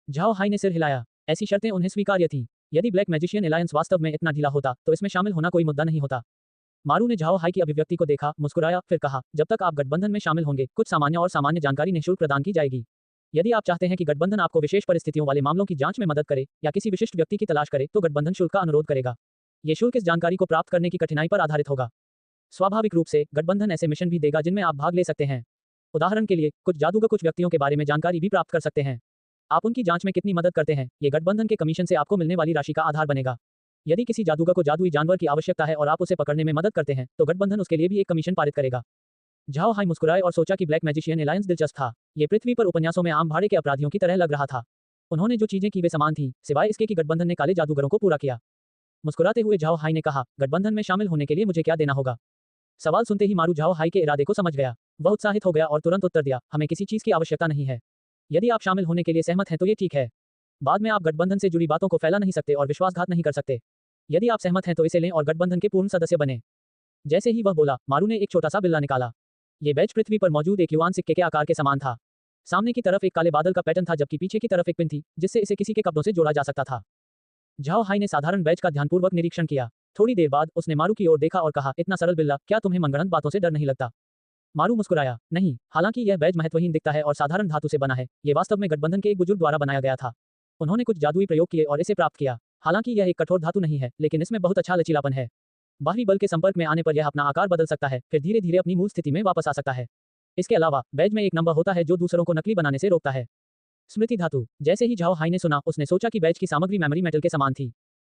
Zhao high ने सिर हिलाया। ऐसी शर्तें उन्हें स्वीकार्य थीं। यदि ब्लैक मैजिशियन एलायंस वास्तव में इतना ढीला होता तो इसमें शामिल होना कोई मुद्दा नहीं होता। मारू ने झाओ हाई की अभिव्यक्ति को देखा, मुस्कुराया, फिर कहा, जब तक आप गठबंधन में शामिल होंगे, कुछ सामान्य और सामान्य जानकारी निःशुल्क प्रदान की जाएगी। यदि आप चाहते हैं कि गठबंधन आपको विशेष परिस्थितियों वाले मामलों की जांच में मदद करे या किसी विशिष्ट व्यक्ति की तलाश करे, तो गठबंधन शुल्क का अनुरोध करेगा। ये शुल्क इस जानकारी को प्राप्त करने की कठिनाई पर आधारित होगा। स्वाभाविक रूप से, गठबंधन ऐसे मिशन भी देगा जिनमें आप भाग ले सकते हैं। उदाहरण के लिए, कुछ जादूगर कुछ व्यक्तियों के बारे में जानकारी भी प्राप्त कर सकते हैं। आप उनकी जांच में कितनी मदद करते हैं, ये गठबंधन के कमीशन से आपको मिलने वाली राशि का आधार बनेगा। यदि किसी जादूगर को जादुई जानवर की आवश्यकता है और आप उसे पकड़ने में मदद करते हैं, तो गठबंधन उसके लिए भी एक कमीशन पारित करेगा। झाओ हाई मुस्कुराए और सोचा कि ब्लैक मैजिशियन एलायंस दिलचस्प था। ये पृथ्वी पर उपन्यासों में आम भाड़े के अपराधियों की तरह लग रहा था। उन्होंने जो चीजें की वे समान थीं, सिवाय इसके कि गठबंधन ने काले जादूगरों को पूरा किया। मुस्कुराते हुए झाओ हाई ने कहा, गठबंधन में शामिल होने के लिए मुझे क्या देना होगा? सवाल सुनते ही मारू झाओ हाई के इरादे को समझ गया। वह उत्साहित हो गया और तुरंत उत्तर दिया, हमें किसी चीज की आवश्यकता नहीं है। यदि आप शामिल होने के लिए सहमत हैं तो ये ठीक है। बाद में आप गठबंधन से जुड़ी बातों को फैला नहीं सकते और विश्वासघात नहीं कर सकते। यदि आप सहमत हैं तो इसे लें और गठबंधन के पूर्ण सदस्य बने। जैसे ही वह बोला, मारू ने एक छोटा सा बिल्ला निकाला। ये बैज पृथ्वी पर मौजूद एक युआन सिक्के के आकार के समान था। सामने की तरफ एक काले बादल का पैटर्न था, जबकि पीछे की तरफ एक पिन थी, जिससे इसे किसी के कपड़ों से जोड़ा जा सकता था। झाओ हाई ने साधारण बैज का ध्यानपूर्वक निरीक्षण किया। थोड़ी देर बाद उसने मारू की ओर देखा और कहा, इतना सरल बिल्ला, क्या तुम्हें मनगढ़ंत बातों से डर नहीं लगता? मारू मुस्कुराया, नहीं, हालांकि यह बैज महत्वहीन दिखता है और साधारण धातु से बना है, ये वास्तव में गठबंधन के एक बुजुर्ग द्वारा बनाया गया था। उन्होंने कुछ जादुई प्रयोग किए और इसे प्राप्त किया। हालांकि यह एक कठोर धातु नहीं है, लेकिन इसमें बहुत अच्छा लचीलापन है। बाहरी बल के संपर्क में आने पर यह अपना आकार बदल सकता है, फिर धीरे धीरे अपनी मूल स्थिति में वापस आ सकता है। इसके अलावा, बैज में एक नंबर होता है जो दूसरों को नकली बनाने से रोकता है। स्मृति धातु। जैसे ही झाओ हाई ने सुना, उसने सोचा कि बैज की सामग्री मेमोरी मेटल के समान थी।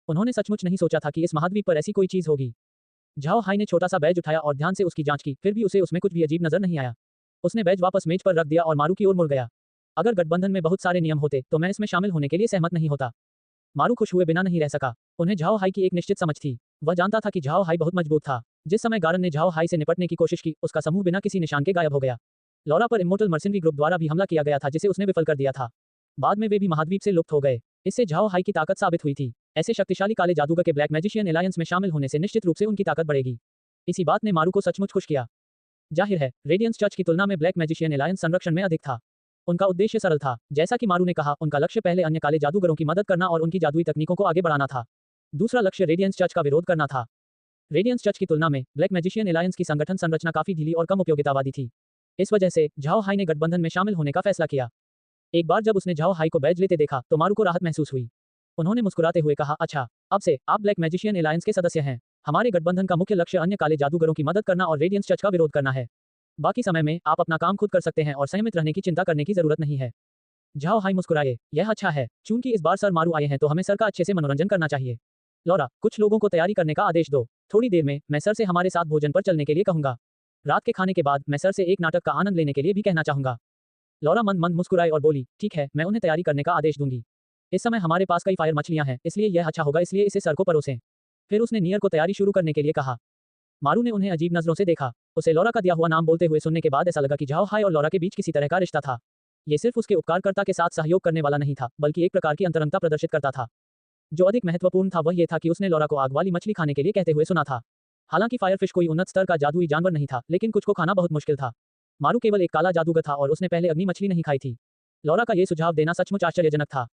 उन्होंने सचमुच नहीं सोचा था कि इस महाद्वीप पर ऐसी कोई चीज होगी। झाओ हाई ने छोटा सा बैज उठाया और ध्यान से उसकी जांच की, फिर भी उसे उसमें कुछ भी अजीब नजर नहीं आया। उसने बैज वापस मेज पर रख दिया और मारू की ओर मुड़ गया। अगर गठबंधन में बहुत सारे नियम होते तो मैं इसमें शामिल होने के लिए सहमत नहीं होता। मारू खुश हुए बिना नहीं रह सका। उन्हें झाओ हाई की एक निश्चित समझ थी। वह जानता था कि झाओ हाई बहुत मजबूत था। जिस समय गारन ने झाओ हाई से निपटने की कोशिश की, उसका समूह बिना किसी निशान के गायब हो गया। लौरा पर इमोर्टल मर्सिनरी ग्रुप द्वारा भी हमला किया गया था, जिसे उसने विफल कर दिया था। बाद में वे भी महाद्वीप से लुप्त हो गए। इससे झाओ हाई की ताकत साबित हुई थी। ऐसे शक्तिशाली काले जादूगर के ब्लैक मैजिशियन एलायंस में शामिल होने से निश्चित रूप से उनकी ताकत बढ़ेगी। इसी बात ने मारू को सचमुच खुश किया। जाहिर है, रेडियंस चर्च की तुलना में ब्लैक मैजिशियन एलायंस संरक्षण में अधिक था। उनका उद्देश्य सरल था। जैसा कि मारू ने कहा, उनका लक्ष्य पहले अन्य काले जादूगरों की मदद करना और उनकी जादुई तकनीकों को आगे बढ़ाना था। दूसरा लक्ष्य रेडियंस चर्च का विरोध करना था। रेडियंस चर्च की तुलना में ब्लैक मैजिशियन एलायंस की संगठन संरचना काफी ढीली और कम उपयोगितावादी थी। इस वजह से झाओ हाई ने गठबंधन में शामिल होने का फैसला किया। एक बार जब उसने झाओ हाई को बैज लेते देखा तो मारू को राहत महसूस हुई। उन्होंने मुस्कुराते हुए कहा, अच्छा, अब से आप ब्लैक मैजिशियन एलायंस के सदस्य हैं। हमारे गठबंधन का मुख्य लक्ष्य अन्य काले जादूगरों की मदद करना और रेडियंस चर्च का विरोध करना है। बाकी समय में आप अपना काम खुद कर सकते हैं और संयमित रहने की चिंता करने की जरूरत नहीं है। झाओ हाई मुस्कुराए, यह अच्छा है। चूंकि इस बार सर मारू आए हैं तो हमें सर का अच्छे से मनोरंजन करना चाहिए। लौरा, कुछ लोगों को तैयारी करने का आदेश दो। थोड़ी देर में मैं सर से हमारे साथ भोजन पर चलने के लिए कहूंगा। रात के खाने के बाद मैं सर से एक नाटक का आनंद लेने के लिए भी कहना चाहूंगा। लौरा मंद मंद मुस्कुराई और बोली, ठीक है, मैं उन्हें तैयारी करने का आदेश दूंगी। इस समय हमारे पास कई फायर मछलियां हैं, इसलिए यह अच्छा होगा, इसलिए इसे सर को परोसें। फिर उसने नियर को तैयारी शुरू करने के लिए कहा। मारू ने उन्हें अजीब नजरों से देखा। उसे लौरा का दिया हुआ नाम बोलते हुए सुनने के बाद ऐसा लगा कि झाओ हाई और लौरा के बीच किसी तरह का रिश्ता था। ये सिर्फ उसके उपकारकर्ता के साथ सहयोग करने वाला नहीं था, बल्कि एक प्रकार की अंतरंगता प्रदर्शित करता था। जो अधिक महत्वपूर्ण था वह यह था कि उसने लौरा को आग वाली मछली खाने के लिए कहते हुए सुना था। हालांकि फायरफिश कोई उन्नत स्तर का जादुई जानवर नहीं था, लेकिन कुछ को खाना बहुत मुश्किल था। मारू केवल एक काला जादूगर था और उसने पहले अग्नि मछली नहीं खाई थी। लौरा का यह सुझाव देना सचमुच आश्चर्यजनक था।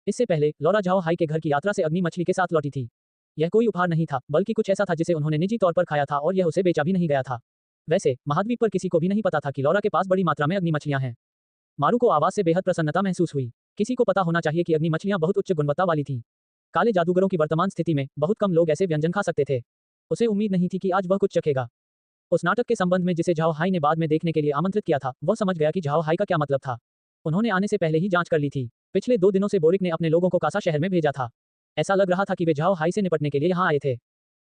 इससे पहले लौरा झाओ हाई के घर की यात्रा से अग्नि मछली के साथ लौटी थी। यह कोई उपहार नहीं था, बल्कि कुछ ऐसा था जिसे उन्होंने निजी तौर पर खाया था और यह उसे बेचा भी नहीं गया था। वैसे महाद्वीप पर किसी को भी नहीं पता था कि लौरा के पास बड़ी मात्रा में अग्नि मछलियां हैं। मारू को आवाज से बेहद प्रसन्नता महसूस हुई। किसी को पता होना चाहिए कि अग्नि मछलियां बहुत उच्च गुणवत्ता वाली थीं। काले जादूगरों की वर्तमान स्थिति में बहुत कम लोग ऐसे व्यंजन खा सकते थे। उसे उम्मीद नहीं थी कि आज वह कुछ चखेगा। उस नाटक के संबंध में जिसे झाओ हाई ने बाद में देखने के लिए आमंत्रित किया था, वह समझ गया कि झाओ हाई का क्या मतलब था। उन्होंने आने से पहले ही जांच कर ली थी। पिछले 2 दिनों से बोरिक ने अपने लोगों को कासा शहर में भेजा था। ऐसा लग रहा था कि वे झाओ हाई से निपटने के लिए यहाँ आए थे।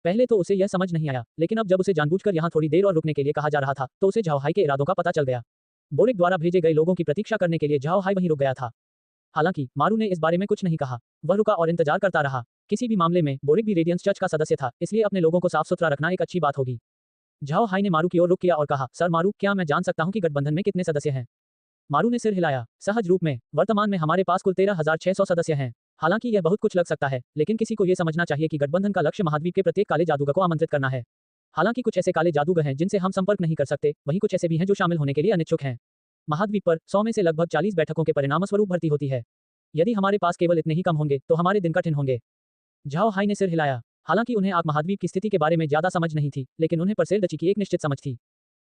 पहले तो उसे यह समझ नहीं आया, लेकिन अब जब उसे जानबूझकर यहाँ थोड़ी देर और रुकने के लिए कहा जा रहा था, तो उसे झाओ हाई के इरादों का पता चल गया। बोरिक द्वारा भेजे गए लोगों की प्रतीक्षा करने के लिए झाओ हाई वहीं रुक गया था। हालांकि मारू ने इस बारे में कुछ नहीं कहा। वह रुका और इंतजार करता रहा। किसी भी मामले में बोरिक भी रेडियंस चर्च का सदस्य था, इसलिए अपने लोगों को साफ सुथरा रखना एक अच्छी बात होगी। झाओ हाई ने मारू की ओर रुख किया और कहा, सर मारू, क्या मैं जान सकता हूं कि गठबंधन में कितने सदस्य हैं? मारू ने सिर हिलाया। सहज रूप में, वर्तमान में हमारे पास कुल 13,600 सदस्य हैं। हालांकि यह बहुत कुछ लग सकता है, लेकिन किसी को यह समझना चाहिए कि गठबंधन का लक्ष्य महाद्वीप के प्रत्येक काले जादूगर को आमंत्रित करना है। हालांकि कुछ ऐसे काले जादूगर हैं जिनसे हम संपर्क नहीं कर सकते, वहीं कुछ ऐसे भी हैं जो शामिल होने के लिए अनिच्छुक हैं। महाद्वीप पर 100 में से लगभग 40 बैठकों के परिणामस्वरूप भर्ती होती है। यदि हमारे पास केवल इतने ही कम होंगे तो हमारे दिन कठिन होंगे। झाओ हाई ने सिर हिलाया। हालांकि उन्हें आग महाद्वीप की स्थिति के बारे में ज्यादा समझ नहीं थी, लेकिन उन्हें परसेलडची की एक निश्चित समझ थी।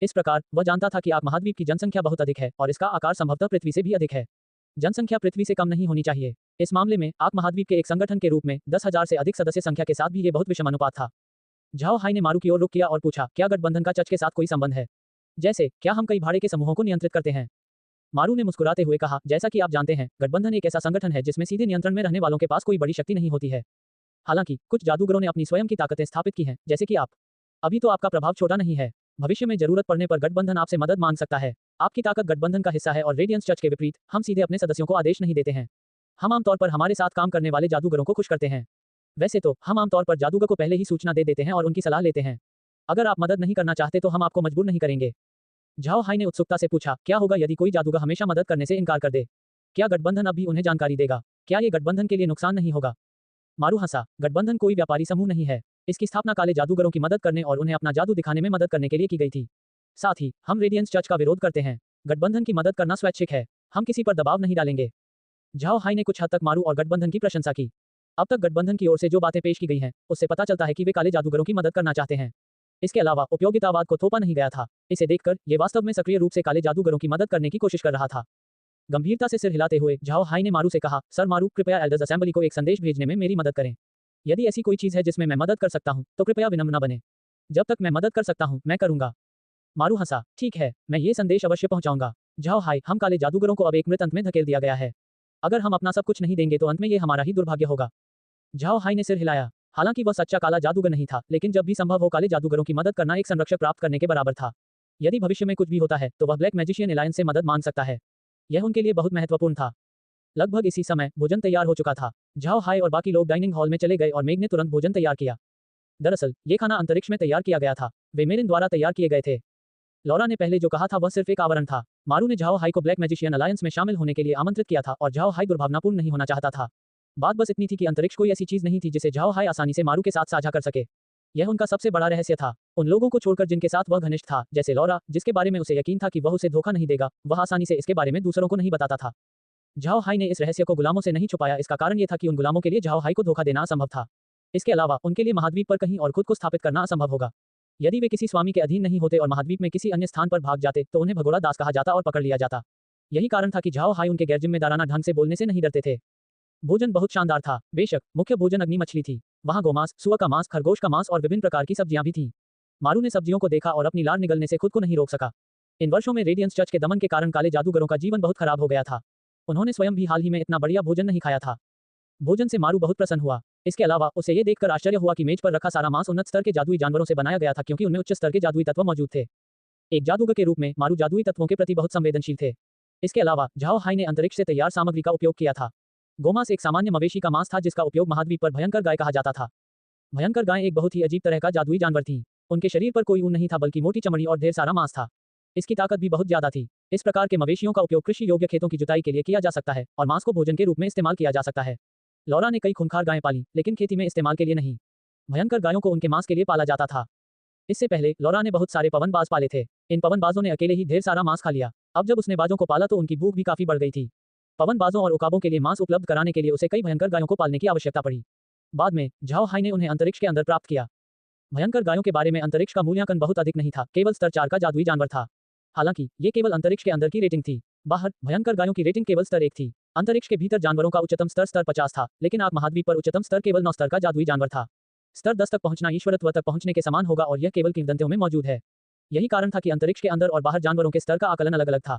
इस प्रकार वह जानता था कि आग महाद्वीप की जनसंख्या बहुत अधिक है और इसका आकार संभवतः पृथ्वी से भी अधिक है। जनसंख्या पृथ्वी से कम नहीं होनी चाहिए। इस मामले में आग महाद्वीप के एक संगठन के रूप में 10,000 से अधिक सदस्य संख्या के साथ भी ये बहुत विषम अनुपात था। झाओ हाई ने मारू की ओर रुख किया और पूछा, क्या गठबंधन का चर्च के साथ कोई संबंध है? जैसे क्या हम कई भाड़े के समूहों को नियंत्रित करते हैं? मारू ने मुस्कुराते हुए कहा, जैसा कि आप जानते हैं, गठबंधन एक ऐसा संगठन है जिसमें सीधे नियंत्रण में रहने वालों के पास कोई बड़ी शक्ति नहीं होती है। हालांकि कुछ जादूगरों ने अपनी स्वयं की ताकतें स्थापित की हैं, जैसे कि आप। अभी तो आपका प्रभाव छोटा नहीं है। भविष्य में जरूरत पड़ने पर गठबंधन आपसे मदद मांग सकता है। आपकी ताकत गठबंधन का हिस्सा है और रेडियंस चर्च के विपरीत हम सीधे अपने सदस्यों को आदेश नहीं देते हैं। हम आमतौर पर हमारे साथ काम करने वाले जादूगरों को खुश करते हैं। वैसे तो हम आमतौर पर जादूगर को पहले ही सूचना दे देते हैं और उनकी सलाह लेते हैं। अगर आप मदद नहीं करना चाहते तो हम आपको मजबूर नहीं करेंगे। झाओ हाई ने उत्सुकता से पूछा, क्या होगा यदि कोई जादूगर हमेशा मदद करने से इनकार कर दे? क्या गठबंधन अब भी उन्हें जानकारी देगा? क्या ये गठबंधन के लिए नुकसान नहीं होगा? मारू हंसा। गठबंधन कोई व्यापारी समूह नहीं है। इसकी स्थापना काले जादूगरों की मदद करने और उन्हें अपना जादू दिखाने में मदद करने के लिए की गई थी। साथ ही हम रेडियंस चर्च का विरोध करते हैं। गठबंधन की मदद करना स्वैच्छिक है। हम किसी पर दबाव नहीं डालेंगे। झाओ हाई ने कुछ हद तक मारू और गठबंधन की प्रशंसा की। अब तक गठबंधन की ओर से जो बातें पेश की गई हैं, उससे पता चलता है कि वे काले जादूगरों की मदद करना चाहते हैं। इसके अलावा उपयोगितावाद को थोपा नहीं गया था। इसे देखकर ये वास्तव में सक्रिय रूप से काले जादूगरों की मदद करने की कोशिश कर रहा था। गंभीरता से सिर हिलाते हुए झाओ हाई ने मारू से कहा, सर मारू, कृपया एल्डर्स असेंबली को एक संदेश भेजने में मेरी मदद करें। यदि ऐसी कोई चीज है जिसमें मैं मदद कर सकता हूं, तो कृपया विनम्र न बने। जब तक मैं मदद कर सकता हूं, मैं करूंगा। मारू हंसा। ठीक है, मैं ये संदेश अवश्य पहुंचाऊंगा। झाओ हाई, हम काले जादूगरों को अब एक मृत अंत में धकेल दिया गया है। अगर हम अपना सब कुछ नहीं देंगे तो अंत में ये हमारा ही दुर्भाग्य होगा। झाओ हाई ने सिर हिलाया। हालांकि वह सच्चा काला जादूगर नहीं था, लेकिन जब भी संभव हो काले जादूगरों की मदद करना एक संरक्षक प्राप्त करने के बराबर था। यदि भविष्य में कुछ भी होता है तो वह ब्लैक मैजिशियन एलायंस से मदद मांग सकता है। यह उनके लिए बहुत महत्वपूर्ण था। लगभग इसी समय भोजन तैयार हो चुका था। झाओ हाई और बाकी लोग डाइनिंग हॉल में चले गए और मेग ने तुरंत भोजन तैयार किया। दरअसल ये खाना अंतरिक्ष में तैयार किया गया था। वे मेरिन द्वारा तैयार किए गए थे। लॉरा ने पहले जो कहा था वह सिर्फ एक आवरण था। मारू ने झाओ हाई को ब्लैक मैजिशियन अलायंस में शामिल होने के लिए आमंत्रित किया था और झाओ हाई दुर्भावनापूर्ण नहीं होना चाहता था। बात बस इतनी थी कि अंतरिक्ष कोई ऐसी चीज नहीं थी जिसे झाओ हाई आसानी से मारू के साथ साझा कर सके। यह उनका सबसे बड़ा रहस्य था। उन लोगों को छोड़कर जिनके साथ वह घनिष्ठ था, जैसे लॉरा, जिसके बारे में उसे यकीन था कि वह उसे धोखा नहीं देगा, वह आसानी से इसके बारे में दूसरों को नहीं बताता था। झाओ हाई ने इस रहस्य को गुलामों से नहीं छुपाया। इसका कारण यह था कि उन गुलामों के लिए झाओ हाई को धोखा देना असंभव था। इसके अलावा उनके लिए महाद्वीप पर कहीं और खुद को स्थापित करना असंभव होगा। यदि वे किसी स्वामी के अधीन नहीं होते और महाद्वीप में किसी अन्य स्थान पर भाग जाते तो उन्हें भगोड़ा दास कहा जाता और पकड़ लिया जाता। यही कारण था कि झाओ हाई उनके गैर जिम्मेदाराना ढंग से बोलने से नहीं डरते थे। भोजन बहुत शानदार था। बेशक मुख्य भोजन अग्नि मछली थी। वहां गोमांस, सुअर का मांस, खरगोश का मांस और विभिन्न प्रकार की सब्जियां भी थीं। मारू ने सब्जियों को देखा और अपनी लार निगलने से खुद को नहीं रोक सका। इन वर्षों में रेडियंस चर्च के दमन के कारण काले जादूगरों का जीवन बहुत खराब हो गया था। उन्होंने स्वयं भी हाल ही में इतना बढ़िया भोजन नहीं खाया था। भोजन से मारू बहुत प्रसन्न हुआ। इसके अलावा उसे ये देखकर आश्चर्य हुआ कि मेज पर रखा सारा मांस उन्नत स्तर के जादुई जानवरों से बनाया गया था, क्योंकि उनमें उच्च स्तर के जादुई तत्व मौजूद थे। एक जादूगर के रूप में मारू जादुई तत्वों के प्रति बहुत संवेदनशील थे। इसके अलावा झाओ हाई ने अंतरिक्ष से तैयार सामग्री का उपयोग किया था। गोमांस एक सामान्य मवेशी का मांस था जिसका उपयोग महाद्वीप पर भयंकर गाय कहा जाता था। भयंकर गाय एक बहुत ही अजीब तरह का जादुई जानवर थी। उनके शरीर पर कोई ऊन नहीं था, बल्कि मोटी चमड़ी और ढेर सारा मांस था। इसकी ताकत भी बहुत ज्यादा थी। इस प्रकार के मवेशियों का उपयोग कृषि योग्य खेतों की जुताई के लिए किया जा सकता है और मांस को भोजन के रूप में इस्तेमाल किया जा सकता है। लॉरा ने कई खूंखार गायें पाली, लेकिन खेती में इस्तेमाल के लिए नहीं। भयंकर गायों को उनके मांस के लिए पाला जाता था। इससे पहले लॉरा ने बहुत सारे पवनबाज पाले थे। इन पवनबाजों ने अकेले ही ढेर सारा मांस खा लिया। अब जब उसने बाजों को पाला तो उनकी भूख भी काफी बढ़ गई थी। पवनबाजों और उकाबों के लिए मांस उपलब्ध कराने के लिए उसे कई भयंकर गायों को पालने की आवश्यकता पड़ी। बाद में झाओ हाई ने उन्हें अंतरिक्ष के अंदर प्राप्त किया। भयंकर गायों के बारे में अंतरिक्ष का मूल्यांकन बहुत अधिक नहीं था, केवल स्तर 4 का जादुई जानवर था। हालांकि ये केवल अंतरिक्ष के अंदर की रेटिंग थी। बाहर भयंकर गायों की रेटिंग केवल स्तर 1 थी। अंतरिक्ष के भीतर जानवरों का उच्चतम स्तर 50 था, लेकिन आग महाद्वीप पर उच्चतम स्तर केवल 9 स्तर का जादुई जानवर था। स्तर 10 तक पहुंचना ईश्वरत्व तक पहुंचने के समान होगा और यह केवल किंवदंतियों में मौजूद है। यही कारण था कि अंतरिक्ष के अंदर और बाहर जानवरों के स्तर का आकलन अलग अलग था।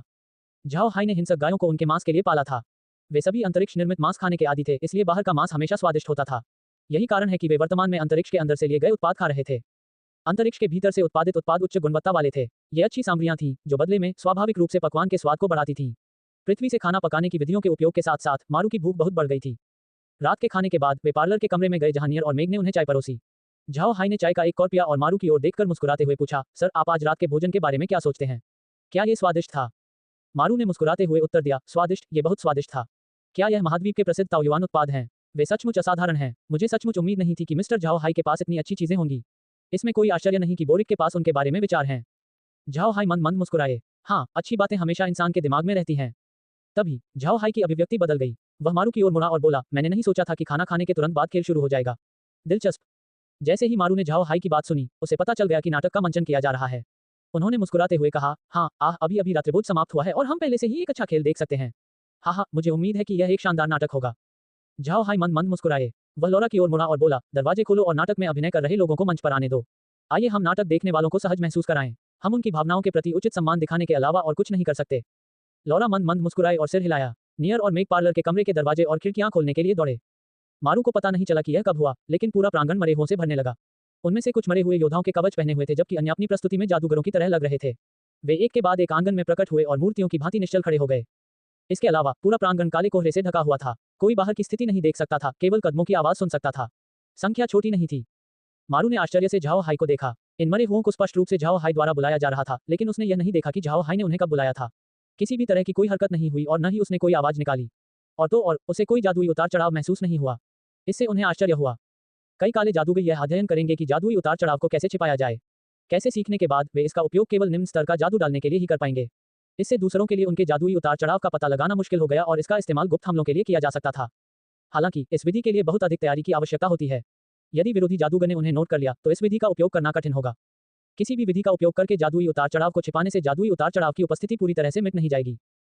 झाओ हाई ने हिंसक गायों को उनके मांस के लिए पाला था। वे सभी अंतरिक्ष निर्मित मांस खाने के आदी थे, इसलिए बाहर का मांस हमेशा स्वादिष्ट होता था। यही कारण है कि वे वर्तमान में अंतरिक्ष के अंदर से लिए गए उत्पाद खा रहे थे। अंतरिक्ष के भीतर से उत्पादित उत्पाद उच्च गुणवत्ता वाले थे। ये अच्छी सामग्रियां थीं जो बदले में स्वाभाविक रूप से पकवान के स्वाद को बढ़ाती थीं। पृथ्वी से खाना पकाने की विधियों के उपयोग के साथ साथ मारू की भूख बहुत बढ़ गई थी। रात के खाने के बाद वे पार्लर के कमरे में गए जहां नियर और मेग ने उन्हें चाय परोसी। झाओ हाई ने चाय का एक कॉर्प पिया और मारू की ओर देखकर मुस्कुराते हुए पूछा, सर आप आज रात के भोजन के बारे में क्या सोचते हैं? क्या ये स्वादिष्ट था? मारू ने मुस्कुराते हुए उत्तर दिया, स्वादिष्ट, ये बहुत स्वादिष्ट था। क्या यह महाद्वीप के प्रसिद्ध ताओयुआन उत्पाद हैं? वे सचमुच असाधारण हैं। मुझे सचमुच उम्मीद नहीं थी कि मिस्टर झाओ हाई के पास इतनी अच्छी चीजें होंगी। इसमें कोई आश्चर्य नहीं कि बोरिक के पास उनके बारे में विचार हैं। झाओ हाई मंद मंद मुस्कुराए। हाँ, अच्छी बातें हमेशा इंसान के दिमाग में रहती हैं। तभी झाओ हाई की अभिव्यक्ति बदल गई। वह मारू की ओर मुड़ा और बोला, मैंने नहीं सोचा था कि खाना खाने के तुरंत बाद खेल शुरू हो जाएगा। दिलचस्प। जैसे ही मारू ने झाओ हाई की बात सुनी, उसे पता चल गया कि नाटक का मंचन किया जा रहा है। उन्होंने मुस्कुराते हुए कहा, हाँ, अभी अभी रात्रिभोज समाप्त हुआ है और हम पहले से ही एक अच्छा खेल देख सकते हैं। हाँ, मुझे उम्मीद है कि यह एक शानदार नाटक होगा। झाओ हाई मंद मंद मुस्कुराए। वह लौरा की ओर मुड़ा और बोला, दरवाजे खोलो और नाटक में अभिनय कर रहे लोगों को मंच पर आने दो। आइए हम नाटक देखने वालों को सहज महसूस कराएं। हम उनकी भावनाओं के प्रति उचित सम्मान दिखाने के अलावा और कुछ नहीं कर सकते। लौरा मंद मंद मुस्कुराए और सिर हिलाया। नियर और मेक पार्लर के कमरे के दरवाजे और खिड़कियां खोलने के लिए दौड़े। मारू को पता नहीं चला कि यह कब हुआ, लेकिन पूरा प्रांगण मरे हुओं से भरने लगा। उनमें से कुछ मरे हुए योद्धाओं के कवच पहने हुए थे, जबकि अन्य अपनी प्रस्तुति में जादूगरों की तरह लग रहे थे। वे एक के बाद एक आंगन में प्रकट हुए और मूर्तियों की भांति निश्चल खड़े हो गए। इसके अलावा पूरा प्रांगण काले कोहरे से ढका हुआ था। कोई बाहर की स्थिति नहीं देख सकता था, केवल कदमों की आवाज सुन सकता था। संख्या छोटी नहीं थी। मारू ने आश्चर्य से झाओ हाई को देखा। इन मरे हुओं को स्पष्ट रूप से झाओ हाई द्वारा बुलाया जा रहा था, लेकिन उसने यह नहीं देखा कि झाओ हाई ने उन्हें कब बुलाया था। किसी भी तरह की कोई हरकत नहीं हुई और न ही उसने कोई आवाज निकाली। और उसे कोई जादुई उतार चढ़ाव महसूस नहीं हुआ। इससे उन्हें आश्चर्य हुआ। कई काले जादूगर यह अध्ययन करेंगे कि जादुई उतार चढ़ाव को कैसे छिपाया जाए। कैसे सीखने के बाद वे इसका उपयोग केवल निम्न स्तर का जादू डालने के लिए ही कर पाएंगे। इससे दूसरों के लिए उनके जादुई उतार चढ़ाव का पता लगाना मुश्किल हो गया और इसका इस्तेमाल गुप्त हमलों के लिए किया जा सकता था। हालांकि इस विधि के लिए बहुत अधिक तैयारी की आवश्यकता होती है। यदि विरोधी जादूगर ने उन्हें नोट कर लिया तो इस विधि का उपयोग करना कठिन होगा। किसी भी विधि का उपयोग करके जादुई उतार चढ़ाव को छिपाने से जादुई उतार चढ़ाव की उपस्थिति पूरी तरह से मिट नहीं जाएगी,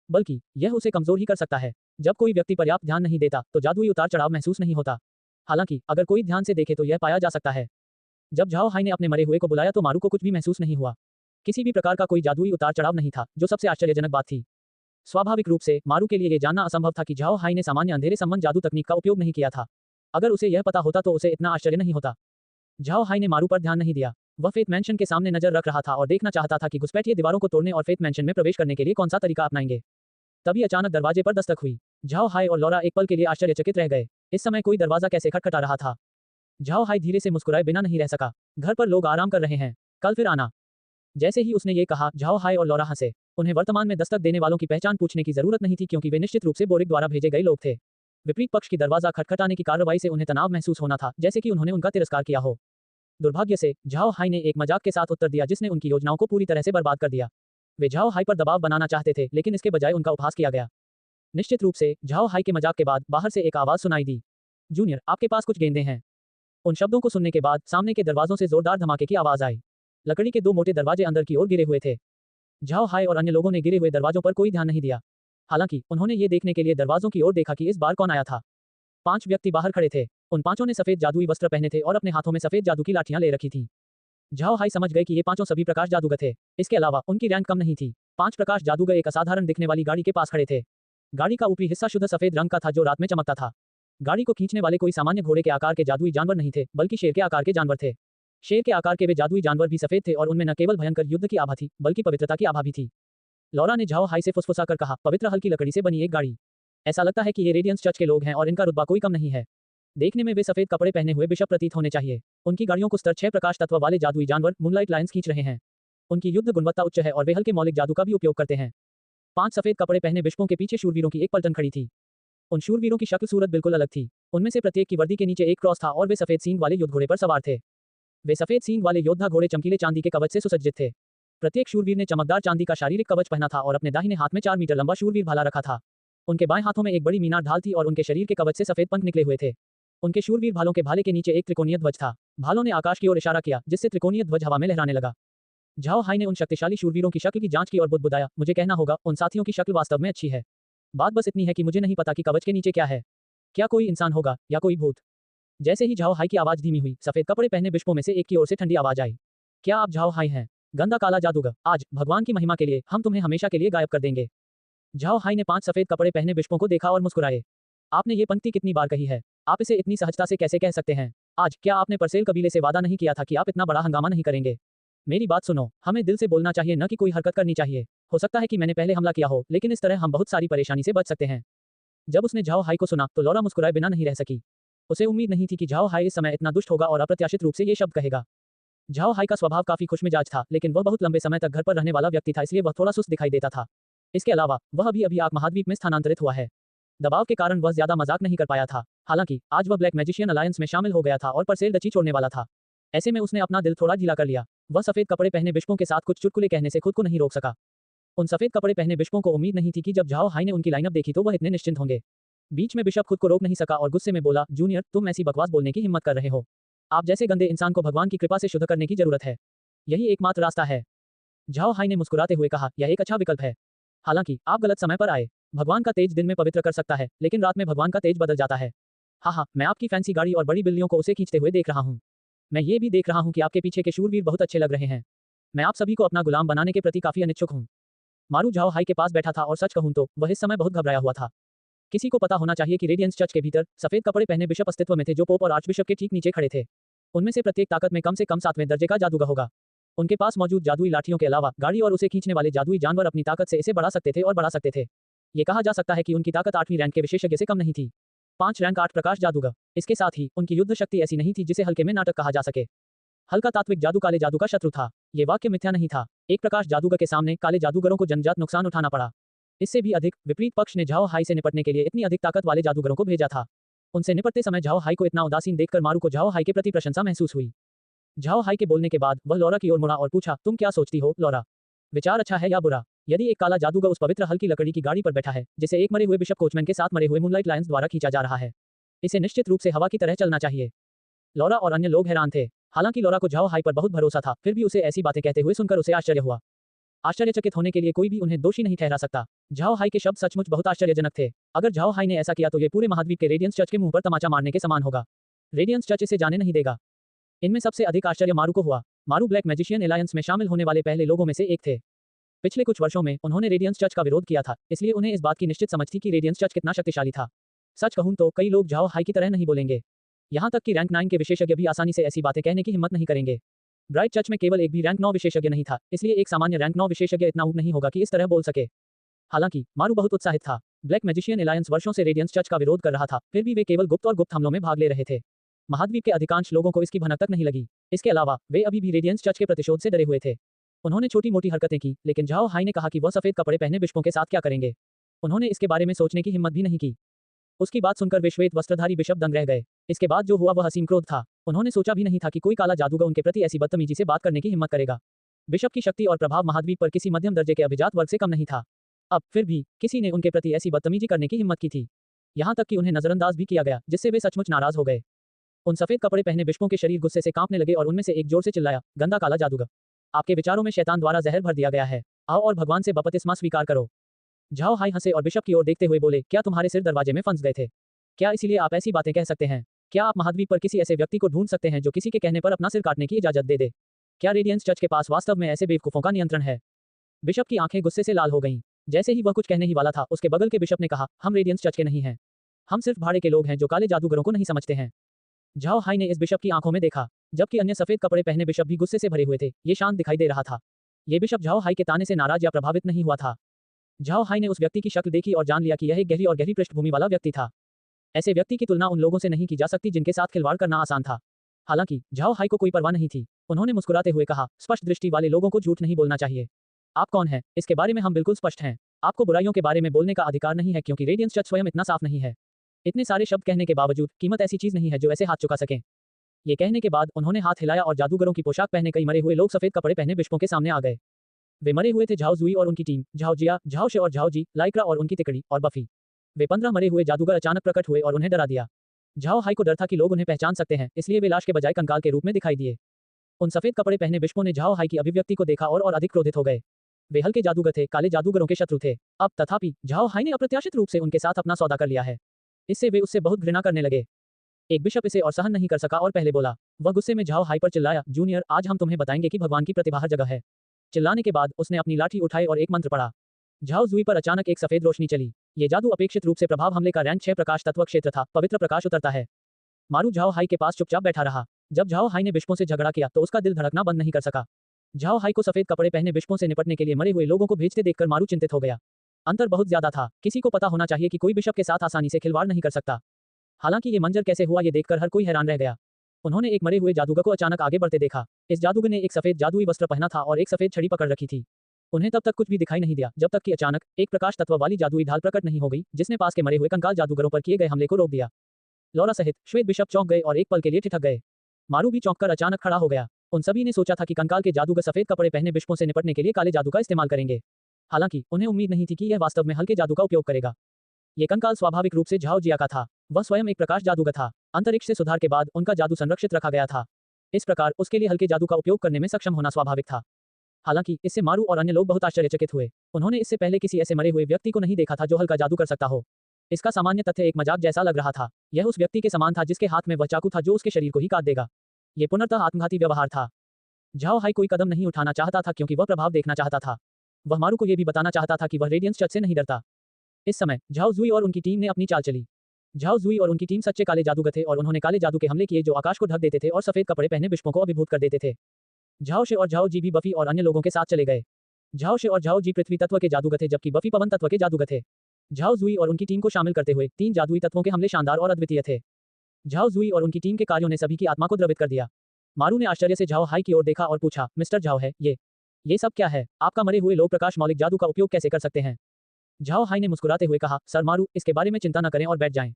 बल्कि यह उसे कमजोर ही कर सकता है। जब कोई व्यक्ति पर्याप्त ध्यान नहीं देता तो जादुई उतार चढ़ाव महसूस नहीं होता। हालांकि अगर कोई ध्यान से देखे तो यह पाया जा सकता है। जब झाओ हाई ने अपने मरे हुए को बुलाया तो मारू को कुछ भी महसूस नहीं हुआ। किसी भी प्रकार का कोई जादुई उतार चढ़ाव नहीं था, जो सबसे आश्चर्यजनक बात थी। स्वाभाविक रूप से मारू के लिए यह जानना असंभव था कि झाओ हाई ने सामान्य अंधेरे संबंध जादू तकनीक का उपयोग नहीं किया था। अगर उसे यह पता होता तो उसे इतना आश्चर्य नहीं होता। झाओ हाई ने मारू पर ध्यान नहीं दिया। वह फेथ मैंशन के सामने नजर रख रहा था और देखना चाहता था कि घुसपैठिए दीवारों को तोड़ने और फेथ मैंशन में प्रवेश करने के लिए कौन सा तरीका अपनाएंगे। तभी अचानक दरवाजे पर दस्तक हुई। झाओ हाई और लौरा एक पल के लिए आश्चर्यचकित रह गए। इस समय कोई दरवाजा कैसे खटखटा रहा था। झाओ हाई धीरे से मुस्कुराए बिना नहीं रह सका। घर पर लोग आराम कर रहे हैं, कल फिर आना। जैसे ही उसने ये कहा, झाओ हाई और लौरा हंसे। उन्हें वर्तमान में दस्तक देने वालों की पहचान पूछने की जरूरत नहीं थी, क्योंकि वे निश्चित रूप से बोरिक द्वारा भेजे गए लोग थे। विपरीत पक्ष की दरवाजा खटखटाने की कार्रवाई से उन्हें तनाव महसूस होना था, जैसे कि उन्होंने उनका तिरस्कार किया हो। दुर्भाग्य से झाओ हाई ने एक मजाक के साथ उत्तर दिया जिसने उनकी योजनाओं को पूरी तरह से बर्बाद कर दिया। वे झाओ हाई पर दबाव बनाना चाहते थे, लेकिन इसके बजाय उनका उपहास किया गया। निश्चित रूप से झाओ हाई के मजाक के बाद बाहर से एक आवाज सुनाई दी, जूनियर, आपके पास कुछ गेंदें हैं। उन शब्दों को सुनने के बाद सामने के दरवाजों से जोरदार धमाके की आवाज आई। लकड़ी के दो मोटे दरवाजे अंदर की ओर गिरे हुए थे। झाओ हाई और अन्य लोगों ने गिरे हुए दरवाजों पर कोई ध्यान नहीं दिया। हालांकि उन्होंने ये देखने के लिए दरवाजों की ओर देखा कि इस बार कौन आया था। 5 व्यक्ति बाहर खड़े थे। उन 5 ने सफेद जादुई वस्त्र पहने थे और अपने हाथों में सफेद जादू की लाठियां ले रखी थी। झाओ हाई समझ गए कि ये 5 सभी प्रकाश जादूगर थे। इसके अलावा उनकी रैंक कम नहीं थी। 5 प्रकाश जादूगर एक असाधारण दिखने वाली गाड़ी के पास खड़े थे। गाड़ी का ऊपरी हिस्सा शुद्ध सफेद रंग का था जो रात में चमकता था। गाड़ी को खींचने वाले कोई सामान्य घोड़े के आकार के जादुई जानवर नहीं थे, बल्कि शेर के आकार के जानवर थे। शेर के आकार के वे जादुई जानवर भी सफेद थे और उनमें न केवल भयंकर युद्ध की आभा थी, बल्कि पवित्रता की आभा भी थी। लौरा ने झाओ हाई से फुसफुसाकर कहा, पवित्र हल्की लकड़ी से बनी एक गाड़ी। ऐसा लगता है कि ये रेडियंस चर्च के लोग हैं और इनका रुतबा कोई कम नहीं है। देखने में वे सफेद कपड़े पहने हुए बिशप प्रतीत होने चाहिए। उनकी गाड़ियों को स्तर 6 प्रकाश तत्व वाले जादुई जानवर मूनलाइट लायंस खींच रहे हैं। उनकी युद्ध गुणवत्ता उच्च है और वे हल्के मौलिक जादू का भी उपयोग करते हैं। 5 सफेद कपड़े पहने बिशपों के पीछे शूरवीरों की एक पलटन खड़ी थी। उन शूरवीरों की शक्ल सूरत बिल्कुल अलग थी। उनमें से प्रत्येक की वर्दी के नीचे एक क्रॉस था और वे सफेद सींग वाले युद्ध घोड़े पर सवार थे। वे सफेद सींग वाले योद्धा घोड़े चमकीले चांदी के कवच से सुसज्जित थे। प्रत्येक शूरवीर ने चमकदार चांदी का शारीरिक कवच पहना था और अपने दाहिने हाथ में 4 मीटर लंबा शूरवीर भाला रखा था। उनके बाएं हाथों में एक बड़ी मीनार ढाल थी और उनके शरीर के कवच से सफेद पंख निकले हुए थे। उनके शूरवीर भालों के भाले के नीचे एक त्रिकोणीय ध्वज था। भालों ने आकाश की ओर इशारा किया, जिससे त्रिकोणीय ध्वज हवा में लहराने लगा। झाओ हाई ने उन शक्तिशाली शूरवीरों की शक्ल की जांच की और बुदबुदाया, मुझे कहना होगा, उन साथियों की शक्ल वास्तव में अच्छी है। बात बस इतनी है कि मुझे नहीं पता कि कवच के नीचे क्या है। क्या कोई इंसान होगा या कोई भूत। जैसे ही झाओ हाई की आवाज धीमी हुई, सफेद कपड़े पहने बिशपों में से एक की ओर से ठंडी आवाज आई, क्या आप झाओ हाई हैं? गंदा काला जादूगर, आज भगवान की महिमा के लिए हम तुम्हें हमेशा के लिए गायब कर देंगे। झाओ हाई ने 5 सफेद कपड़े पहने बिशपों को देखा और मुस्कुराए। आपने ये पंक्ति कितनी बार कही है? आप इसे इतनी सहजता से कैसे कह सकते हैं? आज क्या आपने परसेल कबीले से वादा नहीं किया था कि आप इतना बड़ा हंगामा नहीं करेंगे? मेरी बात सुनो, हमें दिल से बोलना चाहिए, न कि कोई हरकत करनी चाहिए। हो सकता है कि मैंने पहले हमला किया हो, लेकिन इस तरह हम बहुत सारी परेशानी से बच सकते हैं। जब उसने झाओ हाई को सुना तो लौरा मुस्कुराए बिना नहीं रह सकी। उसे उम्मीद नहीं थी कि झाओ हाई इस समय इतना दुष्ट होगा और अप्रत्याशित रूप से ये शब्द कहेगा। झाओ हाई का स्वभाव काफी खुशमिजाज था, लेकिन वह बहुत लंबे समय तक घर पर रहने वाला व्यक्ति था, इसलिए वह थोड़ा सुस्त दिखाई देता था। इसके अलावा वह अभी अभी आर्क महाद्वीप में स्थानांतरित हुआ है। दबाव के कारण वह ज्यादा मजाक नहीं कर पाया था। हालांकि आज वह ब्लैक मैजिशियन अलायंस में शामिल हो गया था और परसेल डची छोड़ने वाला था। ऐसे में उसने अपना दिल थोड़ा ढीला कर लिया। वह सफेद कपड़े पहने बिशपों के साथ कुछ चुटकुले कहने से खुद को नहीं रोक सका। उन सफेद कपड़े पहने बिशपों को उम्मीद नहीं थी कि जब झाओ हाई ने उनकी लाइनअप देखी तो वह इतने निश्चिंत होंगे। बीच में बिशप खुद को रोक नहीं सका और गुस्से में बोला, जूनियर, तुम ऐसी बकवास बोलने की हिम्मत कर रहे हो। आप जैसे गंदे इंसान को भगवान की कृपा से शुद्ध करने की जरूरत है। यही एकमात्र रास्ता है। झाओ हाई ने मुस्कुराते हुए कहा, यह एक अच्छा विकल्प है। हालांकि आप गलत समय पर आए। भगवान का तेज दिन में पवित्र कर सकता है, लेकिन रात में भगवान का तेज बदल जाता है। हाँ, मैं आपकी फैंसी गाड़ी और बड़ी बिल्लियों को उसे खींचते हुए देख रहा हूँ। मैं ये भी देख रहा हूँ कि आपके पीछे के शूरवीर बहुत अच्छे लग रहे हैं। मैं आप सभी को अपना गुलाम बनाने के प्रति काफी अनिच्छुक हूँ। मारू झाओ हाई के पास बैठा था और सच कहूँ तो वह इस समय बहुत घबराया हुआ था। किसी को पता होना चाहिए कि रेडियंस चर्च के भीतर सफेद कपड़े पहने बिशप अस्तित्व में थे जो पोप और आर्चबिशप के ठीक नीचे खड़े थे। उनमें से प्रत्येक ताकत में कम से कम 7वें दर्जे का जादूगर होगा। उनके पास मौजूद जादुई लाठियों के अलावा गाड़ी और उसे खींचने वाले जादुई जानवर अपनी ताकत से इसे बढ़ा सकते थे और बढ़ा सकते थे। ये कहा जा सकता है कि उनकी ताकत 8वीं रैंक के विशेषज्ञ से कम नहीं थी। 5 रैंक 8 प्रकाश जादूगर। इसके साथ ही उनकी युद्ध शक्ति ऐसी नहीं थी जिसे हल्के में नाटक कहा जा सके। हल्का तात्विक जादू काले जादू का शत्रु था। ये वाक्य मिथ्या नहीं था। एक प्रकाश जादूगर के सामने काले जादूगरों को जन्मजात नुकसान उठाना पड़ा। इससे भी अधिक विपरीत पक्ष ने झाओ हाई से निपटने के लिए इतनी अधिक ताकत वाले जादूगरों को भेजा था। उनसे निपटते समय झाओ हाई को इतना उदासीन देखकर मारू को झाओ हाई के प्रति प्रशंसा महसूस हुई। झाओ हाई के बोलने के बाद वह लौरा की ओर मुड़ा और पूछा, तुम क्या सोचती हो लौरा? विचार अच्छा है या बुरा? यदि एक काला जादूगर उस पवित्र हल्की लकड़ी की गाड़ी पर बैठा है जिसे एक मरे हुए बिशप कोचमैन के साथ मरे हुए मूनलाइट लायंस द्वारा खींचा जा रहा है, इसे निश्चित रूप से हवा की तरह चलना चाहिए। लौरा और अन्य लोग हैरान थे। हालांकि लौरा को झाओ हाई पर बहुत भरोसा था, फिर भी उसे ऐसी बातें कहते हुए सुनकर उसे आश्चर्य हुआ। आश्चर्यचकित होने के लिए कोई भी उन्हें दोषी नहीं ठहरा सकता। झाओ हाई के शब्द सचमुच बहुत आश्चर्यजनक थे। अगर झाओ हाई ने ऐसा किया तो ये पूरे महाद्वीप के रेडियंस चर्च के मुंह पर तमाचा मारने के समान होगा। रेडियंस चर्च इसे जाने नहीं देगा। इनमें सबसे अधिक आश्चर्य मारू को हुआ। मारू ब्लैक मैजिशियन एलायंस में शामिल होने वाले पहले लोगों में से एक थे। पिछले कुछ वर्षों में उन्होंने रेडियंस चर्च का विरोध किया था, इसलिए उन्हें इस बात की निश्चित समझ थी कि रेडियंस चर्च कितना शक्तिशाली था। सच कहूं तो कई लोग झाओ हाई की तरह नहीं बोलेंगे। यहाँ तक कि रैंक 9 के विशेषज्ञ भी आसानी से ऐसी बातें कहने की हिम्मत नहीं करेंगे। ब्राइट चर्च में केवल एक भी रैंक 9 विशेषज्ञ नहीं था, इसलिए एक सामान्य रैंक 9 विशेषज्ञ इतना ऊब नहीं होगा कि इस तरह बोल सके। हालांकि मारू बहुत उत्साहित था। ब्लैक मैजिशियन एलायंस वर्षों से रेडियंस चर्च का विरोध कर रहा था, फिर भी वे केवल गुप्त और गुप्त हमलों में भाग ले रहे थे। महाद्वीप के अधिकांश लोगों को इसकी भनक तक नहीं लगी। इसके अलावा वे अभी भी रेडियंस चर्च के प्रतिशोध से डरे हुए थे। उन्होंने छोटी मोटी हरकतें की, लेकिन झाओ हाई ने कहा कि वह सफेद कपड़े पहने बिशपों के साथ क्या करेंगे। उन्होंने इसके बारे में सोचने की हिम्मत भी नहीं की। उसकी बात सुनकर वे श्वेत वस्त्रधारी बिशप दंग रह गए। इसके बाद जो हुआ वह असीम क्रोध था। उन्होंने सोचा भी नहीं था कि कोई काला जादूगर उनके प्रति ऐसी बदतमीजी से बात करने की हिम्मत करेगा। बिशप की शक्ति और प्रभाव महाद्वीप पर किसी मध्यम दर्जे के अभिजात वर्ग से कम नहीं था। अब फिर भी किसी ने उनके प्रति ऐसी बदतमीजी करने की हिम्मत की थी। यहाँ तक कि उन्हें नजरअंदाज भी किया गया, जिससे वे सचमुच नाराज हो गए। उन सफेद कपड़े पहने बिशपों के शरीर गुस्से से कांपने लगे और उनमें से एक जोर से चिल्लाया, गंदा काला जादूगर, आपके विचारों में शैतान द्वारा जहर भर दिया गया है। आओ और भगवान से बपतिस्मा स्वीकार करो। झाओ हाई हंसे और बिशप की ओर देखते हुए बोले, क्या तुम्हारे सिर दरवाजे में फंस गए थे? क्या इसीलिए आप ऐसी बातें कह सकते हैं? क्या आप महाद्वीप पर किसी ऐसे व्यक्ति को ढूंढ सकते हैं जो किसी के कहने पर अपना सिर काटने की इजाजत दे दे? क्या रेडियंस चर्च के पास वास्तव में ऐसे बेवकूफों का नियंत्रण है? बिशप की आंखें गुस्से से लाल हो गईं। जैसे ही वह कुछ कहने ही वाला था, उसके बगल के बिशप ने कहा, हम रेडियंस चर्च के नहीं हैं। हम सिर्फ भाड़े के लोग हैं जो काले जादूगरों को नहीं समझते हैं। झाओ हाई ने इस बिशप की आंखों में देखा, जबकि अन्य सफेद कपड़े पहने बिशप भी गुस्से से भरे हुए थे। ये शांत दिखाई दे रहा था। ये बिशप झाओ हाई के ताने से नाराज या प्रभावित नहीं हुआ था। झाओ हाई ने उस व्यक्ति की शक्ल देखी और जान लिया कि यह एक गहरी और गहरी पृष्ठभूमि वाला व्यक्ति था। ऐसे व्यक्ति की तुलना उन लोगों से नहीं की जा सकती जिनके साथ खिलवाड़ करना आसान था। हालांकि झाओ हाई को कोई परवाह नहीं थी। उन्होंने मुस्कुराते हुए कहा, स्पष्ट दृष्टि वाले लोगों को झूठ नहीं बोलना चाहिए। आप कौन हैं? इसके बारे में हम बिल्कुल स्पष्ट हैं। आपको बुराइयों के बारे में बोलने का अधिकार नहीं है, क्योंकि रेडियंस चर्च स्वयं इतना साफ नहीं है। इतने सारे शब्द कहने के बावजूद कीमत ऐसी चीज नहीं है जो ऐसे हाथ चुका सकें। ये कहने के बाद उन्होंने हाथ हिलाया और जादूगरों की पोशाक पहने कई मरे हुए लोग सफेद कपड़े पहने बिशपों के सामने आ गए। वे मरे हुए थे झाओ जुई और उनकी टीम, झाओ जिया, झाओ शे और झाओ जी, लाइक्रा और उनकी तिकड़ी और बफी। वे 15 मरे हुए जादूगर अचानक प्रकट हुए और उन्हें डरा दिया। झाओ हाई को डर था कि लोग उन्हें पहचान सकते हैं, इसलिए वे लाश के बजाय कंकाल के रूप में दिखाई दिए। उन सफेद कपड़े पहने बिशपों ने झाओ हाई की अभिव्यक्ति को देखा और अधिक क्रोधित हो गए। वे हल्के जादूगर थे, काले जादूगरों के शत्रु थे। अब तथापि झाओ हाई ने अप्रत्याशित रूप से उनके साथ अपना सौदा कर लिया है। इससे वे उससे बहुत घृणा करने लगे। एक बिशप इसे और सहन नहीं कर सका और पहले बोला। वह गुस्से में झाओ हाई पर चिल्लाया, जूनियर, आज हम तुम्हें बताएंगे कि भगवान की प्रतिभा हर जगह है। चिल्लाने के बाद उसने अपनी लाठी उठाई और एक मंत्र पढ़ा। झाओ जुई पर अचानक एक सफेद रोशनी चली। ये जादू अपेक्षित रूप से प्रभाव हमले का रैंक 6 प्रकाश तत्व क्षेत्र था। पवित्र प्रकाश उतरता है। मारू झाओ हाई के पास चुपचाप बैठा रहा। जब झाओ हाई ने बिशपों से झगड़ा किया तो उसका दिल धड़कना बंद नहीं कर सका। झाओ हाई को सफेद कपड़े पहने बिशपों से निपटने के लिए मरे हुए लोगों को भेजते देखकर मारू चिंतित हो गया। अंतर बहुत ज्यादा था। किसी को पता होना चाहिए कि कोई बिशप के साथ आसानी से खिलवाड़ नहीं कर सकता। हालांकि ये मंजर कैसे हुआ ये देखकर हर कोई हैरान रह गया। उन्होंने एक मरे हुए जादूगर को अचानक आगे बढ़ते देखा। इस जादूगर ने एक सफेद जादुई वस्त्र पहना था और एक सफेद छड़ी पकड़ रखी थी। उन्हें तब तक कुछ भी दिखाई नहीं दिया, जब तक कि अचानक एक प्रकाश तत्व वाली जादुई ढाल प्रकट नहीं हो गई, जिसने पास के मरे हुए कंकाल जादूगरों पर किए गए हमले को रोक दिया। लौरा सहित श्वेत बिशप चौंक गए और एक पल के लिए ठिठक गए। मारू भी चौंककर अचानक खड़ा हो गया। उन सभी ने सोचा था कि कंकाल के जादूगर सफेद कपड़े पहने बिशपों से निपटने के लिए काले जादू का इस्तेमाल करेंगे। हालांकि उन्हें उम्मीद नहीं थी कि यह वास्तव में हल्के जादू का उपयोग करेगा। ये कंकाल स्वाभाविक रूप से झाओ जिया का था। वह स्वयं एक प्रकाश जादूगर था। अंतरिक्ष से सुधार के बाद उनका जादू संरक्षित रखा गया था। इस प्रकार उसके लिए हल्के जादू का उपयोग करने में सक्षम होना स्वाभाविक था। हालांकि इससे मारू और अन्य लोग बहुत आश्चर्यचकित हुए। उन्होंने इससे पहले किसी ऐसे मरे हुए व्यक्ति को नहीं देखा था जो हल्का जादू कर सकता हो। इसका सामान्य तथ्य एक मजाक जैसा लग रहा था। यह उस व्यक्ति के समान था जिसके हाथ में वह चाकू था जो उसके शरीर को ही काट देगा। ये पूर्णतः आत्मघाती व्यवहार था। झाओ हाई कोई कदम नहीं उठाना चाहता था क्योंकि वह प्रभाव देखना चाहता था। वह मारू को यह भी बताना चाहता था कि वह रेडियंस चर्च से नहीं डरता। इस समय झाओ जुई और उनकी टीम ने अपनी चाल चली। झाओ जुई और उनकी टीम सच्चे काले जादूगर थे और उन्होंने काले जादू के हमले किए जो आकाश को ढक देते थे और सफेद कपड़े पहने बिशपों को अभिभूत कर देते थे। झाओ शे और झाओ जी भी बफी और अन्य लोगों के साथ चले गए। झाओ शे और झाओ जी पृथ्वी तत्व के जादूगर थे जबकि बफी पवन तत्व के जादूगर थे। झाओ जुई और उनकी टीम को शामिल करते हुए 3 जादुई तत्वों के हमले शानदार और अद्वितीय थे। झाओ जुई और उनकी टीम के कार्यों ने सभी की आत्मा को द्रवित कर दिया। मारू ने आश्चर्य से झाओ हाई की ओर देखा और पूछा, मिस्टर झाओ है ये सब क्या है? आपका मरे हुए लोग प्रकाश मौलिक जादू का उपयोग कैसे कर सकते हैं? झाओ हाई ने मुस्कुराते हुए कहा, सर मारू, इसके बारे में चिंता न करें और बैठ जाएं।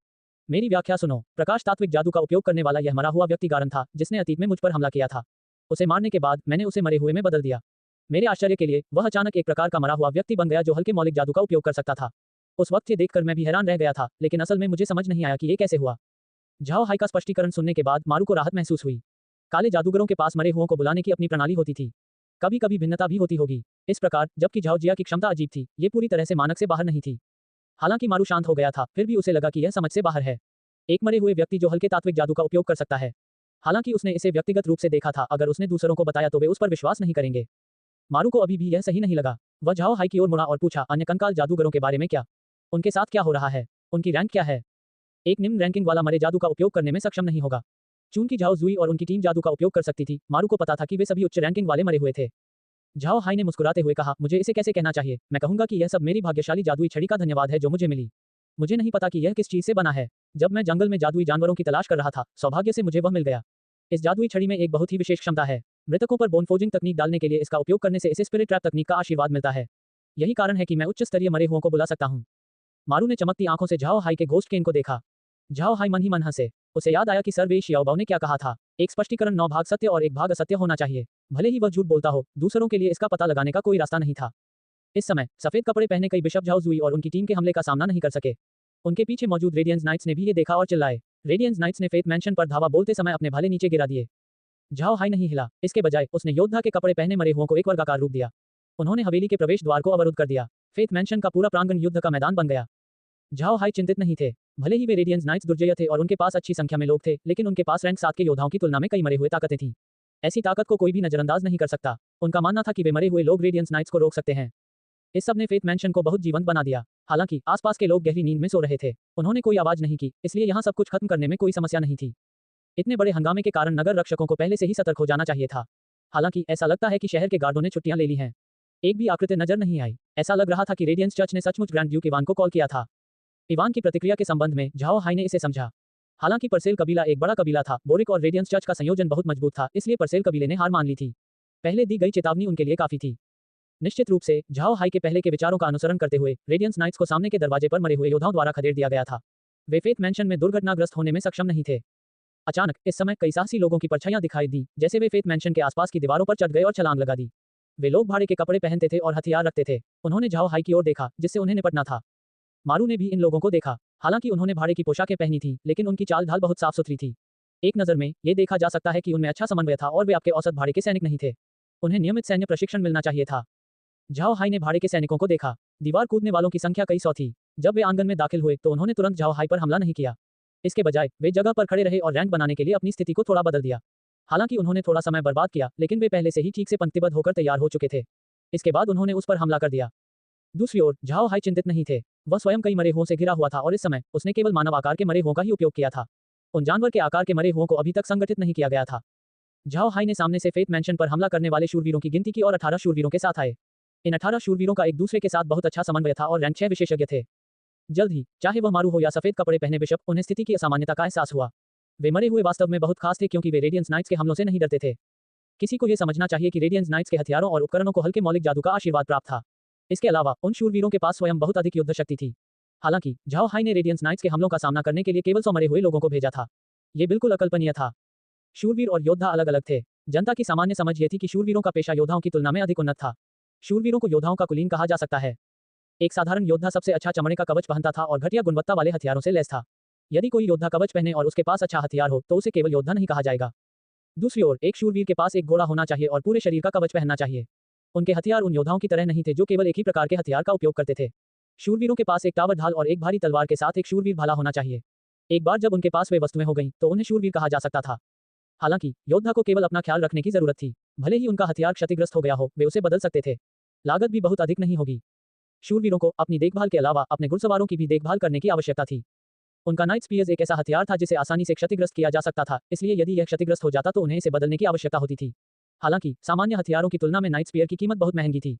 मेरी व्याख्या सुनो। प्रकाश तात्विक जादू का उपयोग करने वाला यह मरा हुआ व्यक्ति गारन था जिसने अतीत में मुझ पर हमला किया था। उसे मारने के बाद मैंने उसे मरे हुए में बदल दिया। मेरे आश्चर्य के लिए वह अचानक एक प्रकार का मरा हुआ व्यक्ति बन गया जो हल्के मौलिक जादू का उपयोग कर सकता था। उस वक्त ये देखकर मैं भी हैरान रह गया था, लेकिन असल में मुझे समझ नहीं आया कि ये कैसे हुआ। झाओ हाई का स्पष्टीकरण सुनने के बाद मारू को राहत महसूस हुई। काले जादूगरों के पास मरे हुओं को बुलाने की अपनी प्रणाली होती थी। कभी कभी भिन्नता भी होती होगी। इस प्रकार जबकि झाओ जिया की क्षमता अजीब थी, ये पूरी तरह से मानक से बाहर नहीं थी। हालांकि मारू शांत हो गया था, फिर भी उसे लगा कि यह समझ से बाहर है। एक मरे हुए व्यक्ति जो हल्के तात्विक जादू का उपयोग कर सकता है। हालांकि उसने इसे व्यक्तिगत रूप से देखा था, अगर उसने दूसरों को बताया तो वे उस पर विश्वास नहीं करेंगे। मारू को अभी भी यह सही नहीं लगा। वह झाओ हाई की ओर मुड़ा और पूछा, अन्य कंकाल जादूगरों के बारे में क्या? उनके साथ क्या हो रहा है? उनकी रैंक क्या है? एक निम्न रैंकिंग वाला मरे जादू का उपयोग करने में सक्षम नहीं होगा। चूंकि झाओ जुई और उनकी टीम जादू का उपयोग कर सकती थी, मारू को पता था कि वे सभी उच्च रैंकिंग वाले मरे हुए थे। झाओ हाई ने मुस्कुराते हुए कहा, मुझे इसे कैसे कहना चाहिए? मैं कहूंगा कि यह सब मेरी भाग्यशाली जादुई छड़ी का धन्यवाद है जो मुझे मिली। मुझे नहीं पता कि यह किस चीज से बना है। जब मैं जंगल में जादुई जानवरों की तलाश कर रहा था, सौभाग्य से मुझे वह मिल गया। इस जादुई छड़ी में एक बहुत ही विशेष क्षमता है। मृतकों पर बोन फोजिंग तकनीक डालने के लिए इसका उपयोग करने से इसे स्पिरिट ट्रैप तकनीक का आशीर्वाद मिलता है। यही कारण है कि मैं उच्च स्तरीय मरे हुओं को बुला सकता हूँ। मारू ने चमकती आंखों से झाओ हाई के घोस्ट केन को देखा। झाओ हाई मन ही मन हंसे। उसे याद आया कि सर वे शियाओबाओ ने क्या कहा था, एक स्पष्टीकरण 9 भाग सत्य और 1 भाग असत्य होना चाहिए। भले ही वह झूठ बोलता हो, दूसरों के लिए इसका पता लगाने का कोई रास्ता नहीं था। इस समय सफेद कपड़े पहने कई बिशप झाओ जुई और उनकी टीम के हमले का सामना नहीं कर सके। उनके पीछे मौजूद रेडियंस नाइट्स ने भी ये देखा और चिल्लाए। रेडियंस नाइट्स ने फेथ मैंशन पर धावा बोलते समय अपने भाले नीचे गिरा दिए। झाओ हाई नहीं हिला, इसके बजाय उसने योद्धा के कपड़े पहने मरे हुओं को एक वर्गाकार रूप दिया। उन्होंने हवेली के प्रवेश द्वार को अवरुद्ध कर दिया। फेथ मैंशन का पूरा प्रांगण युद्ध का मैदान बन गया। झाओ हाई चिंतित नहीं थे। भले ही वे रेडियंस नाइट्स दुर्जय थे और उनके पास अच्छी संख्या में लोग थे, लेकिन उनके पास रैंक 7 के योद्धाओं की तुलना में कई मरे हुए ताकतें थीं। ऐसी ताकत को कोई भी नजरअंदाज नहीं कर सकता। उनका मानना था कि वे मरे हुए लोग रेडियंस नाइट्स को रोक सकते हैं। इस सब ने फेथ मैंशन को बहुत जीवंत बना दिया। हालांकि आसपास के लोग गहरी नींद में सो रहे थे। उन्होंने कोई आवाज नहीं की, इसलिए यहाँ सब कुछ खत्म करने में कोई समस्या नहीं थी। इतने बड़े हंगामे के कारण नगर रक्षकों को पहले से ही सतर्क हो जाना चाहिए था। हालांकि ऐसा लगता है कि शहर के गार्डों ने छुट्टियां ले ली हैं। एक भी आकृति नजर नहीं आई। ऐसा लग रहा था कि रेडियंस चर्च ने सचमुच ग्रैंड ड्यूक इवान को कॉल किया था। इवान की प्रतिक्रिया के संबंध में झाओ हाई ने इसे समझा। हालांकि परसेल कबीला एक बड़ा कबीला था, बोरिक और रेडियंस चर्च का संयोजन बहुत मजबूत था, इसलिए परसेल कबीले ने हार मान ली थी। पहले दी गई चेतावनी उनके लिए काफी थी। निश्चित रूप से झाओ हाई के पहले के विचारों का अनुसरण करते हुए रेडियंस नाइट्स को सामने के दरवाजे पर मरे हुए योद्धाओं द्वारा खदेड़ दिया गया था। वे फेथ मैंशन में दुर्घटनाग्रस्त होने में सक्षम नहीं थे। अचानक इस समय कई साहसी लोगों की परछाइयां दिखाई दी, जैसे वे फेथ मैंशन के आसपास की दीवारों पर चढ़ गए और छलांग लगा दी। वे लोग भाड़े के कपड़े पहनते थे और हथियार रखते थे। उन्होंने झाओ हाई की ओर देखा, जिससे उन्हें निपटना था। मारू ने भी इन लोगों को देखा। हालांकि उन्होंने भाड़े की पोशाकें पहनी थी, लेकिन उनकी चाल ढाल बहुत साफ सुथरी थी। एक नजर में ये देखा जा सकता है कि उनमें अच्छा समन्वय था और वे आपके औसत भाड़े के सैनिक नहीं थे। उन्हें नियमित सैन्य प्रशिक्षण मिलना चाहिए था। झाओ हाई ने भाड़े के सैनिकों को देखा। दीवार कूदने वालों की संख्या कई सौ थी। जब वे आंगन में दाखिल हुए तो उन्होंने तुरंत झाओ हाई पर हमला नहीं किया। इसके बजाय वे जगह पर खड़े रहे और रैंक बनाने के लिए अपनी स्थिति को थोड़ा बदल दिया। हालांकि उन्होंने थोड़ा समय बर्बाद किया, लेकिन वे पहले से ही ठीक से पंक्तिबद्ध होकर तैयार हो चुके थे। इसके बाद उन्होंने उस पर हमला कर दिया। दूसरी ओर झाओ हाई चिंतित नहीं थे। वह स्वयं कई मरे हुओं से घिरा हुआ था और इस समय उसने केवल मानव आकार के मरे हुओं का ही उपयोग किया था। उन जानवर के आकार के मरे हुओं को अभी तक संगठित नहीं किया गया था। झाओ हाई ने सामने से फेथ मैंशन पर हमला करने वाले शूरवीरों की गिनती की और 18 शूरवीरों के साथ आए। इन 18 शूरवीरों का एक दूसरे के साथ बहुत अच्छा समन्वय था और रैंक 6 विशेषज्ञ थे। जल्द ही, चाहे वह मारू हो या सफेद कपड़े पहने बिशप, उन्हें स्थिति की असामान्यता का एहसास हुआ। वे मरे हुए वास्तव में बहुत खास थे क्योंकि वे रेडियंस नाइट्स के हमलों से नहीं डरते थे। किसी को यह समझना चाहिए कि रेडियंस नाइट्स के हथियारों और उपकरणों को हल्के मौलिक जादू का आशीर्वाद प्राप्त था। इसके अलावा उन शूरवीरों के पास स्वयं बहुत अधिक युद्ध शक्ति थी। हालांकि झाओ हाई ने रेडियंस नाइट्स के हमलों का सामना करने के लिए केवल 100 मरे हुए लोगों को भेजा था। ये बिल्कुल अकल्पनीय था। शूरवीर और योद्धा अलग अलग थे। जनता की सामान्य समझ यह थी कि शूरवीरों का पेशा योद्धाओं की तुलना में अधिक उन्नत था। शूरवीरों को योद्धाओं का कुलीन कहा जा सकता है। एक साधारण योद्धा सबसे अच्छा चमड़े का कवच पहनता था और घटिया गुणवत्ता वाले हथियारों से लैस था। यदि कोई योद्धा कवच पहने और उसके पास अच्छा हथियार हो तो उसे केवल योद्धा नहीं कहा जाएगा। दूसरी ओर एक शूरवीर के पास एक घोड़ा होना चाहिए और पूरे शरीर का कवच पहनना चाहिए। उनके हथियार उन योद्धाओं की तरह नहीं थे जो केवल एक ही प्रकार के हथियार का उपयोग करते थे। शूरवीरों के पास एक टावर ढाल और एक भारी तलवार के साथ एक शूरवीर भाला होना चाहिए। एक बार जब उनके पास वे वस्तुएं हो गईं, तो उन्हें शूरवीर कहा जा सकता था। हालांकि योद्धा को केवल अपना ख्याल रखने की जरूरत थी। भले ही उनका हथियार क्षतिग्रस्त हो गया हो, वे उसे बदल सकते थे। लागत भी बहुत अधिक नहीं होगी। शूरवीरों को अपनी देखभाल के अलावा अपने घुड़सवारों की भी देखभाल करने की आवश्यकता थी। उनका नाइट स्पीयर्स एक ऐसा हथियार था जिसे आसानी से क्षतिग्रस्त किया जा सकता था, इसलिए यदि यह क्षतिग्रस्त हो जाता तो उन्हें इसे बदलने की आवश्यकता होती थी। हालांकि सामान्य हथियारों की तुलना में नाइट स्पीयर की कीमत बहुत महंगी थी।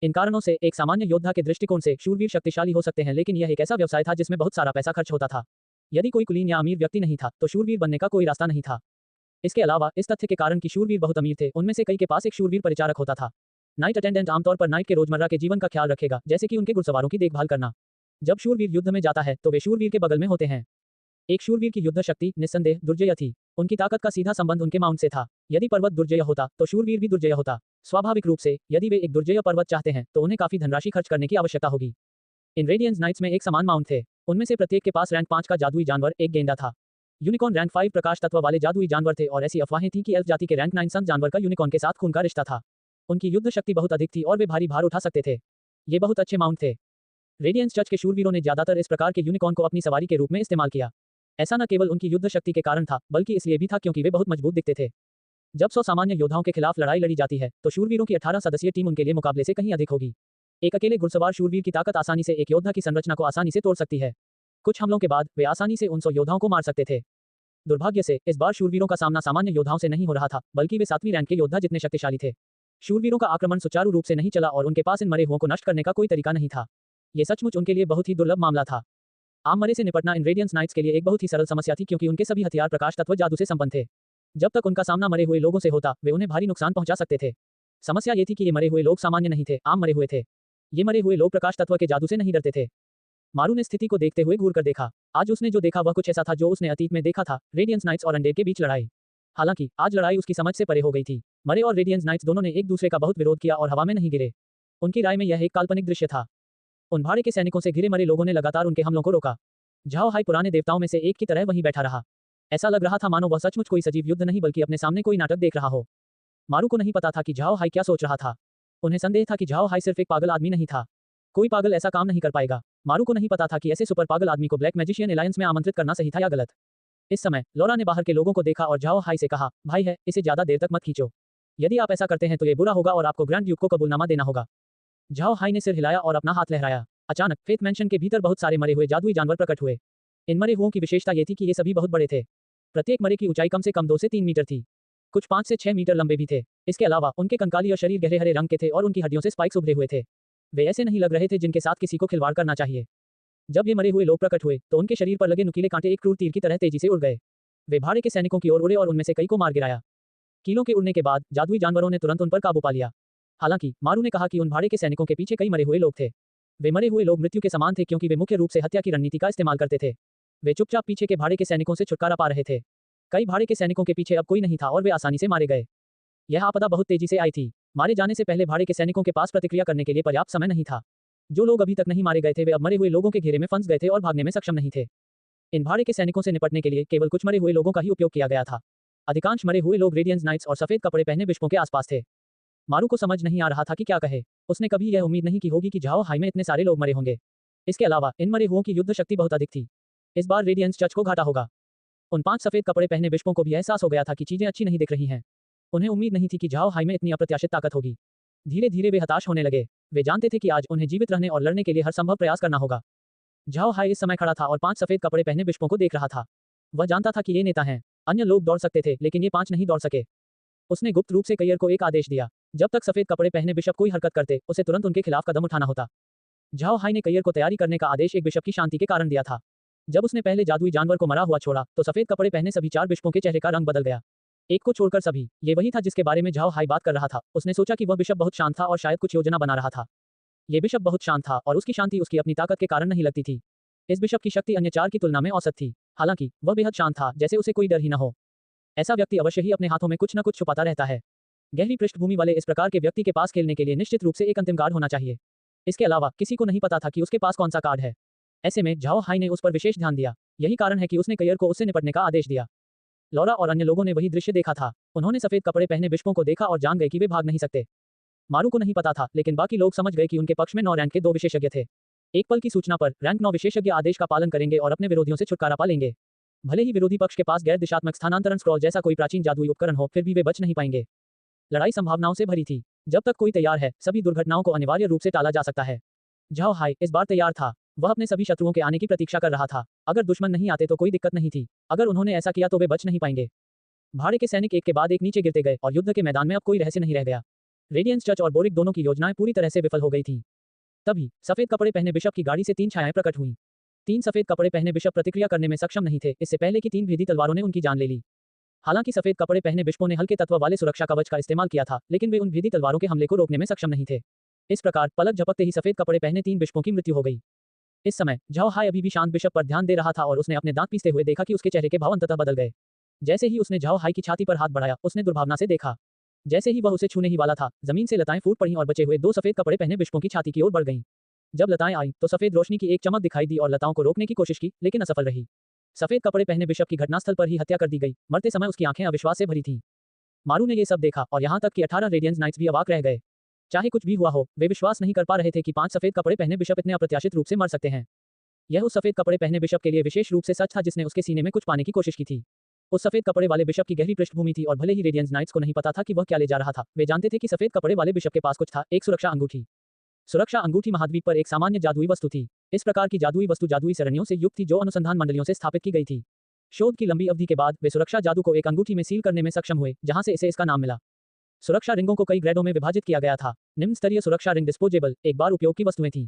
इन कारणों से एक सामान्य योद्धा के दृष्टिकोण से शूरवीर शक्तिशाली हो सकते हैं, लेकिन यह एक ऐसा व्यवसाय था जिसमें बहुत सारा पैसा खर्च होता था। यदि कोई कुलीन या अमीर व्यक्ति नहीं था तो शूरवीर बनने का कोई रास्ता नहीं था। इसके अलावा इस तथ्य के कारण कि शूरवीर बहुत अमीर थे, उनमें से कई के पास एक शूरवीर परिचारक होता था। नाइट अटेंडेंट आमतौर पर नाइट के रोजमर्रा के जीवन का ख्याल रखेगा, जैसे कि उनके घुड़सवारों की देखभाल करना। जब शूरवीर युद्ध में जाता है तो वे शूरवीर के बगल में होते हैं। एक शूरवीर की युद्ध शक्ति निस्संदेह दुर्जय थी। उनकी ताकत का सीधा संबंध उनके माउंट से था। यदि पर्वत दुर्जय होता तो शूरवीर भी दुर्जय होता। स्वाभाविक रूप से यदि वे एक दुर्जय पर्वत चाहते हैं तो उन्हें काफी धनराशि खर्च करने की आवश्यकता होगी। इन रेडियंस नाइट्स में एक समान माउंट थे। उनमें से प्रत्येक के पास रैंक 5 का जादुई जानवर एक गेंडा था। यूनिकॉर्न रैंक 5 प्रकाश तत्व वाले जादुई जानवर थे और ऐसी अफवाहें थी कि एल्फ जाति के रैंक 9 संत जानवर का यूनिकॉर्न के साथ खून का रिश्ता था। उनकी युद्ध शक्ति बहुत अधिक थी और वे भारी भार उठा सकते थे। ये बहुत अच्छे माउंट थे। रेडियंस चर्च के शूरवीरों ने ज्यादातर इस प्रकार के यूनिकॉर्न को अपनी सवारी के रूप में इस्तेमाल किया। ऐसा न केवल उनकी युद्ध शक्ति के कारण था, बल्कि इसलिए भी था क्योंकि वे बहुत मजबूत दिखते थे। जब 100 सामान्य योद्धाओं के खिलाफ लड़ाई लड़ी जाती है तो शूरवीरों की 18 सदस्यीय टीम उनके लिए मुकाबले से कहीं अधिक होगी। एक अकेले घुड़सवार शूरवीर की ताकत आसानी से एक योद्धा की संरचना को आसानी से तोड़ सकती है। कुछ हमलों के बाद वे आसानी से उन 100 योद्धाओं को मार सकते थे। दुर्भाग्य से इस बार शूरवीरों का सामना सामान्य योद्धाओं से नहीं हो रहा था, बल्कि वे 7वीं रैंक के योद्धा जितने शक्तिशाली थे। शूरवीरों का आक्रमण सुचारू रूप से नहीं चला और उनके पास इन मरे हुओं को नष्ट करने का कोई तरीका नहीं था। ये सचमुच उनके लिए बहुत ही दुर्लभ मामला था। आम मरे से निपटना इन रेडियंस नाइट्स के लिए एक बहुत ही सरल समस्या थी, क्योंकि उनके सभी हथियार प्रकाश तत्व जादू से संपन्न थे। जब तक उनका सामना मरे हुए लोगों से होता, वे उन्हें भारी नुकसान पहुंचा सकते थे। समस्या ये थी कि ये मरे हुए लोग सामान्य नहीं थे, आम मरे हुए थे। ये मरे हुए लोग प्रकाश तत्व के जादू से नहीं डरते थे। मारू ने स्थिति को देखते हुए घूर कर देखा। आज उसने जो देखा वह कुछ ऐसा था जो उसने अतीत में देखा था, रेडियंस नाइट्स और अनडेड के बीच लड़ाई। हालांकि आज लड़ाई उसकी समझ से परे हो गई थी। मरे और रेडियंस नाइट्स दोनों ने एक दूसरे का बहुत विरोध किया और हवा में नहीं गिरे। उनकी राय में यह एक काल्पनिक दृश्य था। उन भाड़े के सैनिकों से घिरे मरे लोगों ने लगातार उनके हमलों को रोका। झाओ हाई पुराने देवताओं में से एक की तरह वहीं बैठा रहा। ऐसा लग रहा था मानो वह सचमुच कोई सजीव युद्ध नहीं बल्कि अपने सामने कोई नाटक देख रहा हो। मारू को नहीं पता था कि झाओ हाई क्या सोच रहा था। उन्हें संदेह था कि झाओ हाई सिर्फ एक पागल आदमी नहीं था। कोई पागल ऐसा काम नहीं कर पाएगा। मारू को नहीं पता था कि ऐसे सुपर पागल आदमी को ब्लैक मैजिशियन एलायंस में आमंत्रित करना सही था या गलत। इस समय लॉरा ने बाहर के लोगों को देखा और झाओ हाई से कहा, भाई है, इसे ज्यादा देर तक मत खींचो। यदि आप ऐसा करते हैं तो ये बुरा होगा और आपको ग्रैंड ड्यूक को कबूलनामा देना होगा। झाओ हाई ने सिर हिलाया और अपना हाथ लहराया। अचानक फेथ मैंशन के भीतर बहुत सारे मरे हुए जादुई जानवर प्रकट हुए। इन मरे हुओं की विशेषता ये थी कि ये सभी बहुत बड़े थे। प्रत्येक मरे की ऊंचाई कम से कम 2 से 3 मीटर थी। कुछ 5 से 6 मीटर लंबे भी थे। इसके अलावा उनके कंकाली और शरीर गहरे हरे रंग के थे और उनकी हड्डियों से स्पाइक्स उभरे हुए थे। वे ऐसे नहीं लग रहे थे जिनके साथ किसी को खिलवाड़ करना चाहिए। जब ये मरे हुए लोग प्रकट हुए तो उनके शरीर पर लगे नुकीले कांटे एक क्रूर तीर की तरह तेजी से उड़ गए। वे भाड़े के सैनिकों की ओर उड़े और उनमें से कई को मार गिराया। कीलों के उड़ने के बाद जादुई जानवरों ने तुरंत उन पर काबू पा लिया। हालांकि मारू ने कहा कि उन भाड़े के सैनिकों के पीछे कई मरे हुए लोग थे। वे मरे हुए लोग मृत्यु के समान थे क्योंकि वे मुख्य रूप से हत्या की रणनीति का इस्तेमाल करते थे। वे चुपचाप पीछे के भाड़े के सैनिकों से छुटकारा पा रहे थे। कई भाड़े के सैनिकों के पीछे अब कोई नहीं था और वे आसानी से मारे गए। यह आपदा बहुत तेजी से आई थी। मारे जाने से पहले भाड़े के सैनिकों के पास प्रतिक्रिया करने के लिए पर्याप्त समय नहीं था। जो लोग अभी तक नहीं मारे गए थे वे अब मरे हुए लोगों के घेरे में फंस गए थे और भागने में सक्षम नहीं थे। इन भाड़े के सैनिकों से निपटने के लिए केवल कुछ मरे हुए लोगों का ही उपयोग किया गया था। अधिकांश मरे हुए लोग रेडियंस नाइट्स और सफेद कपड़े पहने बिशपों के आसपास थे। मारू को समझ नहीं आ रहा था कि क्या कहे। उसने कभी यह उम्मीद नहीं की होगी कि झाओ हाई में इतने सारे लोग मरे होंगे। इसके अलावा इन मरे हुओं की युद्ध शक्ति बहुत अधिक थी। इस बार रेडियंस चर्च को घाटा होगा। उन 5 सफेद कपड़े पहने बिशपों को भी एहसास हो गया था कि चीजें अच्छी नहीं दिख रही हैं। उन्हें उम्मीद नहीं थी कि झाओ हाई में इतनी अप्रत्याशित ताकत होगी। धीरे धीरे वे हताश होने लगे। वे जानते थे कि आज उन्हें जीवित रहने और लड़ने के लिए हर संभव प्रयास करना होगा। झाओ हाई इस समय खड़ा था और 5 सफेद कपड़े पहने बिशपों को देख रहा था। वह जानता था कि ये नेता हैं। अन्य लोग दौड़ सकते थे लेकिन ये 5 नहीं दौड़ सके। उसने गुप्त रूप से कैयर को एक आदेश दिया। जब तक सफेद कपड़े पहने बिशप कोई हरकत करते उसे तुरंत उनके खिलाफ कदम उठाना होता। झाओ हाई ने कैयर को तैयारी करने का आदेश एक बिशप की शांति के कारण दिया था। जब उसने पहले जादुई जानवर को मरा हुआ छोड़ा तो सफेद कपड़े पहने सभी 4 बिशपों के चेहरे का रंग बदल गया। एक को छोड़कर सभी। ये वही था जिसके बारे में झाओ हाई बात कर रहा था। उसने सोचा कि वह बिशप बहुत शांत था और शायद कुछ योजना बना रहा था। ये बिशप बहुत शांत था और उसकी शांति उसकी अपनी ताकत के कारण नहीं लगती थी। इस बिशप की शक्ति अन्य 4 की तुलना में औसत थी। हालांकि वह बेहद शांत था, जैसे उसे कोई डर ही न हो। ऐसा व्यक्ति अवश्य ही अपने हाथों में कुछ न कुछ छुपाता रहता है। गहरी पृष्ठभूमि वाले इस प्रकार के व्यक्ति के पास खेलने के लिए निश्चित रूप से एक अंतिम कार्ड होना चाहिए। इसके अलावा किसी को नहीं पता था कि उसके पास कौन सा कार्ड है। ऐसे में झाओ हाई ने उस पर विशेष ध्यान दिया। यही कारण है कि उसने करियर को उससे निपटने का आदेश दिया। लौरा और अन्य लोगों ने वही दृश्य देखा था। उन्होंने सफेद कपड़े पहने बिशपों को देखा और जान गए कि वे भाग नहीं सकते। मारू को नहीं पता था, लेकिन बाकी लोग समझ गए कि उनके पक्ष में 9 रैंक के 2 विशेषज्ञ थे। एक पल की सूचना पर रैंक 9 विशेषज्ञ आदेश का पालन करेंगे और अपने विरोधियों से छुटकारा पा लेंगे। भले ही विरोधी पक्ष के पास गैर दिशात्मक स्थानांतरण स्क्रॉल जैसा कोई प्राचीन जादुई उपकरण हो, फिर भी वे बच नहीं पाएंगे। लड़ाई संभावनाओं से भरी थी। जब तक कोई तैयार है, सभी दुर्घटनाओं को अनिवार्य रूप से टाला जा सकता है। झाओ हाई इस बार तैयार था। वह अपने सभी शत्रुओं के आने की प्रतीक्षा कर रहा था। अगर दुश्मन नहीं आते तो कोई दिक्कत नहीं थी। अगर उन्होंने ऐसा किया तो वे बच नहीं पाएंगे। भाड़े के सैनिक एक के बाद एक नीचे गिरते गए और युद्ध के मैदान में अब कोई रहस्य नहीं रह गया। रेडियंस चर्च और बोरिक दोनों की योजनाएं पूरी तरह से विफल हो गई थीं। तभी सफेद कपड़े पहने बिशप की गाड़ी से 3 छायाएं प्रकट हुईं। 3 सफेद कपड़े पहने बिशप प्रतिक्रिया करने में सक्षम नहीं थे, इससे पहले कि 3 भेदी तलवारों ने उनकी जान ले ली। हालांकि सफेद कपड़े पहने बिशपों ने हल्के तत्व वाले सुरक्षा कवच का इस्तेमाल किया था, लेकिन वे उन भेदी तलवारों के हमले को रोकने में सक्षम नहीं थे। इस प्रकार पलक झपकते ही सफेद कपड़े पहने 3 बिशपों की मृत्यु हो गई। इस समय झाओ हाई अभी भी शांत बिशप पर ध्यान दे रहा था और उसने अपने दांत पीसते हुए देखा कि उसके चेहरे के भाव अंततः बदल गए। जैसे ही उसने झाओ हाई की छाती पर हाथ बढ़ाया, उसने दुर्भावना से देखा। जैसे ही वह उसे छूने ही वाला था, जमीन से लताएं फूट पड़ी और बचे हुए 2 सफेद कपड़े पहने बिशपों की छाती की ओर बढ़ गईं। जब लताएं आई तो सफेद रोशनी की एक चमक दिखाई दी और लताओं को रोकने की कोशिश की, लेकिन असफल रही। सफेद कपड़े पहने बिशप की घटनास्थल पर ही हत्या कर दी गई। मरते समय उसकी आंखें अविश्वास से भरी थीं। मारू ने ये सब देखा और यहाँ तक कि 18 रेडियंस नाइट्स भी अवाक रह गए। चाहे कुछ भी हुआ हो, वे विश्वास नहीं कर पा रहे थे कि 5 सफेद कपड़े पहने बिशप इतने अप्रत्याशित रूप से मर सकते हैं। यह उस सफेद कपड़े पहने बिशप के लिए विशेष रूप से सच था जिसने उसके सीने में कुछ पाने की कोशिश की थी। उस सफेद कपड़े वाले बिशप की गहरी पृष्ठभूमि थी और भले ही रेडियंस नाइट्स को नहीं पता था कि वह क्या ले जा रहा था, वे जानते थे कि सफेद कपड़े वाले बिशप के पास कुछ था, एक सुरक्षा अंगूठी। सुरक्षा अंगूठी महाद्वीप पर एक सामान्य जादुई वस्तु थी। इस प्रकार की जादुई वस्तु जादुई सरणियों से युक्त थी जो अनुसंधान मंडलियों से स्थापित की गई थी। शोध की लंबी अवधि के बाद वे सुरक्षा जादू को एक अंगूठी में सील करने में सक्षम हुए, जहां से इसे इसका नाम मिला। सुरक्षा रिंगों को कई ग्रेडों में विभाजित किया गया था। निम्न स्तरीय सुरक्षा रिंग डिस्पोजेबल, एक बार उपयोग की वस्तुएं थीं।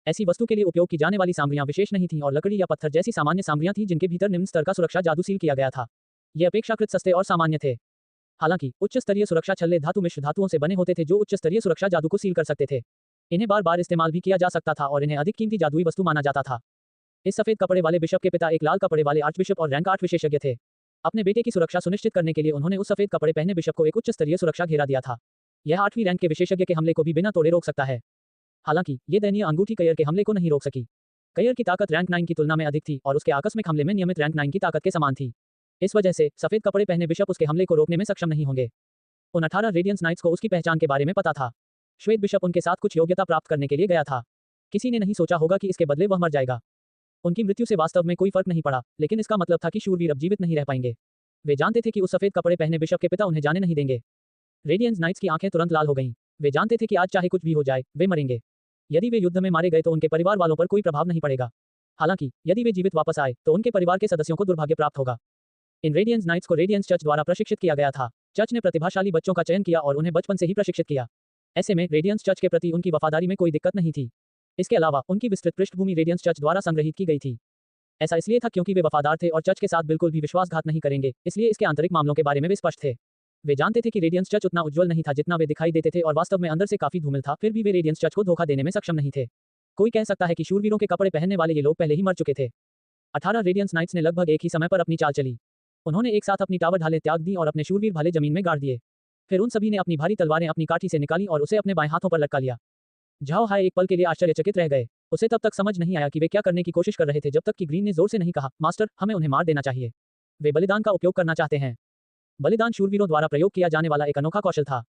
ऐसी वस्तु के लिए उपयोग की जाने वाली सामग्रियां विशेष नहीं थीं और लकड़ी या पत्थर जैसी सामान्य सामग्रियां थीं जिनके भीतर निम्न स्तर का सुरक्षा जादू सील किया गया था। ये अपेक्षाकृत सस्ते और सामान्य थे। हालांकि उच्च स्तरीय सुरक्षा छल्ले धातु मिश्र धातुओं से बने होते थे जो उच्च स्तरीय सुरक्षा जादू को सील कर सकते थे। इन्हें बार बार इस्तेमाल भी किया जा सकता था और इन्हें अधिक कीमती जादुई वस्तु माना जाता था। इस सफेद कपड़े वाले बिशप के पिता एक लाल कपड़े वाले आर्चबिशप और रैंक 8 विशेषज्ञ थे। अपने बेटे की सुरक्षा सुनिश्चित करने के लिए उन्होंने उस सफेद कपड़े पहने बिशप को एक उच्च स्तरीय सुरक्षा घेरा दिया था। यह 8वीं रैंक के विशेषज्ञ के हमले को भी बिना तोड़े रोक सकता है। हालांकि ये दयनीय अंगूठी कयर के हमले को नहीं रोक सकी। कयर की ताकत रैंक 9 की तुलना में अधिक थी और उसके आकस्मिक हमले में नियमित रैंक 9 की ताकत के समान थी। इस वजह से सफेद कपड़े पहने बिशप उसके हमले को रोकने में सक्षम नहीं होंगे। उन 18 रेडियंस नाइट्स को उसकी पहचान के बारे में पता था। श्वेत बिशप उनके साथ कुछ योग्यता प्राप्त करने के लिए गया था। किसी ने नहीं सोचा होगा कि इसके बदले वह मर जाएगा। उनकी मृत्यु से वास्तव में कोई फर्क नहीं पड़ा, लेकिन इसका मतलब था कि शूरवीर अब जीवित नहीं रह पाएंगे। वे जानते थे कि उस सफेद कपड़े पहने बिशप के पिता उन्हें जाने नहीं देंगे। रेडियंस नाइट्स की आंखें तुरंत लाल हो गईं। वे जानते थे कि आज चाहे कुछ भी हो जाए, वे मरेंगे। यदि वे युद्ध में मारे गए तो उनके परिवार वालों पर कोई प्रभाव नहीं पड़ेगा। हालांकि यदि वे जीवित वापस आए तो उनके परिवार के सदस्यों को दुर्भाग्य प्राप्त होगा। इन रेडियंस नाइट्स को रेडियंस चर्च द्वारा प्रशिक्षित किया गया था। चर्च ने प्रतिभाशाली बच्चों का चयन किया और उन्हें बचपन से ही प्रशिक्षित किया। ऐसे में रेडियंस चर्च के प्रति उनकी वफादारी में कोई दिक्कत नहीं थी। इसके अलावा उनकी विस्तृत पृष्ठभूमि रेडियंस चर्च द्वारा संग्रहित की गई थी। ऐसा इसलिए था क्योंकि वे वफादार थे और चर्च के साथ बिल्कुल भी विश्वासघात नहीं करेंगे, इसलिए इसके आंतरिक मामलों के बारे में वे स्पष्ट थे। वे जानते थे कि रेडियंस चर्च उतना उज्जवल नहीं था जितना वे दिखाई देते थे और वास्तव में अंदर से काफी धूमिल था, फिर भी वे रेडियंस चर्च को धोखा देने में सक्षम नहीं थे। कोई कह सकता है कि शूरवीरों के कपड़े पहनने वाले ये लोग पहले ही मर चुके थे। 18 रेडियंस नाइट्स ने लगभग एक ही समय पर अपनी चाल चली। उन्होंने एक साथ अपनी टावर ढालें त्याग दी और अपने शूरवीर भाले जमीन में गाड़ दिए। फिर उन सभी ने अपनी भारी तलवारें अपनी काठी से निकाली और उसे अपने बाएं हाथों पर लटका लिया। झाओ हाय एक पल के लिए आश्चर्यचकित रह गए। उसे तब तक समझ नहीं आया कि वे क्या करने की कोशिश कर रहे थे जब तक कि ग्रीन ने जोर से नहीं कहा, मास्टर, हमें उन्हें मार देना चाहिए। वे बलिदान का उपयोग करना चाहते हैं। बलिदान शूरवीरों द्वारा प्रयोग किया जाने वाला एक अनोखा कौशल था।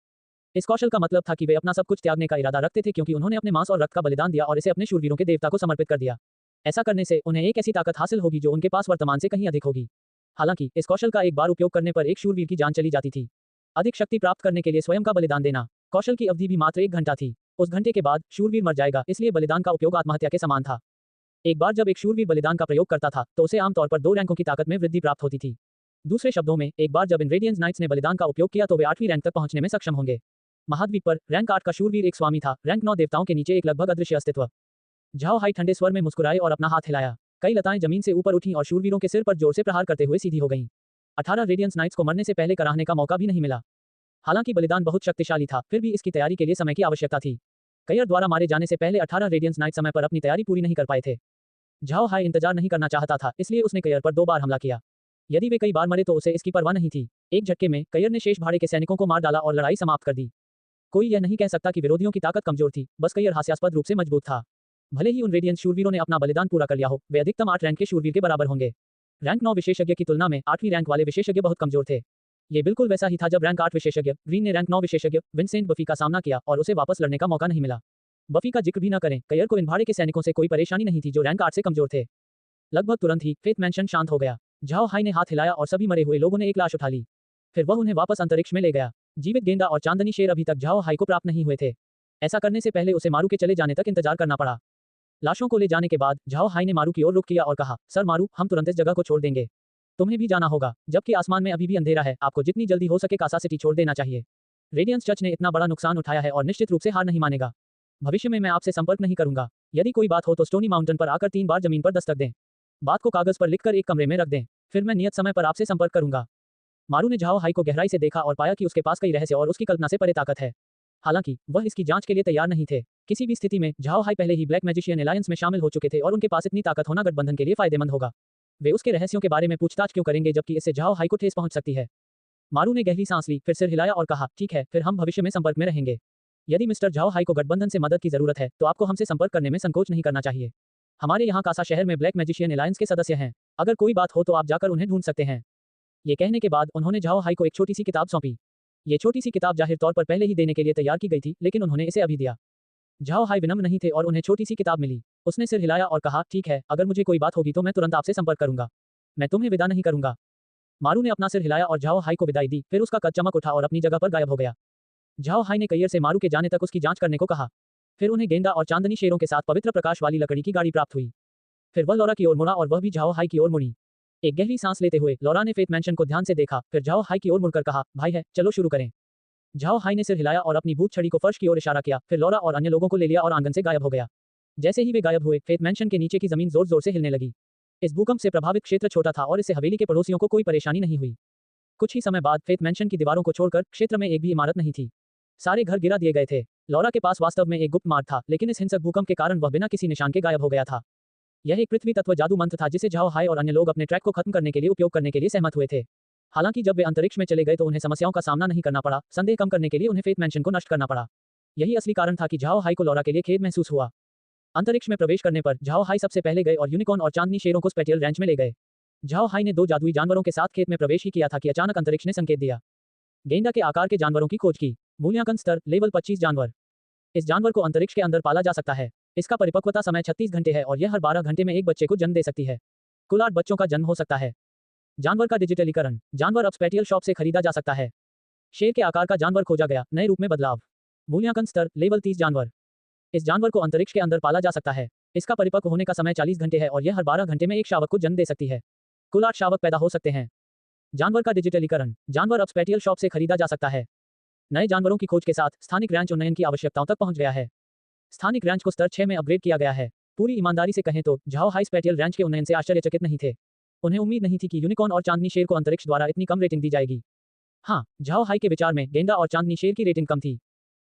इस कौशल का मतलब था कि वे अपना सब कुछ त्यागने का इरादा रखते थे क्योंकि उन्होंने अपने मांस और रक्त का बलिदान दिया और इसे अपने शूरवीरों के देवता को समर्पित कर दिया। ऐसा करने से उन्हें एक ऐसी ताकत हासिल होगी जो उनके पास वर्तमान से कहीं अधिक होगी। हालांकि इस कौशल का एक बार उपयोग करने पर एक शूरवीर की जान चली जाती थी। अधिक शक्ति प्राप्त करने के लिए स्वयं का बलिदान देना। कौशल की अवधि भी मात्र 1 घंटा थी। उस घंटे के बाद शूरवीर मर जाएगा, इसलिए बलिदान का उपयोग आत्महत्या के समान था। एक बार जब एक शूरवीर बलिदान का प्रयोग करता था तो उसे आमतौर पर 2 रैंकों की ताकत में वृद्धि प्राप्त होती थी। दूसरे शब्दों में, एक बार जब इन रेडियंस नाइट्स ने बलिदान का उपयोग किया तो वे 8वीं रैंक तक पहुंचने में सक्षम होंगे। महाद्वीप पर रैंक 8 का शूरवीर एक स्वामी था, रैंक 9 देवताओं के नीचे एक लगभग अदृश्य अस्तित्व। झाओ हाई ठंडे स्वर में मुस्कुराए और अपना हाथ हिलाया। कई लताएं जमीन से ऊपर उठीं और शूरवीरों के सिर पर जोर से प्रहार करते हुए सीधी हो गईं। 18 रेडियंस नाइट्स को मरने से पहले कराहने का मौका भी नहीं मिला। हालांकि बलिदान बहुत शक्तिशाली था, फिर भी इसकी तैयारी के लिए समय की आवश्यकता थी। कयर द्वारा मारे जाने से पहले 18 रेडियंस नाइट समय पर अपनी तैयारी पूरी नहीं कर पाए थे। झाओ हाई इंतजार नहीं करना चाहता था, इसलिए उसने कयर पर 2 बार हमला किया। यदि वे कई बार मरे तो उसे इसकी परवाह नहीं थी। एक झटके में कयर ने शेष भाड़े के सैनिकों को मार डाला और लड़ाई समाप्त कर दी। कोई यह नहीं कह सकता कि विरोधियों की ताकत कमजोर थी, बस कयर हास्यास्पद रूप से मजबूत था। भले ही उन रेडियंस शूरवीरों ने अपना बलिदान पूरा कर लिया हो, वे अधिकतम 8 रैंक के शूरवीर के बराबर होंगे। रैंक 9 विशेषज्ञ की तुलना में 8वीं रैंक वाले विशेषज्ञ बहुत कमजोर थे। ये बिल्कुल वैसा ही था जब रैंक 8 विशेषज्ञ ग्रीन ने रैंक 9 विशेषज्ञ विंसेंट बफी का सामना किया और उसे वापस लड़ने का मौका नहीं मिला। बफी का जिक्र भी न करें, कयर को इन भाड़े के सैनिकों से कोई परेशानी नहीं थी जो रैंक 8 से कमजोर थे। लगभग तुरंत ही फेथ मैंशन शांत हो गया। झाओ हाई ने हाथ हिलाया और सभी मरे हुए लोगों ने एक लाश उठा ली। फिर वह उन्हें वापस अंतरिक्ष में ले गया। जीवित गेंडा और चांदनी शेर अभी तक झाओ हाई को प्राप्त नहीं हुए थे। ऐसा करने से पहले उसे मारू के चले जाने तक इंतजार करना पड़ा। लाशों को ले जाने के बाद झाओ हाई ने मारू की ओर रुख किया और कहा, सर मारू, हम तुरंत इस जगह को छोड़ देंगे। तुम्हें भी जाना होगा, जबकि आसमान में अभी भी अंधेरा है। आपको जितनी जल्दी हो सके कासा सिटी छोड़ देना चाहिए। रेडियंस चर्च ने इतना बड़ा नुकसान उठाया है और निश्चित रूप से हार नहीं मानेगा। भविष्य में मैं आपसे संपर्क नहीं करूंगा। यदि कोई बात हो तो स्टोनी माउंटेन पर आकर 3 बार जमीन पर दस्तक दें। बात को कागज पर लिखकर एक कमरे में रख दें। फिर मैं नियत समय पर आपसे संपर्क करूंगा। मारू ने झाओ हाई को गहराई से देखा और पाया कि उसके पास कई रहस्य और उसकी कल्पना से परे ताकत है। हालांकि वह इसकी जांच के लिए तैयार नहीं थे। किसी भी स्थिति में झाओ हाई पहले ही ब्लैक मैजिशियन एलायंस में शामिल हो चुके थे और उनके पास इतनी ताकत होना गठबंधन के लिए फायदेमंद होगा। वे उसके रहस्यों के बारे में पूछताछ क्यों करेंगे जबकि इससे झाओ हाई को ठेस पहुंच सकती है। मारू ने गहरी सांस ली, फिर सिर हिलाया और कहा, ठीक है, फिर हम भविष्य में संपर्क में रहेंगे। यदि मिस्टर झाओ हाई को गठबंधन से मदद की जरूरत है तो आपको हमसे संपर्क करने में संकोच नहीं करना चाहिए। हमारे यहाँ कासा शहर में ब्लैक मैजिशियन एलायंस के सदस्य हैं। अगर कोई बात हो तो आप जाकर उन्हें ढूंढ सकते हैं। ये कहने के बाद उन्होंने झाओ हाई को एक छोटी सी किताब सौंपी। ये छोटी सी किताब जाहिर तौर पर पहले ही देने के लिए तैयार की गई थी, लेकिन उन्होंने इसे अभी दिया। झाओ हाई विनम्र नहीं थे और उन्हें छोटी सी किताब मिली। उसने सिर हिलाया और कहा, ठीक है, अगर मुझे कोई बात होगी तो मैं तुरंत आपसे संपर्क करूंगा। मैं तुम्हें विदा नहीं करूंगा। मारू ने अपना सिर हिलाया और झाओ हाई को विदाई दी, फिर उसका कद चमक उठा और अपनी जगह पर गायब हो गया। झाओ हाई ने कयर से मारू के जाने तक उसकी जांच करने को कहा। फिर उन्हें गेंडा और चांदनी शेरों के साथ पवित्र प्रकाश वाली लकड़ी की गाड़ी प्राप्त हुई। फिर वह लौरा की ओर मुड़ा और वह भी झाओ हाई की ओर मुड़ी। एक गहरी सांस लेते हुए लौरा ने फेथ मैंशन को ध्यान से देखा, फिर झाओ हाई की ओर मुड़कर कहा, भाई है, चलो शुरू करें। झाओ हाई ने सिर हिलाया और अपनी भूत छड़ी को फर्श की ओर इशारा किया, फिर लौरा और अन्य लोगों को ले लिया और आंगन से गायब हो गया। जैसे ही वे गायब हुए, फेथ मैंशन के नीचे की जमीन जोर जोर से हिलने लगी। इस भूकंप से प्रभावित क्षेत्र छोटा था और इससे हवेली के पड़ोसियों को कोई परेशानी नहीं हुई। कुछ ही समय बाद फेथ मैंशन की दीवारों को छोड़कर क्षेत्र में एक भी इमारत नहीं थी। सारे घर गिरा दिए गए थे। लौरा के पास वास्तव में एक गुप्त मार्ग था, लेकिन इस हिंसक भूकंप के कारण वह बिना किसी निशान के गायब हो गया था। यह एक पृथ्वी तत्व जादू मंत्र था जिसे झाओ हाई और अन्य लोग अपने ट्रैक को खत्म करने के लिए उपयोग करने के लिए सहमत हुए थे। हालांकि जब वे अंतरिक्ष में चले गए तो उन्हें समस्याओं का सामना नहीं करना पड़ा। संदेह कम करने के लिए उन्हें फेथ मैंशन को नष्ट करना पड़ा। यही असली कारण था कि झाओ हाई को लौरा के लिए खेद महसूस हुआ। अंतरिक्ष में प्रवेश करने पर झाओ हाई सबसे पहले गए और यूनिकॉर्न और चांदनी शेरों को स्पेटियल रेंच में ले गए। झाओ हाई ने 2 जादुई जानवरों के साथ खेत में प्रवेश ही किया था कि अचानक अंतरिक्ष ने संकेत दिया। गेंडा के आकार के जानवरों की खोज की। मूल्यांकन स्तर लेवल 25 जानवर। इस जानवर को अंतरिक्ष के अंदर पाला जा सकता है। इसका परिपक्वता समय 36 घंटे है और यह हर 12 घंटे में एक बच्चे को जन्म दे सकती है। कुल 8 बच्चों का जन्म हो सकता है। जानवर का डिजिटलीकरण। जानवर अब स्पेटियल शॉप से खरीदा जा सकता है। शेर के आकार का जानवर खोजा गया, नए रूप में बदलाव। मूल्यांकन स्तर लेवल 30 जानवर। इस जानवर को अंतरिक्ष के अंदर पाला जा सकता है। इसका परिपक्व होने का समय 40 घंटे है और यह हर 12 घंटे में एक शावक को जन्म दे सकती है। कुल 8 शावक पैदा हो सकते हैं। जानवर का डिजिटलीकरण। जानवर अब स्पेटियल शॉप से खरीदा जा सकता है। नए जानवरों की खोज के साथ स्थानिक रैंच उन्नयन की आवश्यकताओं तक पहुंच गया है। स्थानिक रैंच को स्तर 6 में अपग्रेड किया गया है। पूरी ईमानदारी से कहें तो झाओ हाई स्पेटियल रैंच के उन्नयन से आश्चर्यचकित नहीं थे। उन्हें उम्मीद नहीं थी कि यूनिकॉर्न और चांदनी शेर को अंतरिक्ष द्वारा इतनी कम रेटिंग दी जाएगी। हाँ, झाओ हाई के विचार में गेंडा और चांदनी शेर की रेटिंग कम थी।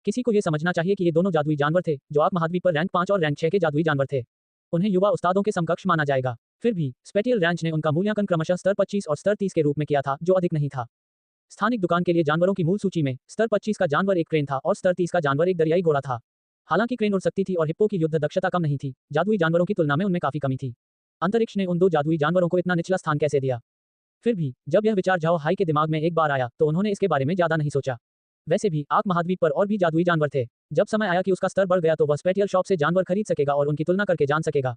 किसी को यह समझना चाहिए कि ये दोनों जादुई जानवर थे जो आप महाद्वीप पर रैंक 5 और रैंक 6 के जादुई जानवर थे। उन्हें युवा उस्तादों के समकक्ष माना जाएगा। फिर भी स्पेटियल रैंच ने उनका मूल्यांकन क्रमशः स्तर 25 और स्तर 30 के रूप में किया था, जो अधिक नहीं था। स्थानिक दुकान के लिए जानवरों की मूल सूची में स्तर 25 का जानवर एक क्रेन था और स्तर 30 का जानवर एक दरियाई घोड़ा था। हालांकि क्रेन उड़ सकती थी और हिप्पो की युद्ध दक्षता कम नहीं थी, जादुई जानवरों की तुलना में उनमें काफी कमी थी। अंतरिक्ष ने उन 2 जादुई जानवरों को इतना निचला स्थान कैसे दिया? फिर भी जब यह विचार झाओ हाई के दिमाग में एक बार आया तो उन्होंने इसके बारे में ज्यादा नहीं सोचा। वैसे भी आग महाद्वीप पर और भी जादुई जानवर थे। जब समय आया कि उसका स्तर बढ़ गया तो वह स्पेटियल शॉप से जानवर खरीद सकेगा और उनकी तुलना करके जान सकेगा।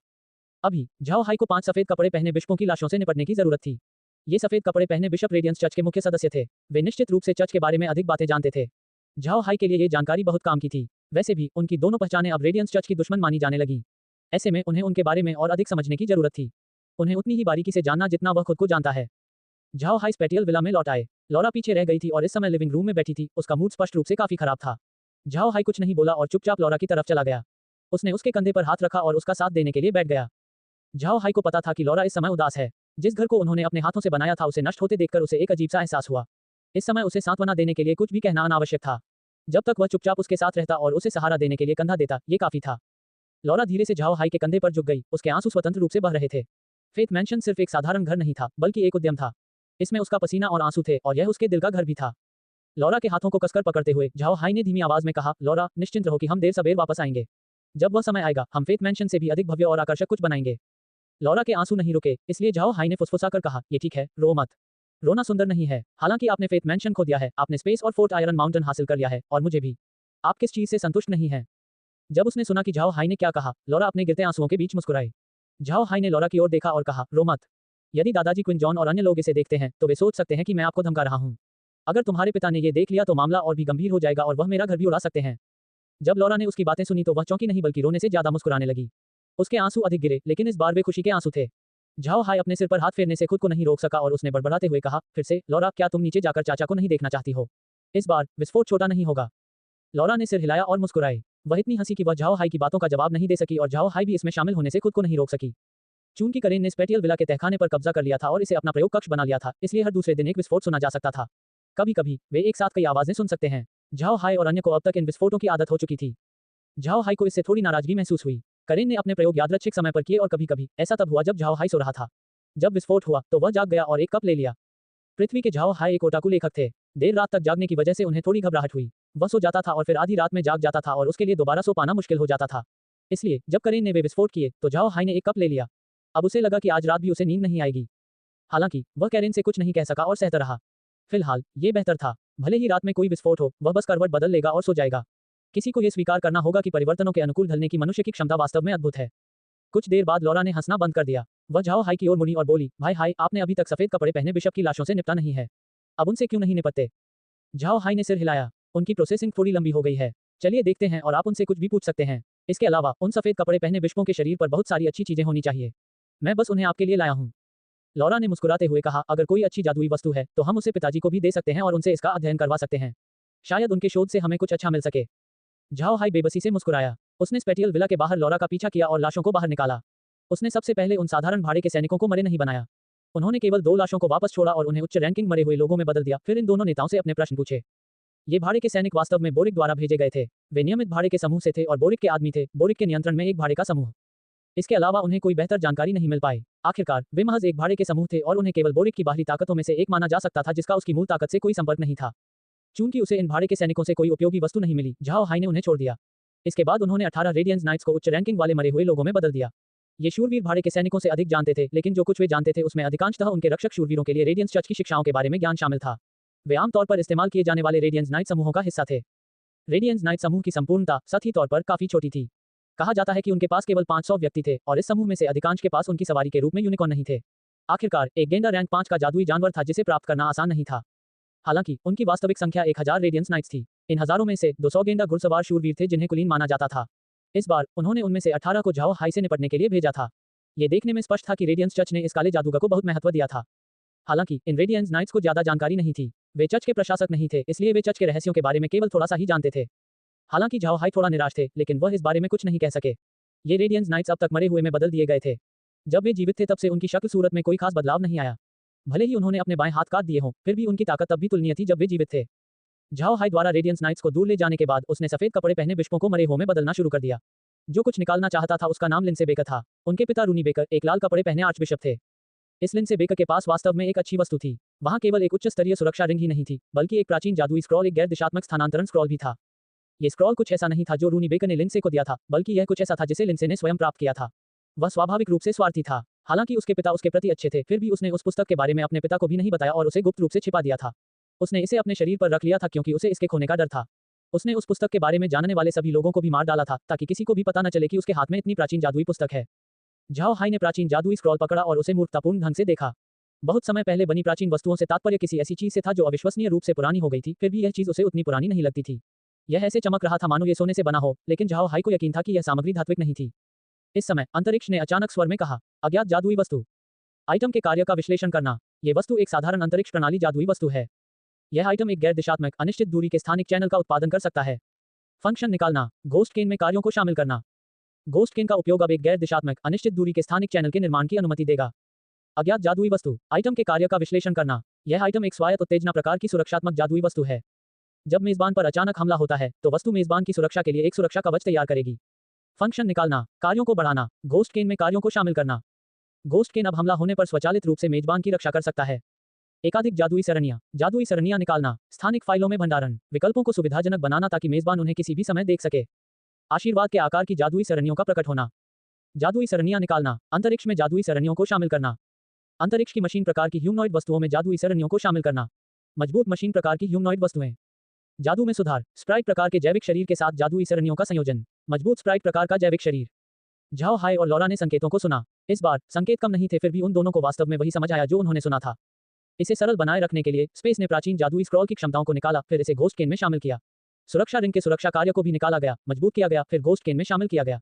अभी झाओ हाई को 5 सफेद कपड़े पहने बिशपों की लाशों से निपटने की जरूरत थी। ये सफेद कपड़े पहने बिशप रेडियंस चर्च के मुख्य सदस्य थे। वे निश्चित रूप से चर्च के बारे में अधिक बातें जानते थे। झाओ हाई के लिए ये जानकारी बहुत काम की थी। वैसे भी उनकी दोनों पहचानें अब रेडियंस चर्च की दुश्मन मानी जाने लगी। ऐसे में उन्हें उनके बारे में और अधिक समझने की जरूरत थी। उन्हें उतनी ही बारीकी से जानना जितना वह खुद को जानता है। झाओ हाई स्पेटियल विला में लौट आए। लौरा पीछे रह गई थी और इस समय लिविंग रूम में बैठी थी। उसका मूड स्पष्ट रूप से काफी खराब था। झाओ हाई कुछ नहीं बोला और चुपचाप लौरा की तरफ चला गया। उसने उसके कंधे पर हाथ रखा और उसका साथ देने के लिए बैठ गया। झाओ हाई को पता था कि लौरा इस समय उदास है। जिस घर को उन्होंने अपने हाथों से बनाया था उसे नष्ट होते देखकर उसे एक अजीब सा एहसास हुआ। इस समय उसे सांत्वना देने के लिए कुछ भी कहना अनावश्यक था। जब तक वह चुपचाप उसके साथ रहता और उसे सहारा देने के लिए कंधा देता, ये काफी था। लौरा धीरे से झाओ हाई के कंधे पर झुक गई। उसके आंसू स्वतंत्र रूप से बह रहे थे। फेथ मैंशन सिर्फ एक साधारण घर नहीं था, बल्कि एक उद्यम था। इसमें उसका पसीना और आंसू थे और यह उसके दिल का घर भी था। लॉरा के हाथों को कसकर पकड़ते हुए झाओ हाई ने धीमी आवाज में कहा, लॉरा, निश्चिंत रहो कि हम देर सवेर वापस आएंगे। जब वह समय आएगा हम फेथ मैंशन से भी अधिक भव्य और आकर्षक कुछ बनाएंगे। लॉरा के आंसू नहीं रुके, इसलिए झाओ हाई ने फुसफुसाकर कहा, ये ठीक है, रो मत। रोना सुंदर नहीं है। हालांकि आपने फेथ मैंशन खो दिया है, आपने स्पेस और फोर्ट आयरन माउंटेन हासिल कर लिया है, और मुझे भी। आप किस चीज से संतुष्ट नहीं हैं? जब उसने सुना कि झाओ हाई ने क्या कहा, लॉरा अपने गिरते आंसुओं के बीच मुस्कुराई। झाओ हाई ने लॉरा की ओर देखा और कहा, रो मत। यदि दादाजी क्विन जॉन और अन्य लोग इसे देखते हैं तो वे सोच सकते हैं कि मैं आपको धमका रहा हूं। अगर तुम्हारे पिता ने ये देख लिया तो मामला और भी गंभीर हो जाएगा और वह मेरा घर भी उड़ा सकते हैं। जब लॉरा ने उसकी बातें सुनी तो वह चौंकी नहीं बल्कि रोने से ज्यादा मुस्कुराने लगी। उसके आंसू अधिक गिरे, लेकिन इस बार वे खुशी के आंसू थे। झाओ हाई अपने सिर पर हाथ फेरने से खुद को नहीं रोक सका और उसने बड़बड़ाते हुए कहा, फिर से, लॉरा, क्या तुम नीचे जाकर चाचा को नहीं देखना चाहती हो? इस बार विस्फोट छोटा नहीं होगा। लॉरा ने सिर हिलाया और मुस्कुराई। वह इतनी हंसी कि वह झाओ हाई की बातों का जवाब नहीं दे सकी और झाओ हाई भी इसमें शामिल होने से खुद को नहीं रोक सकी। चूंकि करेन ने स्पेटियल विला के तहखाने पर कब्जा कर लिया था और इसे अपना प्रयोग कक्ष बना लिया था, इसलिए हर दूसरे दिन एक विस्फोट सुना जा सकता था। कभी कभी वे एक साथ कई आवाजें सुन सकते हैं। झाओ हाई और अन्य को अब तक इन विस्फोटों की आदत हो चुकी थी। झाओ हाई को इससे थोड़ी नाराजगी महसूस हुई। करेन ने अपने प्रयोग यादृच्छिक समय पर किए और कभी कभी ऐसा तब हुआ जब झाओ हाई सो रहा था। जब विस्फोट हुआ तो वह जाग गया और एक कप ले लिया। पृथ्वी के झाओ हाई एक ओटाकू लेखक थे। देर रात तक जागने की वजह से उन्हें थोड़ी घबराहट हुई। वह सो जाता था और फिर आधी रात में जाग जाता था और उसके लिए दोबारा सो पाना मुश्किल हो जाता था। इसलिए जब करेन ने वे विस्फोट किए तो झाओ हाई ने एक कप ले लिया। अब उसे लगा कि आज रात भी उसे नींद नहीं आएगी। हालांकि वह कैरेन से कुछ नहीं कह सका और सहता रहा। फिलहाल ये बेहतर था। भले ही रात में कोई विस्फोट हो, वह बस करवट बदल लेगा और सो जाएगा। किसी को यह स्वीकार करना होगा कि परिवर्तनों के अनुकूल ढलने की मनुष्य की क्षमता वास्तव में अद्भुत है। कुछ देर बाद लॉरा ने हंसना बंद कर दिया। वह झाओ हाई की ओर मुड़ी और बोली, भाई हाई, आपने अभी तक सफेद कपड़े पहने बिशप की लाशों से निपटा नहीं है। अब उनसे क्यों नहीं निपटते? झाओ हाई ने सिर हिलाया। उनकी प्रोसेसिंग थोड़ी लंबी हो गई है। चलिए देखते हैं और आप उनसे कुछ भी पूछ सकते हैं। इसके अलावा उन सफेद कपड़े पहने बिशपों के शरीर पर बहुत सारी अच्छी चीजें होनी चाहिए। मैं बस उन्हें आपके लिए लाया हूँ। लॉरा ने मुस्कुराते हुए कहा, अगर कोई अच्छी जादुई वस्तु है तो हम उसे पिताजी को भी दे सकते हैं और उनसे इसका अध्ययन करवा सकते हैं। शायद उनके शोध से हमें कुछ अच्छा मिल सके। झाओ हाई बेबसी से मुस्कुराया। उसने स्पेटियल विला के बाहर लॉरा का पीछा किया और लाशों को बाहर निकाला। उसने सबसे पहले उन साधारण भाड़े के सैनिकों को मरे नहीं बनाया। उन्होंने केवल 2 लाशों को वापस छोड़ा और उन्हें उच्च रैंकिंग मरे हुए लोगों में बदल दिया। फिर इन दोनों नेताओं से अपने प्रश्न पूछे। ये भाड़े के सैनिक वास्तव में बोरिक द्वारा भेजे गए थे। वे नियमित भाड़े के समूह से थे और बोरिक के आदमी थे, बोरिक के नियंत्रण में एक भाड़े का समूह। इसके अलावा उन्हें कोई बेहतर जानकारी नहीं मिल पाई। आखिरकार वे महज एक भाड़े के समूह थे और उन्हें केवल बोरिक की बाहरी ताकतों में से एक माना जा सकता था जिसका उसकी मूल ताकत से कोई संपर्क नहीं था। चूंकि उसे इन भाड़े के सैनिकों से कोई उपयोगी वस्तु नहीं मिली, झाओ हाई ने उन्हें छोड़ दिया। इसके बाद उन्होंने 18 रेडियंस नाइट्स को उच्च रैंकिंग वाले मरे हुए लोगों में बदल दिया। ये शूरवीर भाड़े के सैनिकों से अधिक जानते थे, लेकिन जो कुछ वे जानते थे उसमें अधिकांशतः उनके रक्षक शूरवीरों के लिए रेडियंस चर्च की शिक्षाओं के बारे में ज्ञान शामिल था। वे आमतौर पर इस्तेमाल किए जाने वाले रेडियंस नाइट समूहों का हिस्सा थे। रेडियंस नाइट समूह की संपूर्णता सतही तौर पर काफी छोटी थी। कहा जाता है कि उनके पास केवल 500 व्यक्ति थे और इस समूह में से अधिकांश के पास उनकी सवारी के रूप में यूनिकॉर्न नहीं थे। आखिरकार एक गेंडा रैंक 5 का जादुई जानवर था जिसे प्राप्त करना आसान नहीं था। हालांकि उनकी वास्तविक संख्या 1000 रेडियंस नाइट्स थी। इन हजारों में से 200 गेंडा घुड़सवार शूरवीर थे जिन्हें कुलीन माना जाता था। इस बार उन्होंने उनमें से 18 को झाओ हाई से निपटने के लिए भेजा था। ये देखने में स्पष्ट था कि रेडियंस चर्च ने इस काले जादूगर को बहुत महत्व दिया था। हालांकि इन रेडियंस नाइट्स को ज्यादा जानकारी नहीं थी। वे चर्च के प्रशासक नहीं थे, इसलिए वे चर्च के रहस्यों के बारे में केवल थोड़ा सा ही जानते थे। हालांकि झाओ हाई थोड़ा निराश थे, लेकिन वह इस बारे में कुछ नहीं कह सके। ये रेडियंस नाइट्स अब तक मरे हुए में बदल दिए गए थे। जब वे जीवित थे तब से उनकी शक्ल सूरत में कोई खास बदलाव नहीं आया। भले ही उन्होंने अपने बाएं हाथ काट दिए हों, फिर भी उनकी ताकत तब भी तुलनीय थी जब वे जीवित थे। झाओ हाई द्वारा रेडियंस नाइट्स को दूर ले जाने के बाद उसने सफेद कपड़े पहने बिशपों को मरे हुए में बदलना शुरू कर दिया। जो कुछ निकालना चाहता था उसका नाम लिंसे बेकर था। उनके पिता रूनी बेकर एक लाल कपड़े पहने आर्चबिशप थे। इस लिंसे बेकर के पास वास्तव में एक अच्छी वस्तु थी। वहां केवल एक उच्च स्तरीय सुरक्षा रिंग ही नहीं थी, बल्कि एक प्राचीन जादुई स्क्रॉल, एक गैर दिशात्मक स्थानांतरण स्क्रॉल भी था। ये स्क्रॉल कुछ ऐसा नहीं था जो रूनी बेकर ने लिंसे को दिया था, बल्कि यह कुछ ऐसा था जिसे लिंसे ने स्वयं प्राप्त किया था। वह स्वाभाविक रूप से स्वार्थी था। हालांकि उसके पिता उसके प्रति अच्छे थे, फिर भी उसने उस पुस्तक के बारे में अपने पिता को भी नहीं बताया और उसे गुप्त रूप से छिपा दिया था। उसने इसे अपने शरीर पर रख लिया था क्योंकि उसे इसके खोने का डर था। उसने उस पुस्तक के बारे में जानने वाले सभी लोगों को भी मार डाला था ताकि किसी को भी पता न चले कि उसके हाथ में इतनी प्राचीन जादुई पुस्तक है। झाओ हाई ने प्राचीन जादुई स्क्रॉल पकड़ा और उसे मूर्खतापूर्ण ढंग से देखा। बहुत समय पहले बनी प्राचीन वस्तुओं से तात्पर्य किसी ऐसी चीज से था जो अविश्वसनीय रूप से पुरानी हो गई थी, फिर भी यह चीज उसे उतनी पुरानी नहीं लगती थी। यह ऐसे चमक रहा था मानो ये सोने से बना हो, लेकिन झाओ हाई को यकीन था कि यह सामग्री धात्विक नहीं थी। इस समय अंतरिक्ष ने अचानक स्वर में कहा, अज्ञात जादुई वस्तु। आइटम के कार्य का विश्लेषण करना। ये वस्तु एक साधारण अंतरिक्ष प्रणाली जादुई वस्तु है। यह आइटम एक गैर दिशात्मक अनिश्चित दूरी के स्थानिक चैनल का उत्पादन कर सकता है। फंक्शन निकालना। घोस्ट केन में कार्यों को शामिल करना। घोस्ट केन का उपयोग अब एक गैर दिशात्मक अनिश्चित दूरी के स्थानिक चैनल के निर्माण की अनुमति देगा। अज्ञात जादुई वस्तु। आइटम के कार्य का विश्लेषण करना। यह आइटम एक स्वायत्त उत्तेजना प्रकार की सुरक्षात्मक जादुई वस्तु है। जब मेजबान पर अचानक हमला होता है तो वस्तु मेजबान की सुरक्षा के लिए एक सुरक्षा कवच तैयार करेगी। फंक्शन निकालना। कार्यों को बढ़ाना। घोस्ट केन में कार्यों को शामिल करना। घोस्ट केन अब हमला होने पर स्वचालित रूप से मेजबान की रक्षा कर सकता है। एकाधिक जादुई सरणियां निकालना, स्थानिक फाइलों में भंडारण, विकल्पों को सुविधाजनक बनाना ताकि मेजबान उन्हें किसी भी समय देख सके। आशीर्वाद के आकार की जादुई सरणियों का प्रकट होना। जादुई सरणियां निकालना, अंतरिक्ष में जादुई सरणियों को शामिल करना। अंतरिक्ष की मशीन प्रकार की ह्यूमनॉइड वस्तुओं में जादुई सरणियों को शामिल करना। मजबूत मशीन प्रकार की ह्यूमनॉइड वस्तुएं। जादू में सुधार, स्प्राइट प्रकार के जैविक शरीर के साथ जादुई सरणियों का संयोजन। मजबूत स्प्राइट प्रकार का जैविक शरीर। झाओ हाई और लॉरा ने संकेतों को सुना। इस बार संकेत कम नहीं थे, फिर भी उन दोनों को वास्तव में वही समझ आया जो उन्होंने सुना था। इसे सरल बनाए रखने के लिए स्पेस ने प्राचीन जादुई स्क्रॉल की क्षमताओं को निकाला, फिर इसे घोस्ट केन में शामिल किया। सुरक्षा रिंग के सुरक्षा कार्य को भी निकाला गया, मजबूत किया गया, फिर घोस्ट केन में शामिल किया गया।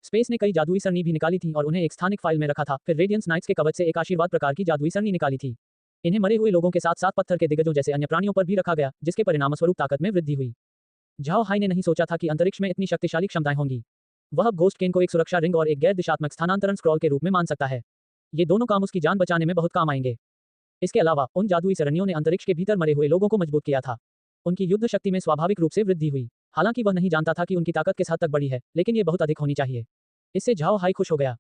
स्पेस ने कई जादुई सरणी भी निकाली थी और उन्हें एक स्थानिक फाइल में रखा था, फिर रेडियंस नाइट्स के कवच से एक आशीर्वाद प्रकार की जादुई सरणी निकाली थी। इन्हें मरे हुए लोगों के साथ साथ पत्थर के दिग्गजों जैसे अन्य प्राणियों पर भी रखा गया, जिसके परिणामस्वरूप ताकत में वृद्धि हुई। झाओ हाई ने नहीं सोचा था कि अंतरिक्ष में इतनी शक्तिशाली क्षमताएं होंगी। वह अब घोस्ट केन को एक सुरक्षा रिंग और एक गैर दिशात्मक स्थानांतरण स्क्रॉल के रूप में मान सकता है। ये दोनों काम उसकी जान बचाने में बहुत काम आएंगे। इसके अलावा उन जादुई सरणियों ने अंतरिक्ष के भीतर मरे हुए लोगों को मजबूत किया था। उनकी युद्ध शक्ति में स्वाभाविक रूप से वृद्धि हुई। हालांकि वह नहीं जानता था कि उनकी ताकत किस हद तक बड़ी है, लेकिन ये बहुत अधिक होनी चाहिए। इससे झाओ हाई खुश हो गया।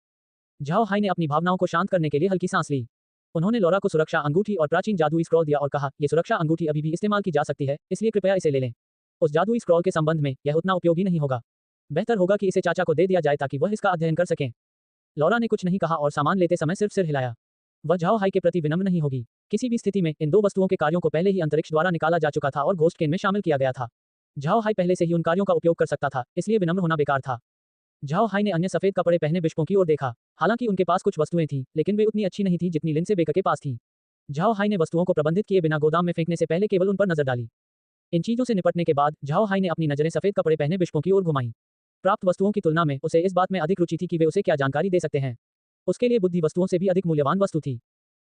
झाओ हाई ने अपनी भावनाओं को शांत करने के लिए हल्की सांस ली। उन्होंने लॉरा को सुरक्षा अंगूठी और प्राचीन जादुई स्क्रॉल दिया और कहा, ये सुरक्षा अंगूठी अभी भी इस्तेमाल की जा सकती है, इसलिए कृपया इसे ले लें। उस जादुई स्क्रॉल के संबंध में यह उतना उपयोगी नहीं होगा। बेहतर होगा कि इसे चाचा को दे दिया जाए ताकि वह इसका अध्ययन कर सकें। लॉरा ने कुछ नहीं कहा और सामान लेते समय सिर्फ सिर हिलाया। वह झाओ हाई के प्रति विनम्र नहीं होगी। किसी भी स्थिति में इन दो वस्तुओं के कार्यों को पहले ही अंतरिक्ष द्वारा निकाला जा चुका था और घोस्ट केन में शामिल किया गया था। झाओ हाई पहले से ही उन कार्यों का उपयोग कर सकता था, इसलिए विनम्र होना बेकार था। झाओ हाई ने अन्य सफेद कपड़े पहने बिशपों की ओर देखा। हालांकि उनके पास कुछ वस्तुएं थीं, लेकिन वे उतनी अच्छी नहीं थीं जितनी लिंसे बेकर के पास थी। झाओ हाई ने वस्तुओं को प्रबंधित किए बिना गोदाम में फेंकने से पहले केवल उन पर नजर डाली। इन चीजों से निपटने के बाद झाओ हाई ने अपनी नजरें सफेद कपड़े पहने बिशपों की ओर घुमाई। प्राप्त वस्तुओं की तुलना में उसे इस बात में अधिक रुचि थी कि वे उसे क्या जानकारी दे सकते हैं। उसके लिए बुद्धि वस्तुओं से भी अधिक मूल्यवान वस्तु थी।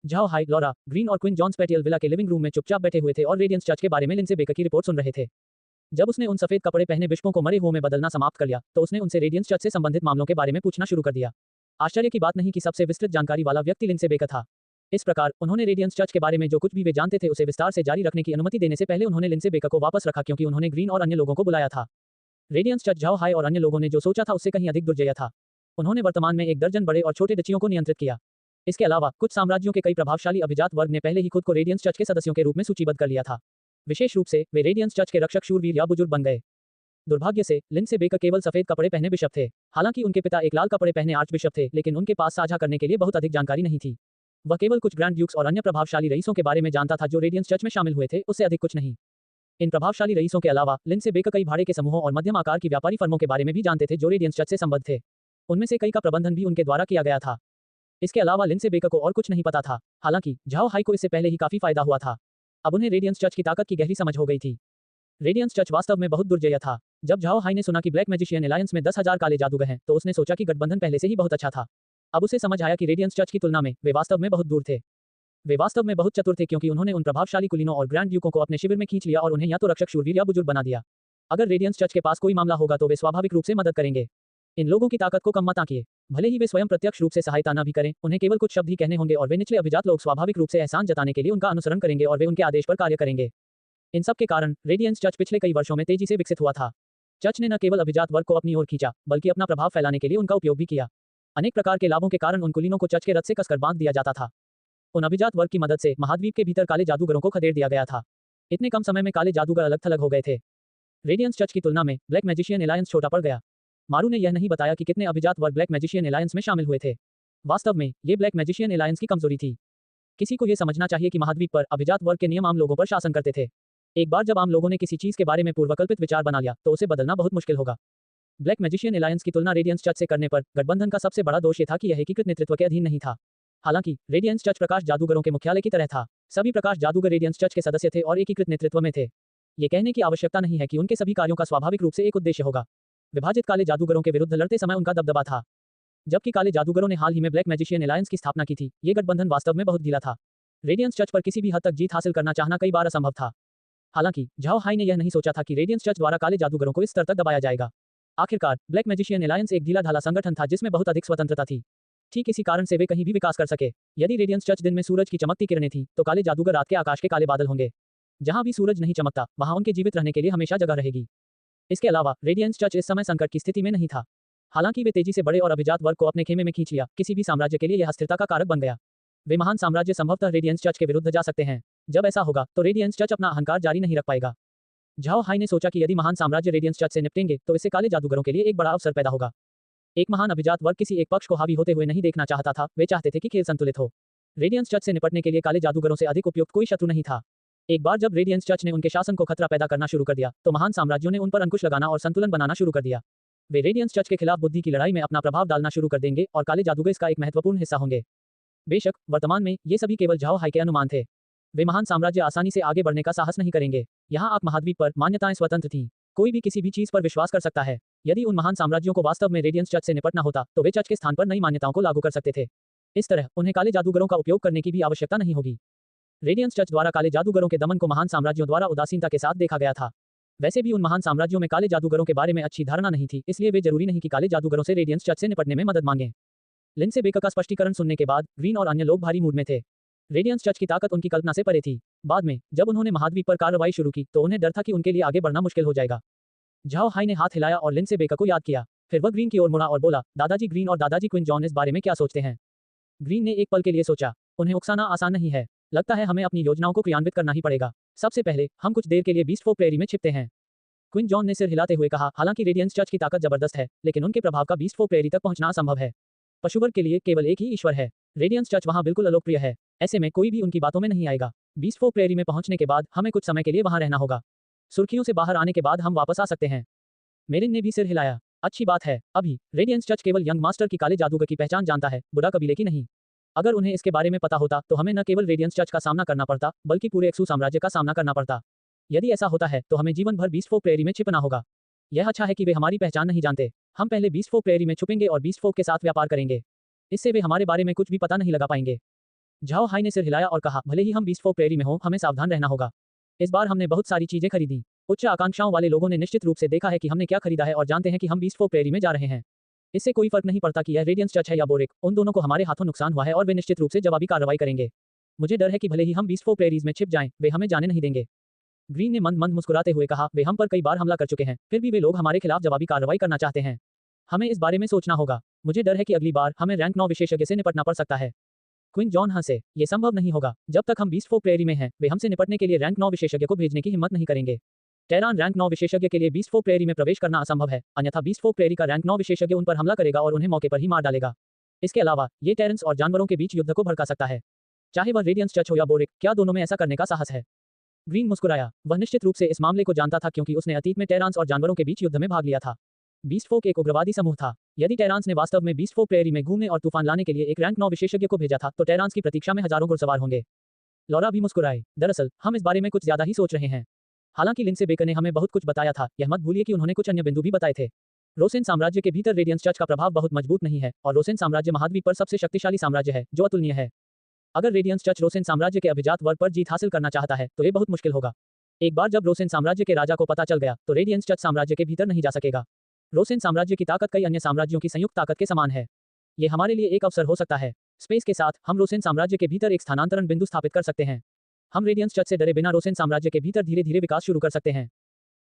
झाओ हाई, लॉरा, ग्रीन और क्वीन जॉन स्पेटियल विला के लिविंग रूम में चुपचाप बैठे हुए थे और रेडियंस चर्च के बारे में लिंसे बेकर की रिपोर्ट सुन रहे थे। जब उसने उन सफेद कपड़े पहने बिशपों को मरे हुओं में बदलना समाप्त कर लिया, तो उसने उनसे रेडियंस चर्च से संबंधित मामलों के बारे में पूछना शुरू कर दिया। आश्चर्य की बात नहीं कि सबसे विस्तृत जानकारी वाला व्यक्ति लिंसे बेकर था। इस प्रकार उन्होंने रेडियंस चर्च के बारे में जो कुछ भी वे जानते थे उसे विस्तार से जारी रखने की अनुमति देने से पहले उन्होंने लिंसे बेकर को वापस रखा, क्योंकि उन्होंने ग्रीन और अन्य लोगों को बुलाया था। रेडियंस चर्च, झाओ हाई और अन्य लोगों ने जो सोचा था उससे कहीं अधिक दुर्जय था। उन्होंने वर्तमान में 1 दर्जन बड़े और छोटे डचियों को नियंत्रित किया। इसके अलावा कुछ साम्राज्यों के कई प्रभावशाली अभिजात वर्ग ने पहले ही खुद को रेडियंस चर्च के सदस्यों के रूप में सूचीबद्ध कर लिया था। विशेष रूप से वे रेडियंस चर्च के रक्षक, शूरवीर या बुजुर्ग बन गए। दुर्भाग्य से लिंसे बेकर केवल सफेद कपड़े पहने बिशप थे। हालांकि उनके पिता एक लाल कपड़े पहने आर्च बिशप थे, लेकिन उनके पास साझा करने के लिए बहुत अधिक जानकारी नहीं थी। वह केवल कुछ ग्रैंड ड्यूक्स और अन्य प्रभावशाली रईसों के बारे में जानता था जो रेडियंस चर्च में शामिल हुए थे, उससे अधिक कुछ नहीं। इन प्रभावशाली रईसों के अलावा लिंसे बेकर कई भाड़े के समूहों और मध्यम आकार की व्यापारी फर्मों के बारे में भी जानते थे जो रेडियंस चर्च से संबद्ध थे। उनमें से कई का प्रबंधन भी उनके द्वारा किया गया था। इसके अलावा लिंसे बेकर को और कुछ नहीं पता था। हालांकि झाओ हाई को इससे पहले ही काफी फायदा हुआ था। अब उन्हें रेडियंस चर्च की ताकत की गहरी समझ हो गई थी। रेडियंस चर्च वास्तव में बहुत दुर्जय था। जब झाओ हाई ने सुना कि ब्लैक मैजिशियन एलायंस में 10,000 काले जादूगर हैं, तो उसने सोचा कि गठबंधन पहले से ही बहुत अच्छा था। अब उसे समझ आया कि रेडियंस चर्च की तुलना में वे वास्तव में बहुत दूर थे। वे वास्तव में बहुत चतुर थे, क्योंकि उन्होंने उन प्रभावशाली कुलीनों और ग्रैंड ड्यूकों को अपने शिविर में खींच लिया और उन्हें या तो रक्षक, शूरवीर या बुजुर्ग बना दिया। अगर रेडियंस चर्च के पास कोई मामला होगा तो वे स्वाभाविक रूप से मदद करेंगे। इन लोगों की ताकत को कम मत आंकिए। भले ही वे स्वयं प्रत्यक्ष रूप से सहायता न भी करें, उन्हें केवल कुछ शब्द ही कहने होंगे और वे निचले अभिजात लोग स्वाभाविक रूप से एहसान जताने के लिए उनका अनुसरण करेंगे और वे उनके आदेश पर कार्य करेंगे। इन सब के कारण रेडियंस चर्च पिछले कई वर्षों में तेजी से विकसित हुआ था। चर्च ने न केवल अभिजात वर्ग को अपनी ओर खींचा, बल्कि अपना प्रभाव फैलाने के लिए उनका उपयोग भी किया। अनेक प्रकार के लाभों के कारण उन कुलीनों को चर्च के रथ से कसकर बांध दिया जाता था। उन अभिजात वर्ग की मदद से महाद्वीप के भीतर काले जादूगरों को खदेड़ दिया गया था। इतने कम समय में काले जादूगर अलग थलग हो गए थे। रेडियंस चर्च की तुलना में ब्लैक मैजिशियन एलायंस छोटा पड़ गया। मारू ने यह नहीं बताया कि कितने अभिजात वर्ग ब्लैक मैजिशियन एलायंस में शामिल हुए थे। वास्तव में ये ब्लैक मैजिशियन एलायंस की कमजोरी थी। किसी को यह समझना चाहिए कि महाद्वीप पर अभिजात वर्ग के नियम आम लोगों पर शासन करते थे। एक बार जब आम लोगों ने किसी चीज के बारे में पूर्वकल्पित विचार बना लिया, तो उसे बदलना बहुत मुश्किल होगा। ब्लैक मैजिशियन एलायंस की तुलना रेडियंस चर्च से करने पर गठबंधन का सबसे बड़ा दोष ये था कि यह एकीकृत नेतृत्व के अधीन नहीं था। हालांकि रेडियंस चर्च प्रकाश जादूगरों के मुख्यालय की तरह था। सभी प्रकाश जादूगर रेडियंस चर्च के सदस्य थे और एकीकृत नेतृत्व में थे। ये कहने की आवश्यकता नहीं है कि उनके सभी कार्यों का स्वाभाविक रूप से एक उद्देश्य होगा। विभाजित काले जादूगरों के विरुद्ध लड़ते समय उनका दबदबा था। जबकि काले जादूगरों ने हाल ही में ब्लैक मैजिशियन एलायंस की स्थापना की थी, ये गठबंधन वास्तव में बहुत ढीला था। रेडियंस चर्च पर किसी भी हद तक जीत हासिल करना चाहना कई बार असंभव था। हालांकि झाओ हाई ने यह नहीं सोचा था कि रेडियंस चर्च द्वारा काले जादूगरों को इस स्तर तक दबाया जाएगा। आखिरकार ब्लैक मैजिशियन एलायंस एक ढीला ढाला संगठन था जिसमें बहुत अधिक स्वतंत्रता थी। ठीक इसी कारण से वे कहीं भी विकास कर सके। यदि रेडियंस चर्च दिन में सूरज की चमकती किरणें थी, तो काले जादूगर रात के आकाश के काले बादल होंगे। जहां भी सूरज नहीं चमकता, वहां उनके जीवित रहने के लिए हमेशा जगह रहेगी। इसके अलावा रेडियंस चर्च इस समय संकट की स्थिति में नहीं था। हालांकि वे तेजी से बड़े और अभिजात वर्ग को अपने खेमे में खींच लिया, किसी भी साम्राज्य के लिए यह अस्थिरता का कारक बन गया। वे महान साम्राज्य संभवतः रेडियंस चर्च के विरुद्ध जा सकते हैं। जब ऐसा होगा तो रेडियंस चर्च अपना अहंकार जारी नहीं रख पाएगा। झाओ हाई ने सोचा कि यदि महान साम्राज्य रेडियंस चर्च से निपटेंगे तो इससे काले जादूगरों के लिए एक बड़ा अवसर पैदा होगा। एक महान अभिजात वर्ग किसी एक पक्ष को हावी होते हुए नहीं देखना चाहता था, वे चाहते थे कि खेल संतुलित हो। रेडियंस चर्च से निपटने के लिए काले जादूगरों से अधिक उपयुक्त कोई शत्रु नहीं था। एक बार जब रेडियंस चर्च ने उनके शासन को खतरा पैदा करना शुरू कर दिया तो महान साम्राज्यों ने उन पर अंकुश लगाना और संतुलन बनाना शुरू कर दिया। वे रेडियंस चर्च के खिलाफ बुद्धि की लड़ाई में अपना प्रभाव डालना शुरू कर देंगे और काले जादूगर इसका एक महत्वपूर्ण हिस्सा होंगे। बेशक वर्तमान में ये सभी केवल झाओ हाई के अनुमान थे। वे महान साम्राज्य आसानी से आगे बढ़ने का साहस नहीं करेंगे। यहाँ आप महाद्वीप पर मान्यताएं स्वतंत्र थीं। कोई भी किसी भी चीज पर विश्वास कर सकता है। यदि उन महान साम्राज्यों को वास्तव में रेडियंस चर्च से निपटना होता तो वे चर्च के स्थान पर नई मान्यताओं को लागू कर सकते थे। इस तरह उन्हें काले जादूगरों का उपयोग करने की भी आवश्यकता नहीं होगी। रेडियंस चर्च द्वारा काले जादूगरों के दमन को महान साम्राज्यों द्वारा उदासीनता के साथ देखा गया था। वैसे भी उन महान साम्राज्यों में काले जादूगरों के बारे में अच्छी धारणा नहीं थी, इसलिए वे जरूरी नहीं कि काले जादूगरों से रेडियंस चर्च से निपटने में मदद मांगें। लिंडसे बेकर का स्पष्टीकरण सुनने के बाद ग्रीन और अन्य लोग भारी मूड में थे। रेडियंस चर्च की ताकत उनकी कल्पना से परे थी। बाद में जब उन्होंने महाद्वीप पर कार्रवाई शुरू की तो उन्हें डर था कि उनके लिए आगे बढ़ना मुश्किल हो जाएगा। झाओ हाई ने हाथ हिलाया और लिंडसे बेकर को याद किया। फिर वह ग्रीन की ओर मुड़ा और बोला, दादाजी ग्रीन और दादाजी क्विन जॉन इस बारे में क्या सोचते हैं? ग्रीन ने एक पल के लिए सोचा। उन्हें उकसाना आसान नहीं है। लगता है हमें अपनी योजनाओं को क्रियान्वित करना ही पड़ेगा। सबसे पहले हम कुछ देर के लिए बीस्ट फोक प्रेरी में छिपते हैं। क्विन जॉन ने सिर हिलाते हुए कहा, हालांकि रेडियंस चर्च की ताकत जबरदस्त है, लेकिन उनके प्रभाव का बीस्ट फोक प्रेरी तक पहुंचना असंभव है। पशुवर्ग के लिए केवल एक ही ईश्वर है। रेडियंस चर्च वहां बिल्कुल अलोकप्रिय है। ऐसे में कोई भी उनकी बातों में नहीं आएगा। बीस्ट फोक प्रेरी में पहुंचने के बाद हमें कुछ समय के लिए वहां रहना होगा। सुर्खियों से बाहर आने के बाद हम वापस आ सकते हैं। मेरिन ने भी सिर हिलाया। अच्छी बात है। अभी रेडियंस चर्च केवल यंग मास्टर की काले जादूगर की पहचान जानता है, बुरा कबीले की नहीं। अगर उन्हें इसके बारे में पता होता तो हमें न केवल रेडियंस चर्च का सामना करना पड़ता बल्कि पूरे एक्सू साम्राज्य का सामना करना पड़ता। यदि ऐसा होता है तो हमें जीवन भर बीस्ट फोक प्रेरी में छिपना होगा। यह अच्छा है कि वे हमारी पहचान नहीं जानते। हम पहले बीस्ट फोक प्रेरी में छुपेंगे और बीस्ट फोक के साथ व्यापार करेंगे। इससे वे हमारे बारे में कुछ भी पता नहीं लगा पाएंगे। झाओ हाई ने सिर हिलाया और कहा, भले ही हम बीस्ट फोक प्रेरी में हो, हमें सावधान रहना होगा। इस बार हमने बहुत सारी चीजें खरीदी। उच्च आकांक्षाओं वाले लोगों ने निश्चित रूप से देखा है कि हमने क्या खरीदा है और जानते हैं कि हम बीस्ट फोक प्रेरी में जा रहे हैं। इससे कोई फर्क नहीं पड़ता कि यह रेडियंस चर्च है या बोरिक, उन दोनों को हमारे हाथों नुकसान हुआ है और वे निश्चित रूप से जवाबी कार्रवाई करेंगे। मुझे डर है कि भले ही हम बीस्ट फोक प्रेरीज में छिप जाएं, वे हमें जाने नहीं देंगे। ग्रीन ने मंद मंद मुस्कुराते हुए कहा, वे हम पर कई बार हमला कर चुके हैं, फिर भी वे लोग हमारे खिलाफ जवाबी कार्रवाई करना चाहते हैं। हमें इस बारे में सोचना होगा। मुझे डर है कि अगली बार हमें रैंक 9 विशेषज्ञ से निपटना पड़ सकता है। क्विन जॉन हंसे। ये संभव नहीं होगा। जब तक हम बीस्ट फोक प्रेरी में हैं, वे हमसे निपटने के लिए रैंक 9 विशेषज्ञ को भेजने की हिम्मत नहीं करेंगे। टेरान रैंक 9 विशेषज्ञ के लिए बीस्ट फोक प्रेरी में प्रवेश करना असंभव है, अन्यथा बीस्ट फोक प्रेरी का रैंक 9 विशेषज्ञ उन पर हमला करेगा और उन्हें मौके पर ही मार डालेगा। इसके अलावा ये टेरेंस और जानवरों के बीच युद्ध को भड़का सकता है। चाहे वह रेडियंस चर्च हो या बोरिक, क्या दोनों में ऐसा करने का साहस है? ग्रीन मुस्कुराया। वह निश्चित रूप से इस मामले को जानता था क्योंकि उसने अतीत में टेरांस और जानवरों के बीच युद्ध में भाग लिया था। बीस्ट फोक एक उग्रवादी समूह था। यदि टेरांस ने वास्तव में बीस्ट फोक प्रेरी में घूमने और तूफान लाने के लिए एक रैंक 9 विशेषज्ञ को भेजा था तो टेरांस की प्रतीक्षा में हजारों घुड़सवार होंगे। लॉरा भी मुस्कुराए। दरअसल हम इस बारे में कुछ ज्यादा ही सोच रहे हैं। हालांकि लिंडसे बेकर ने हमें बहुत कुछ बताया था, यह मत भूलिए कि उन्होंने कुछ अन्य बिंदु भी बताए थे। रोसेन साम्राज्य के भीतर रेडियंस चर्च का प्रभाव बहुत मजबूत नहीं है और रोसेन साम्राज्य महाद्वीप पर सबसे शक्तिशाली साम्राज्य है जो अतुलनीय है। अगर रेडियंस चर्च रोसेन साम्राज्य के अभिजात वर्ग पर जीत हासिल करना चाहता है तो ये बहुत मुश्किल होगा। एक बार जब रोसेन साम्राज्य के राजा को पता चल गया तो रेडियंस चर्च साम्राज्य के भीतर नहीं जा सकेगा। रोसेन साम्राज्य की ताकत कई अन्य साम्राज्यों की संयुक्त ताकत के समान है। ये हमारे लिए एक अवसर हो सकता है। स्पेस के साथ हम रोसेन साम्राज्य के भीतर एक स्थानांतरण बिंदु स्थापित कर सकते हैं। हम रेडियंस चर्च से डरे बिना रोसेन साम्राज्य के भीतर धीरे धीरे विकास शुरू कर सकते हैं।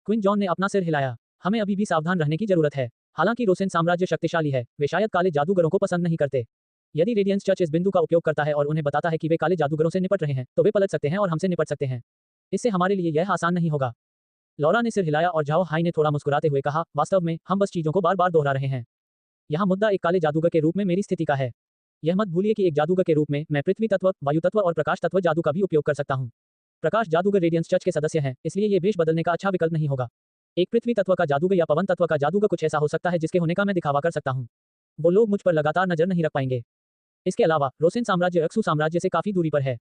क्विन जॉन ने अपना सिर हिलाया। हमें अभी भी सावधान रहने की जरूरत है। हालांकि रोसेन साम्राज्य शक्तिशाली है, वे शायद काले जादूगरों को पसंद नहीं करते। यदि रेडियंस चर्च इस बिंदु का उपयोग करता है और उन्हें बताता है कि वे काले जादूगरों से निपट रहे हैं तो वे पलट सकते हैं और हमसे निपट सकते हैं। इससे हमारे लिए यह आसान नहीं होगा। लॉरा ने सिर हिलाया और झाओ हाई ने थोड़ा मुस्कुराते हुए कहा, वास्तव में हम बस चीजों को बार बार दोहरा रहे हैं। यहाँ मुद्दा एक काले जादूगर के रूप में मेरी स्थिति का है। यह मत भूलिए कि एक जादूगर के रूप में मैं पृथ्वी तत्व, वायु तत्व और प्रकाश तत्व जादू का भी उपयोग कर सकता हूँ। प्रकाश जादूगर रेडियंस चर्च के सदस्य हैं, इसलिए ये भेष बदलने का अच्छा विकल्प नहीं होगा। एक पृथ्वी तत्व का जादूगर या पवन तत्व का जादूगर कुछ ऐसा हो सकता है जिसके होने का मैं दिखावा कर सकता हूँ। वो लोग मुझ पर लगातार नजर नहीं रख पाएंगे। इसके अलावा रोसेन साम्राज्य अक्सू साम्राज्य से काफी दूरी पर है।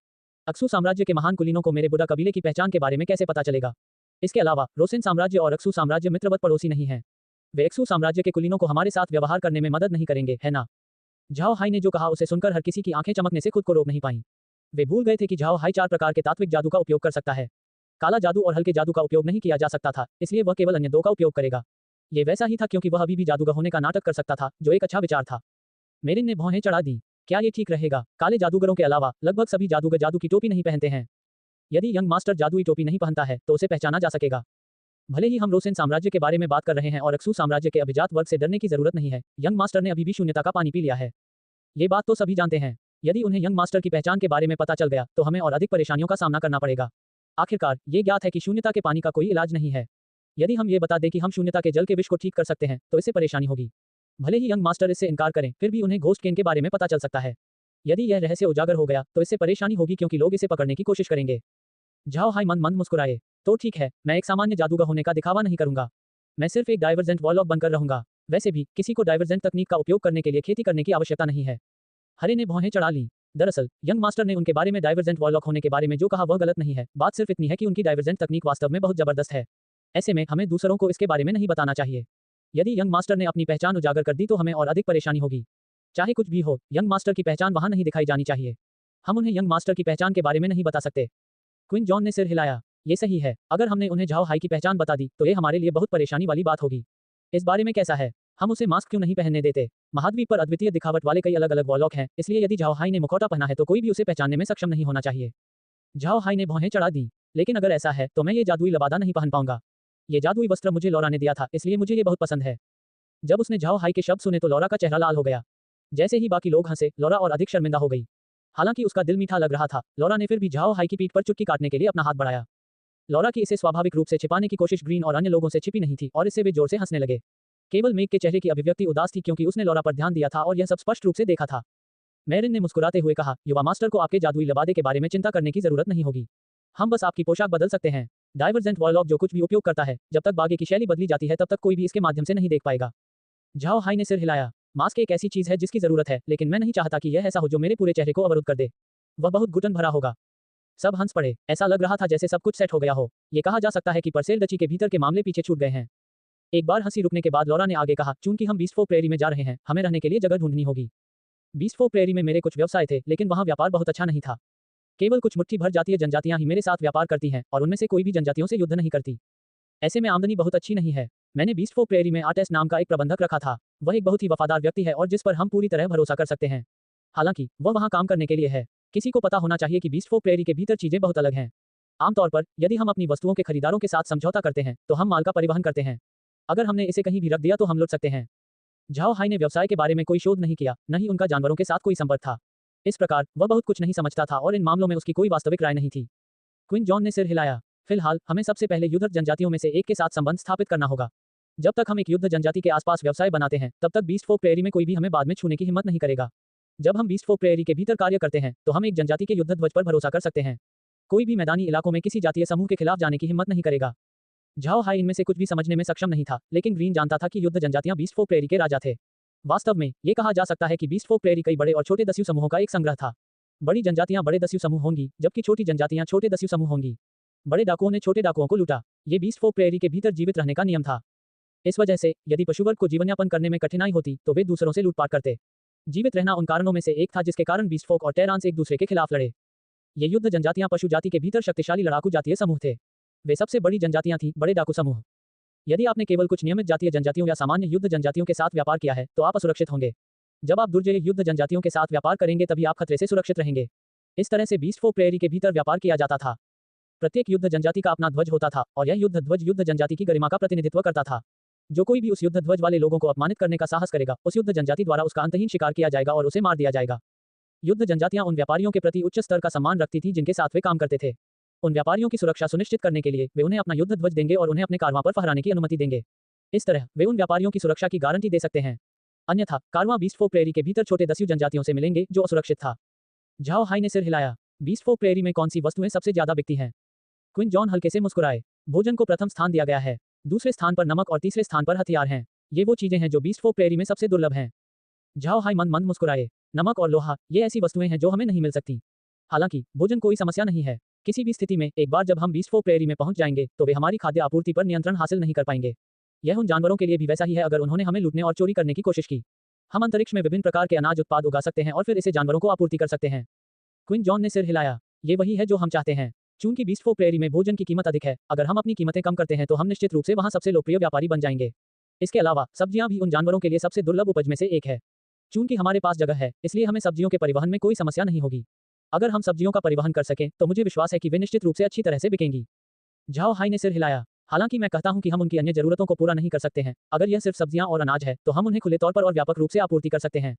अक्सू साम्राज्य के महान कुलीनों को मेरे बुडा कबीले की पहचान के बारे में कैसे पता चलेगा? इसके अलावा रोसेन साम्राज्य और अक्सू साम्राज्य मित्रवत पड़ोसी नहीं है। वे अक्सू साम्राज्य के कुलीनों को हमारे साथ व्यवहार करने में मदद नहीं करेंगे, है ना? झाओ हाई ने जो कहा उसे सुनकर हर किसी की आंखें चमकने से खुद को रोक नहीं पाई। वे भूल गए थे कि झाओ हाई 4 प्रकार के तात्विक जादू का उपयोग कर सकता है। काला जादू और हल्के जादू का उपयोग नहीं किया जा सकता था, इसलिए वह केवल अन्य 2 का उपयोग करेगा। ये वैसा ही था क्योंकि वह अभी भी जादूगर होने का नाटक कर सकता था, जो एक अच्छा विचार था। मेरिन ने भौहें चढ़ा दी। क्या ये ठीक रहेगा? काले जादूगरों के अलावा लगभग सभी जादूगर जादू की टोपी नहीं पहनते हैं। यदि यंग मास्टर जादुई टोपी नहीं पहनता है तो उसे पहचाना जा सकेगा। भले ही हम रोसेन साम्राज्य के बारे में बात कर रहे हैं और अक्सू साम्राज्य के अभिजात वर्ग से डरने की जरूरत नहीं है, यंग मास्टर ने अभी भी शून्यता का पानी पी लिया है। ये बात तो सभी जानते हैं। यदि उन्हें यंग मास्टर की पहचान के बारे में पता चल गया तो हमें और अधिक परेशानियों का सामना करना पड़ेगा। आखिरकार ये ज्ञात है कि शून्यता के पानी का कोई इलाज नहीं है। यदि हम ये बता दें कि हम शून्यता के जल के विष को ठीक कर सकते हैं तो इससे परेशानी होगी। भले ही यंग मास्टर इससे इनकार करें, फिर भी उन्हें घोस्ट केन के बारे में पता चल सकता है। यदि यह रहस्य उजागर हो गया तो इससे परेशानी होगी क्योंकि लोग इसे पकड़ने की कोशिश करेंगे। झाओ हाई मंद मंद मुस्कुराए। तो ठीक है, मैं एक सामान्य जादूगर होने का दिखावा नहीं करूंगा। मैं सिर्फ एक डाइवर्जेंट वॉरलॉक बनकर रहूंगा। वैसे भी किसी को डाइवर्जेंट तकनीक का उपयोग करने के लिए खेती करने की आवश्यकता नहीं है। हरे ने भौहें चढ़ा ली। दरअसल यंग मास्टर ने उनके बारे में डाइवर्जेंट वॉरलॉक होने के बारे में जो कहा वह गलत नहीं है। बात सिर्फ इतनी है कि उनकी डाइवर्जेंट तकनीक वास्तव में बहुत जबरदस्त है। ऐसे में हमें दूसरों को इसके बारे में नहीं बताना चाहिए। यदि यंग मास्टर ने अपनी पहचान उजागर कर दी तो हमें और अधिक परेशानी होगी। चाहे कुछ भी हो, यंग मास्टर की पहचान वहां नहीं दिखाई जानी चाहिए। हम उन्हें यंग मास्टर की पहचान के बारे में नहीं बता सकते। क्विन जॉन ने सिर हिलाया। ये सही है, अगर हमने उन्हें झाओ हाई की पहचान बता दी तो ये हमारे लिए बहुत परेशानी वाली बात होगी। इस बारे में कैसा है? हम उसे मास्क क्यों नहीं पहनने देते? महाद्वीप पर अद्वितीय दिखावट वाले कई अलग अलग वॉरलॉक हैं, इसलिए यदि झाओ हाई ने मुखौटा पहना है तो कोई भी उसे पहचानने में सक्षम नहीं होना चाहिए। झाओ हाई ने भौहें चढ़ा दी। लेकिन अगर ऐसा है तो मैं ये जादुई लबादा नहीं पहन पाऊंगा। ये जादुई वस्त्र मुझे लौरा ने दिया था, इसलिए मुझे ये बहुत पसंद है। जब उसने झाओ हाई के शब्द सुने तो लौरा का चेहरा लाल हो गया। जैसे ही बाकी लोग हंसे, लौरा और अधिक शर्मिंदा हो गई। हालांकि उसका दिल मीठा लग रहा था, लौरा ने फिर भी झाओ हाई की पीठ पर चुटकी काटने के लिए अपना हाथ बढ़ाया। लौरा की इसे स्वाभाविक रूप से छिपाने की कोशिश ग्रीन और अन्य लोगों से छिपी नहीं थी और इससे वे जोर से हंसने लगे। केवल मेग के चेहरे की अभिव्यक्ति उदास थी क्योंकि उसने लौरा पर ध्यान दिया था और यह सब स्पष्ट रूप से देखा था। मैरिन ने मुस्कुराते हुए कहा, युवा मास्टर को आपके जादुई लबादे के बारे में चिंता करने की जरूरत नहीं होगी। हम बस आपकी पोशाक बदल सकते हैं। डाइवर्जेंट वॉरलॉक जो कुछ भी उपयोग करता है, जब तक बागे की शैली बदली जाती है तब तक कोई भी इसके माध्यम से नहीं देख पाएगा। झाओ हाई ने सिर हिलाया। मास्क एक ऐसी चीज है जिसकी जरूरत है, लेकिन मैं नहीं चाहता कि यह ऐसा हो जो मेरे पूरे चेहरे को अवरुद्ध कर दे। वह बहुत घुटन भरा होगा। सब हंस पड़े। ऐसा लग रहा था जैसे सब कुछ सेट हो गया हो। ये कहा जा सकता है कि परसेल डची के भीतर के मामले पीछे छूट गए हैं। एक बार हंसी रुकने के बाद लौरा ने आगे कहा, चूंकि हम बीस्ट फोक प्रेरी में जा रहे हैं, हमें रहने के लिए जगह ढूंढनी होगी। बीस्ट फोक प्रेरी में मेरे कुछ व्यवसाय थे, लेकिन वहां व्यापार बहुत अच्छा नहीं था। केवल कुछ मुट्ठी भर जातीय जनजातियां ही मेरे साथ व्यापार करती हैं और उनमें से कोई भी जनजातियों से युद्ध नहीं करती। ऐसे में आमदनी बहुत अच्छी नहीं है। मैंने बीस्ट फोक प्रेरी में आर्टेस नाम का एक प्रबंधक रखा था। वह एक बहुत ही वफादार व्यक्ति है और जिस पर हम पूरी तरह भरोसा कर सकते हैं। हालांकि वह वहां काम करने के लिए है। किसी को पता होना चाहिए कि बीस्ट फोक प्रेरी के भीतर चीजें बहुत अलग हैं। आमतौर पर यदि हम अपनी वस्तुओं के खरीदारों के साथ समझौता करते हैं तो हम माल का परिवहन करते हैं। अगर हमने इसे कहीं भी रख दिया तो हम लुट सकते हैं। झाओ हाई ने व्यवसाय के बारे में कोई शोध नहीं किया, न ही उनका जानवरों के साथ कोई संपर्क था। इस प्रकार वह बहुत कुछ नहीं समझता था और इन मामलों में उसकी कोई वास्तविक राय नहीं थी। क्विन जॉन ने सिर हिलाया। फिलहाल हमें सबसे पहले युद्ध जनजातियों में से एक के साथ संबंध स्थापित करना होगा। जब तक हम एक युद्ध जनजाति के आसपास व्यवसाय बनाते हैं तब तक बीस्ट फोक प्रेरी में कोई भी हमें बाद में छूने की हिम्मत नहीं करेगा। जब हम बीस्ट फोक प्रेरी के भीतर कार्य करते हैं तो हम एक जनजाति के युद्ध ध्वज पर भरोसा कर सकते हैं। कोई भी मैदानी इलाकों में किसी जातीय समूह के खिलाफ जाने की हिम्मत नहीं करेगा। झाओ हाई इनमें से कुछ भी समझने में सक्षम नहीं था, लेकिन ग्रीन जानता था कि युद्ध जनजातियां बीस्ट फोक प्रेरी के राजा थे। वास्तव में ये कहा जा सकता है कि बीस्ट फोक प्रेरी कई बड़े और छोटे दस्यु समूहों का एक संग्रह था। बड़ी जनजातियां बड़े दस्यु समूह होंगी, जबकि छोटी जनजातियां छोटे दस्यु समूह होंगी। बड़े डाकुओं ने छोटे डाकुओं को लूटा। ये बीस्ट फोक प्रेरी के भीतर जीवित रहने का नियम था। इस वजह से यदि पशुवर्ग को जीवनयापन करने में कठिनाई होती तो वे दूसरों से लूटपाट करते। जीवित रहना उन कारणों में से एक था जिसके कारण बीस्ट फोक और टेरांस एक दूसरे के खिलाफ लड़े। ये युद्ध जनजातियां पशु जाति के भीतर शक्तिशाली लड़ाकू जातीय समूह थे। वे सबसे बड़ी जनजातियां थीं, बड़े डाकू समूह। यदि आपने केवल कुछ नियमित जातीय जनजातियों या सामान्य युद्ध जनजातियों के साथ व्यापार किया है तो आप असुरक्षित होंगे। जब आप दुर्जय युद्ध जनजातियों के साथ व्यापार करेंगे तभी आप खतरे से सुरक्षित रहेंगे। इस तरह से बीस्ट फोक प्रेरी के भीतर व्यापार किया जाता था। प्रत्येक युद्ध जनजाति का अपना ध्वज होता था और यह युद्ध ध्वज युद्ध जनजाति की गरिमा का प्रतिनिधित्व करता था। जो कोई भी उस युद्ध ध्वज वाले लोगों को अपमानित करने का साहस करेगा, उस युद्ध जनजाति द्वारा उसका अंतहीन शिकार किया जाएगा और उसे मार दिया जाएगा। युद्ध जनजातियां उन व्यापारियों के प्रति उच्च स्तर का सम्मान रखती थी जिनके साथ वे काम करते थे। उन व्यापारियों की सुरक्षा सुनिश्चित करने के लिए वे उन्हें अपना युद्ध ध्वज देंगे और उन्हें अपने कारवां पर फहराने की अनुमति देंगे। इस तरह वे उन व्यापारियों की सुरक्षा की गारंटी दे सकते हैं। अन्यथा कारवां बीस्ट फोक प्रेरी के भीतर छोटे दस्यु जनजातियों से मिलेंगे जो असुरक्षित था। झाओ हाई ने सिर हिलाया। बीस्ट फोक प्रेरी में कौन सी वस्तुएं सबसे ज्यादा बिकती हैं? क्विन जॉन हल्के से मुस्कुराए। भोजन को प्रथम स्थान दिया गया है, दूसरे स्थान पर नमक और तीसरे स्थान पर हथियार हैं। ये वो चीजें हैं जो बीस्ट फोक प्रेरी में सबसे दुर्लभ हैं। झाओ हाई मंद मंद मुस्कुराए। नमक और लोहा, ये ऐसी वस्तुएं हैं जो हमें नहीं मिल सकती। हालांकि भोजन कोई समस्या नहीं है। किसी भी स्थिति में एक बार जब हम बीस्ट फोक प्रेरी में पहुंच जाएंगे तो वे हमारी खाद्य आपूर्ति पर नियंत्रण हासिल नहीं कर पाएंगे। यह उन जानवरों के लिए भी वैसा ही है अगर उन्होंने हमें लूटने और चोरी करने की कोशिश की। हम अंतरिक्ष में विभिन्न प्रकार के अनाज उत्पाद उगा सकते हैं और फिर इसे जानवरों को आपूर्ति कर सकते हैं। क्विन जॉन ने सिर हिलाया। ये वही है जो हम चाहते हैं। चूंकि बीस्ट फोक प्रेरी में भोजन की कीमत अधिक है, अगर हम अपनी कीमतें कम करते हैं तो हम निश्चित रूप से वहां सबसे लोकप्रिय व्यापारी बन जाएंगे। इसके अलावा सब्जियां भी उन जानवरों के लिए सबसे दुर्लभ उपज में से एक है। चूंकि हमारे पास जगह है, इसलिए हमें सब्जियों के परिवहन में कोई समस्या नहीं होगी। अगर हम सब्जियों का परिवहन कर सकें तो मुझे विश्वास है कि वे निश्चित रूप से अच्छी तरह से बिकेंगी। झाओ हाई ने सिर हिलाया। हालांकि मैं कहता हूं कि हम उनकी अन्य जरूरतों को पूरा नहीं कर सकते हैं। अगर यह सिर्फ सब्जियां और अनाज है तो हम उन्हें खुले तौर पर और व्यापक रूप से आपूर्ति कर सकते हैं।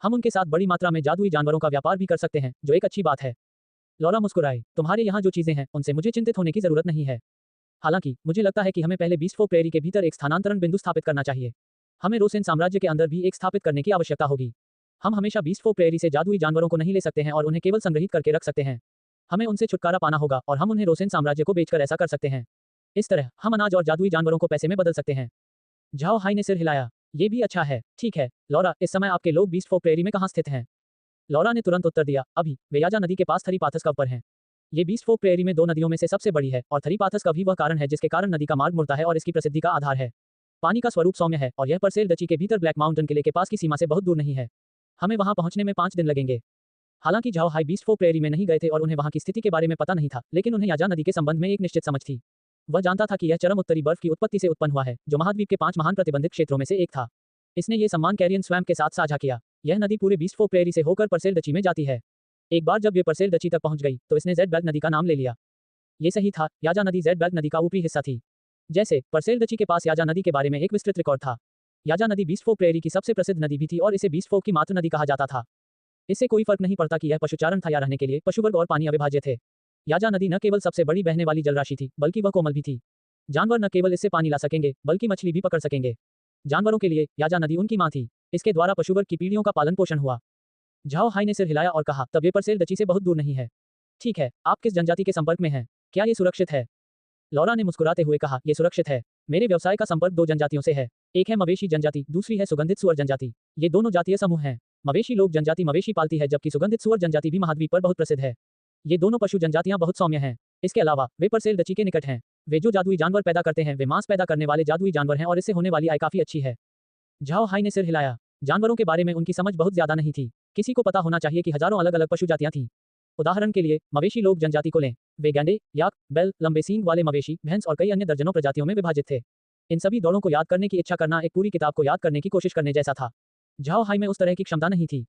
हम उनके साथ बड़ी मात्रा में जादुई जानवरों का व्यापार भी कर सकते हैं, जो एक अच्छी बात है। लौरा मुस्कुराई। तुम्हारे यहाँ जो चीजें हैं, उनसे मुझे चिंतित होने की जरूरत नहीं है। हालांकि मुझे लगता है कि हमें पहले बीस्ट फोक प्रेरी के भीतर एक स्थानांतरण बिंदु स्थापित करना चाहिए। हमें रोसेन साम्राज्य के अंदर भी एक स्थापित करने की आवश्यकता होगी। हम हमेशा बीस्ट फोक प्रेरी से जादुई जानवरों को नहीं ले सकते हैं और उन्हें केवल संग्रहित करके रख सकते हैं। हमें उनसे छुटकारा पाना होगा और हम उन्हें रोसेन साम्राज्य को बेचकर ऐसा कर सकते हैं। इस तरह हम अनाज और जादुई जानवरों को पैसे में बदल सकते हैं। झाओ हाई ने सिर हिलाया। ये भी अच्छा है। ठीक है लौरा, इस समय आपके लोग बीस्ट फोक प्रेरी में कहाँ स्थित हैं? लौरा ने तुरंत उत्तर दिया, अभी वे याजा नदी के पास थरीपाथस कव पर हैं। ये बीस्ट फोक प्रेरी में 2 नदियों में से सबसे बड़ी है और थरीपाथस कव ही वह कारण है जिसके कारण नदी का मार्ग मुड़ता है और इसकी प्रसिद्धि का आधार है। पानी का स्वरूप सौम्य है और यह परसेल डची के भीतर ब्लैक माउंटेन किले के पास की सीमा से बहुत दूर नहीं है। हमें वहां पहुंचने में 5 दिन लगेंगे। हालांकि झाओ हाई बीस्ट फोक प्रेरी में नहीं गए थे और उन्हें वहां की स्थिति के बारे में पता नहीं था, लेकिन उन्हें याजा नदी के संबंध में एक निश्चित समझ थी। वह जानता था कि यह चरम उत्तरी बर्फ की उत्पत्ति से उत्पन्न हुआ है, जो महाद्वीप के 5 महान प्रतिबंधित क्षेत्रों में से एक था। इसने ये सम्मान कैरियन स्वयं के साथ साझा किया। यह नदी पूरे बीस्ट फोक प्रेरी से होकर परसेल डची में जाती है। एक बार जब ये परसेल डची तक पहुंच गई तो इसने जेड बैग नदी का नाम ले लिया। ये सही था, याजा नदी जेड बैग नदी का ऊपरी हिस्सा थी। जैसे परसेल डची के पास याजा नदी के बारे में एक विस्तृत रिकॉर्ड था। याजा नदी बीस्ट फोक प्रेरी की सबसे प्रसिद्ध नदी भी थी और इसे बीस्ट फोक की मातृ नदी कहा जाता था। इससे कोई फर्क नहीं पड़ता कि यह पशुचारण था या रहने के लिए पशुवर्ग और पानी अविभाज्य थे। याजा नदी न केवल सबसे बड़ी बहने वाली जलराशि थी, बल्कि वह कोमल भी थी। जानवर न केवल इससे पानी ला सकेंगे, बल्कि मछली भी पकड़ सकेंगे। जानवरों के लिए याजा नदी उनकी मां थी। इसके द्वारा पशुवर्ग की पीढ़ियों का पालन पोषण हुआ। झाओ हाई ने सिर हिलाया और कहा, तब ये परसेल डची से बहुत दूर नहीं है। ठीक है, आप किस जनजाति के संपर्क में हैं? क्या ये सुरक्षित है? लौरा ने मुस्कुराते हुए कहा, यह सुरक्षित है। मेरे व्यवसाय का संपर्क 2 जनजातियों से है। एक है मवेशी जनजाति, दूसरी है सुगंधित सुअर जनजाति। ये दोनों जातीय समूह हैं। मवेशी लोग जनजाति मवेशी पालती है, जबकि सुगंधित सुअर जनजाति भी महाद्वीप पर बहुत प्रसिद्ध है। ये दोनों पशु जनजातियां बहुत सौम्य हैं। इसके अलावा वे परसेल डची के निकट हैं। वे जो जादुई जानवर पैदा करते हैं वे मांस पैदा करने वाले जादुई जानवर हैं और इससे होने वाली आय काफी अच्छी है। झाओ हाई ने सिर हिलाया। जानवरों के बारे में उनकी समझ बहुत ज्यादा नहीं थी। किसी को पता होना चाहिए कि हजारों अलग अलग पशु जातियां थीं। उदाहरण के लिए मवेशी लोग जनजाति को लें। वे गैंडे, याक, बैल, लंबे सींग वाले मवेशी, भैंस और कई अन्य दर्जनों प्रजातियों में विभाजित थे। इन सभी दौड़ों को याद करने की इच्छा करना एक पूरी किताब को याद करने की कोशिश करने जैसा था। झाओ हाई में उस तरह की क्षमता नहीं थी।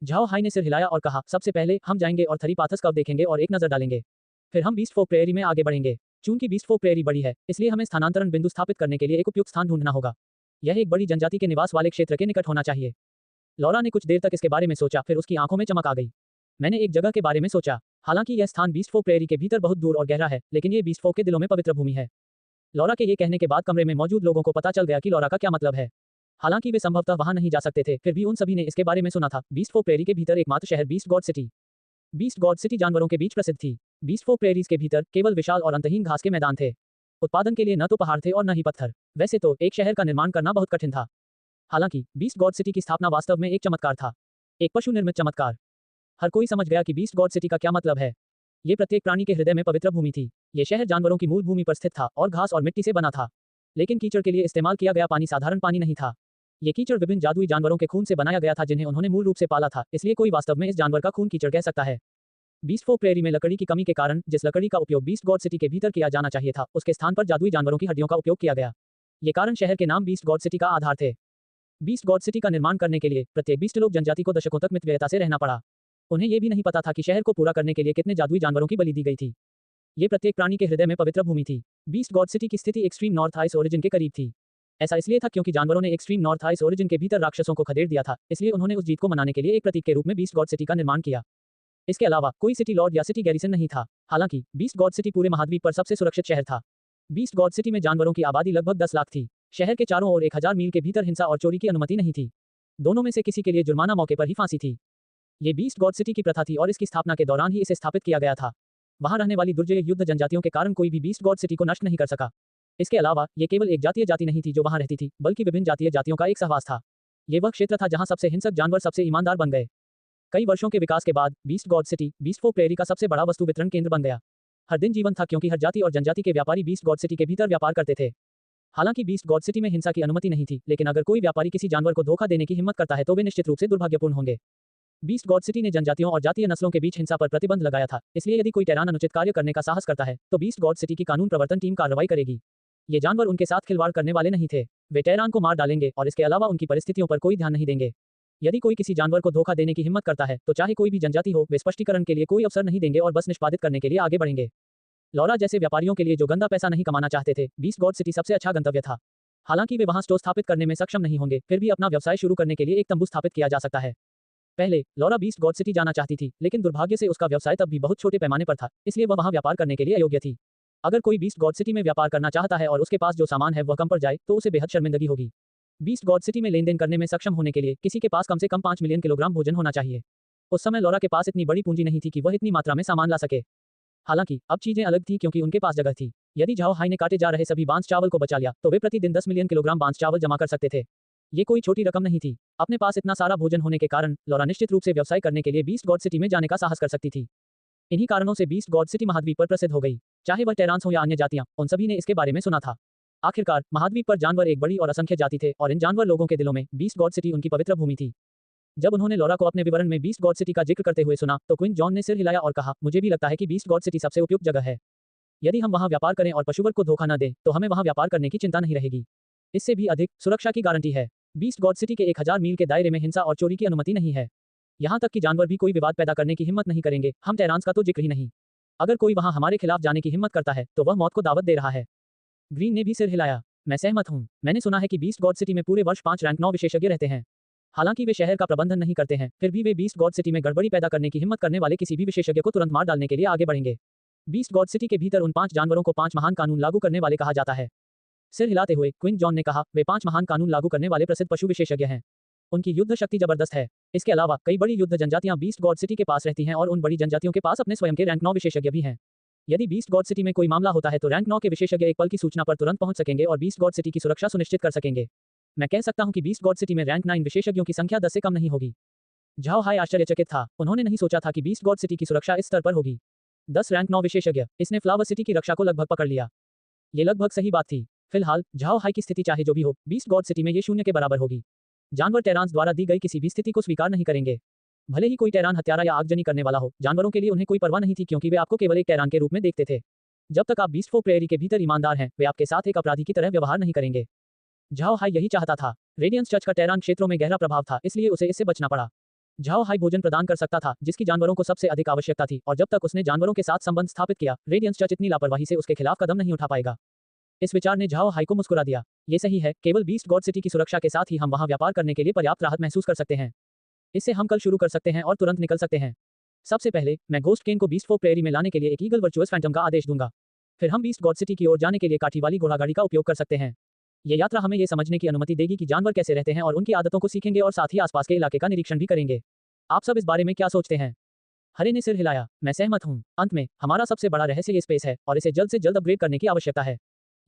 झाओ हाई ने सिर हिलाया और कहा, सबसे पहले हम जाएंगे और थरीपाथस कव देखेंगे और एक नजर डालेंगे। फिर हम बीस्ट फोक प्रेरी में आगे बढ़ेंगे। चूंकि बीस्ट फोक प्रेरी बड़ी है, इसलिए हमें स्थानांतरण बिंदु स्थापित करने के लिए एक उपयुक्त स्थान ढूंढना होगा। यह एक बड़ी जनजाति के निवास वाले क्षेत्र के निकट होना चाहिए। लौरा ने कुछ देर तक इसके बारे में सोचा, फिर उसकी आंखों में चमक आ गई। मैंने एक जगह के बारे में सोचा। हालांकि यह स्थान बीस्ट फोक प्रेरी के भीतर बहुत दूर और गहरा है, लेकिन ये बीस्ट फोक के दिलों में पवित्र भूमि है। लौरा के ये कहने के बाद कमरे में मौजूद लोगों को पता चल गया कि लौरा का क्या मतलब है। हालांकि वे संभवतः वहां नहीं जा सकते थे, फिर भी उन सभी ने इसके बारे में सुना था। बीस्ट फोक प्रेरी के भीतर एकमात्र शहर beast God city. Beast God city जानवरों के बीच प्रसिद्ध थी। बीस्ट फोक प्रेरीज के भीतर केवल विशाल और अंतहीन घास के मैदान थे। उत्पादन के लिए न तो पहाड़ थे और न ही पत्थर। वैसे तो एक शहर का निर्माण करना बहुत कठिन था। हालांकि बीस्ट गॉड सिटी की स्थापना वास्तव में एक चमत्कार था, एक पशु निर्मित चमत्कार। हर कोई समझ गया कि बीस्ट गॉड सिटी का क्या मतलब है। ये प्रत्येक प्राणी के हृदय में पवित्र भूमि थी। ये शहर जानवरों की मूल भूमि पर स्थित था और घास और मिट्टी से बना था। लेकिन कीचड़ के लिए इस्तेमाल किया गया पानी साधारण पानी नहीं था। ये कीचड़ विभिन्न जादुई जानवरों के खून से बनाया गया था जिन्हें उन्होंने मूल रूप से पाला था, इसलिए कोई वास्तव में इस जानवर का खून कीचड़ कह सकता है। बीस्ट फोक प्रेरी में लकड़ी की कमी के कारण जिस लकड़ी का उपयोग बीस्ट गॉड सिटी के भीतर किया जाना चाहिए था, उसके स्थान पर जादुई जानवरों की हड्डियों का उपयोग किया गया। ये कारण शहर के नाम बीस्ट गॉड सिटी का आधार थे। बीस्ट गॉड सिटी का निर्माण करने के लिए प्रत्येक बीस्ट लोग जनजाति को दशकों तक मितव्ययता से रहना पड़ा। उन्हें यह भी नहीं पता था कि शहर को पूरा करने के लिए कितने जादुई जानवरों की बलि दी गई थी। ये प्रत्येक प्राणी के हृदय में पवित्र भूमि थी। बीस्ट गॉड सिटी की स्थिति एक्सट्रीम नॉर्थ आइस ओरिजिन के करीब थी। ऐसा इसलिए था क्योंकि जानवरों ने एक्सट्रीम नॉर्थ आइस ओरिजिन के भीतर राक्षसों को खदेड़ दिया था, इसलिए उन्होंने उस जीत को मनाने के लिए एक प्रतीक के रूप में बीस्ट गॉड सिटी का निर्माण किया। इसके अलावा कोई सिटी लॉर्ड या सिटी गैरिसन नहीं था। हालांकि बीस्ट गॉड सिटी पूरे महाद्वीप पर सबसे सुरक्षित शहर था। बीस्ट गॉड सिटी में जानवरों की आबादी लगभग 10 लाख थी। शहर के चारों ओर 1000 मील के भीतर हिंसा और चोरी की अनुमति नहीं थी। दोनों में से किसी के लिए जुर्माना मौके पर ही फांसी थी। ये बीस्ट गॉड सिटी की प्रथा थी और इसकी स्थापना के दौरान ही इसे स्थापित किया गया था। वहां रहने वाली दुर्जय युद्ध जनजातियों के कारण कोई भी बीस्ट गॉड सिटी को नष्ट नहीं कर सका। इसके अलावा ये केवल एक जातीय जाति नहीं थी जो वहां रहती थी, बल्कि विभिन्न जातीय जातियों का एक सहवास था। ये वह क्षेत्र था जहां सबसे हिंसक जानवर सबसे ईमानदार बन गए। कई वर्षों के विकास के बाद बीस्ट गॉड सिटी बीस्ट फोक प्रेरी का सबसे बड़ा वस्तु वितरण केंद्र बन गया। हर दिन जीवन था क्योंकि हर जाति और जनजाति के व्यापारी बीस्ट गॉड सिटी के भीतर व्यापार करते थे। हालांकि बीस्ट गॉड सिटी में हिंसा की अनुमति नहीं थी, लेकिन अगर कोई व्यापारी किसी जानवर को धोखा देने की हिम्मत करता है तो वे निश्चित रूप से दुर्भाग्यपूर्ण होंगे। बीस्ट गॉड सिटी ने जनजातियों और जातीय नस्लों के बीच हिंसा पर प्रतिबंध लगाया था, इसलिए यदि कोई टेरान अनुचित कार्य करने का साहस करता है तो बीस्ट गॉड सिटी की कानून प्रवर्तन टीम कार्रवाई करेगी। ये जानवर उनके साथ खिलवाड़ करने वाले नहीं थे। वे टेरान को मार डालेंगे और इसके अलावा उनकी परिस्थितियों पर कोई ध्यान नहीं देंगे। यदि कोई किसी जानवर को धोखा देने की हिम्मत करता है तो चाहे कोई भी जनजाति हो, वे स्पष्टीकरण के लिए कोई अवसर नहीं देंगे और बस निष्पादित करने के लिए आगे बढ़ेंगे। लौरा जैसे व्यापारियों के लिए जो गंदा पैसा नहीं कमाना चाहते थे, बीस्ट गॉड सिटी सबसे अच्छा गंतव्य था। हालांकि वे वहां स्टोर स्थापित करने में सक्षम नहीं होंगे, फिर भी अपना व्यवसाय शुरू करने के लिए एक तंबू स्थापित किया जा सकता है। पहले लॉरा बीस्ट गॉड सिटी जाना चाहती थी, लेकिन दुर्भाग्य से उसका व्यवसाय तब भी बहुत छोटे पैमाने पर था, इसलिए वह वहां व्यापार करने के लिए अयोग्य थी। अगर कोई बीस्ट गॉड सिटी में व्यापार करना चाहता है और उसके पास जो सामान है वह कम पड़ जाए तो उसे बेहद शर्मिंदगी होगी। बीस्ट गॉड सिटी में लेन-देन करने में सक्षम होने के लिए किसी के पास कम से कम 5 मिलियन किलोग्राम भोजन होना चाहिए। उस समय लॉरा के पास इतनी बड़ी पूंजी नहीं थी कि वह इतनी मात्रा में सामान ला सके। हालांकि अब चीजें अलग थी क्योंकि उनके पास जगह थी। यदि झाओ हाई ने काटे जा रहे सभी बांस चावल को बचा लिया तो वे प्रतिदिन 10 मिलियन किलोग्राम बांस चावल जमा कर सकते थे। ये कोई छोटी रकम नहीं थी। अपने पास इतना सारा भोजन होने के कारण लॉरा निश्चित रूप से व्यवसाय करने के लिए बीस्ट गॉड सिटी में जाने का साहस कर सकती थी। इन्हीं कारणों से बीस्ट गॉड सिटी महाद्वीप पर प्रसिद्ध हो गई। चाहे वह टेरांस हो या अन्य जातियां, उन सभी ने इसके बारे में सुना था। आखिरकार महाद्वीप पर जानवर एक बड़ी और असंख्य जाति थे और इन जानवर लोगों के दिलों में बीस्ट गॉड सिटी उनकी पवित्र भूमि थी। जब उन्होंने लॉरा को अपने विवरण में बीस्ट गॉड सिटी का जिक्र करते हुए सुना तो क्वीन जॉन ने सिर हिलाया और कहा, मुझे भी लगता है कि बीस्ट गॉड सिटी सबसे उपयुक्त जगह है। यदि हम वहां व्यापार करें और पशुवर्ग को धोखा न दें तो हमें वहां व्यापार करने की चिंता नहीं रहेगी। इससे भी अधिक सुरक्षा की गारंटी है। बीस्ट गॉड सिटी के 1000 मील के दायरे में हिंसा और चोरी की अनुमति नहीं है। यहाँ तक कि जानवर भी कोई विवाद पैदा करने की हिम्मत नहीं करेंगे, हम टेरांस का तो जिक्र ही नहीं। अगर कोई वहां हमारे खिलाफ जाने की हिम्मत करता है तो वह मौत को दावत दे रहा है। ग्रीन ने भी सिर हिलाया। मैं सहमत हूँ। मैंने सुना है कि बीस्ट गॉड सिटी में पूरे वर्ष 5 रैंक 9 विशेषज्ञ रहते हैं। हालांकि वे शहर का प्रबंधन नहीं करते हैं, फिर भी वे बीस्ट गॉड सिटी में गड़बड़ी पैदा करने की हिम्मत करने वाले किसी भी विशेषज्ञ को तुरंत मार डालने के लिए आगे बढ़ेंगे। बीस्ट गॉड सिटी के भीतर उन 5 जानवरों को 5 महान कानून लागू करने वाले कहा जाता है। सिर हिलाते हुए क्वीन जॉन ने कहा, वे 5 महान कानून लागू करने वाले प्रसिद्ध पशु विशेषज्ञ हैं। उनकी युद्ध शक्ति जबरदस्त है। इसके अलावा कई बड़ी युद्ध जनजातियां बीस्ट गॉड सिटी के पास रहती हैं और उन बड़ी जनजातियों के पास अपने स्वयं के रैंक 9 विशेषज्ञ भी हैं। यदि बीस्ट गॉड सिटी में कोई मामला होता है तो रैंक 9 के विशेषज्ञ एक पल की सूचना पर तुरंत पहुंच सकेंगे और बीस्ट गॉड सिटी की सुरक्षा सुनिश्चित कर सकेंगे। मैं कह सकता हूं कि बीस्ट गॉड सिटी में रैंक 9 विशेषज्ञों की संख्या 10 से कम नहीं होगी। झाओ हाई आश्चर्यचकित था। उन्होंने नहीं सोचा था कि बीस्ट गॉड सिटी की सुरक्षा इस स्तर पर होगी। 10 रैंक 9 विशेषज्ञ, इसने फ्लावर सिटी की रक्षा को लगभग पकड़ लिया। ये लगभग सही बात थी। फिलहाल झाओ हाई की स्थिति चाहे जो भी हो, बीस्ट गॉड सिटी में ये 0 के बराबर होगी। जानवर टेरांस द्वारा दी गई किसी भी स्थिति को स्वीकार नहीं करेंगे। भले ही कोई टेरान हत्यारा या आगजनी करने वाला हो, जानवरों के लिए उन्हें कोई परवाह नहीं थी क्योंकि वे आपको केवल एक टेरान के रूप में देखते थे। जब तक आप बीस्ट फोक प्रेयरी के भीतर ईमानदार हैं, वे आपके साथ एक अपराधी की तरह व्यवहार नहीं करेंगे। झाओ हाई यही चाहता था। रेडियंस चर्च का टेरान क्षेत्रों में गहरा प्रभाव था, इसलिए उसे इससे बचना पड़ा। झाओ हाई भोजन प्रदान कर सकता था जिसकी जानवरों को सबसे अधिक आवश्यकता थी, और जब तक उसने जानवरों के साथ संबंध स्थापित किया, रेडियंस चर्च इतनी लापरवाही से उसके खिलाफ कदम नहीं उठा पाएगा। इस विचार ने झाओ हाई को मुस्कुरा दिया। ये सही है, केवल बीस्ट गॉड सिटी की सुरक्षा के साथ ही हम वहां व्यापार करने के लिए पर्याप्त राहत महसूस कर सकते हैं। इससे हम कल शुरू कर सकते हैं और तुरंत निकल सकते हैं। सबसे पहले मैं गोस्ट केन को बीस्ट फोक प्रेयरी में लाने के लिए एक ईगल वर्चुअस फैंटम का आदेश दूंगा। फिर हम बीस्ट गॉड सिटी की ओर जाने के लिए काठी वाली घोड़ागाड़ी का उपयोग कर सकते हैं। ये यात्रा हमें ये समझने की अनुमति देगी कि जानवर कैसे रहते हैं और उनकी आदतों को सीखेंगे और साथ ही आसपास के इलाके का निरीक्षण भी करेंगे। आप सब इस बारे में क्या सोचते हैं? हरे ने सिर हिलाया। मैं सहमत हूँ। अंत में हमारा सबसे बड़ा रहस्य ये स्पेस है और इसे जल्द से जल्द अपग्रेड करने की आवश्यकता है।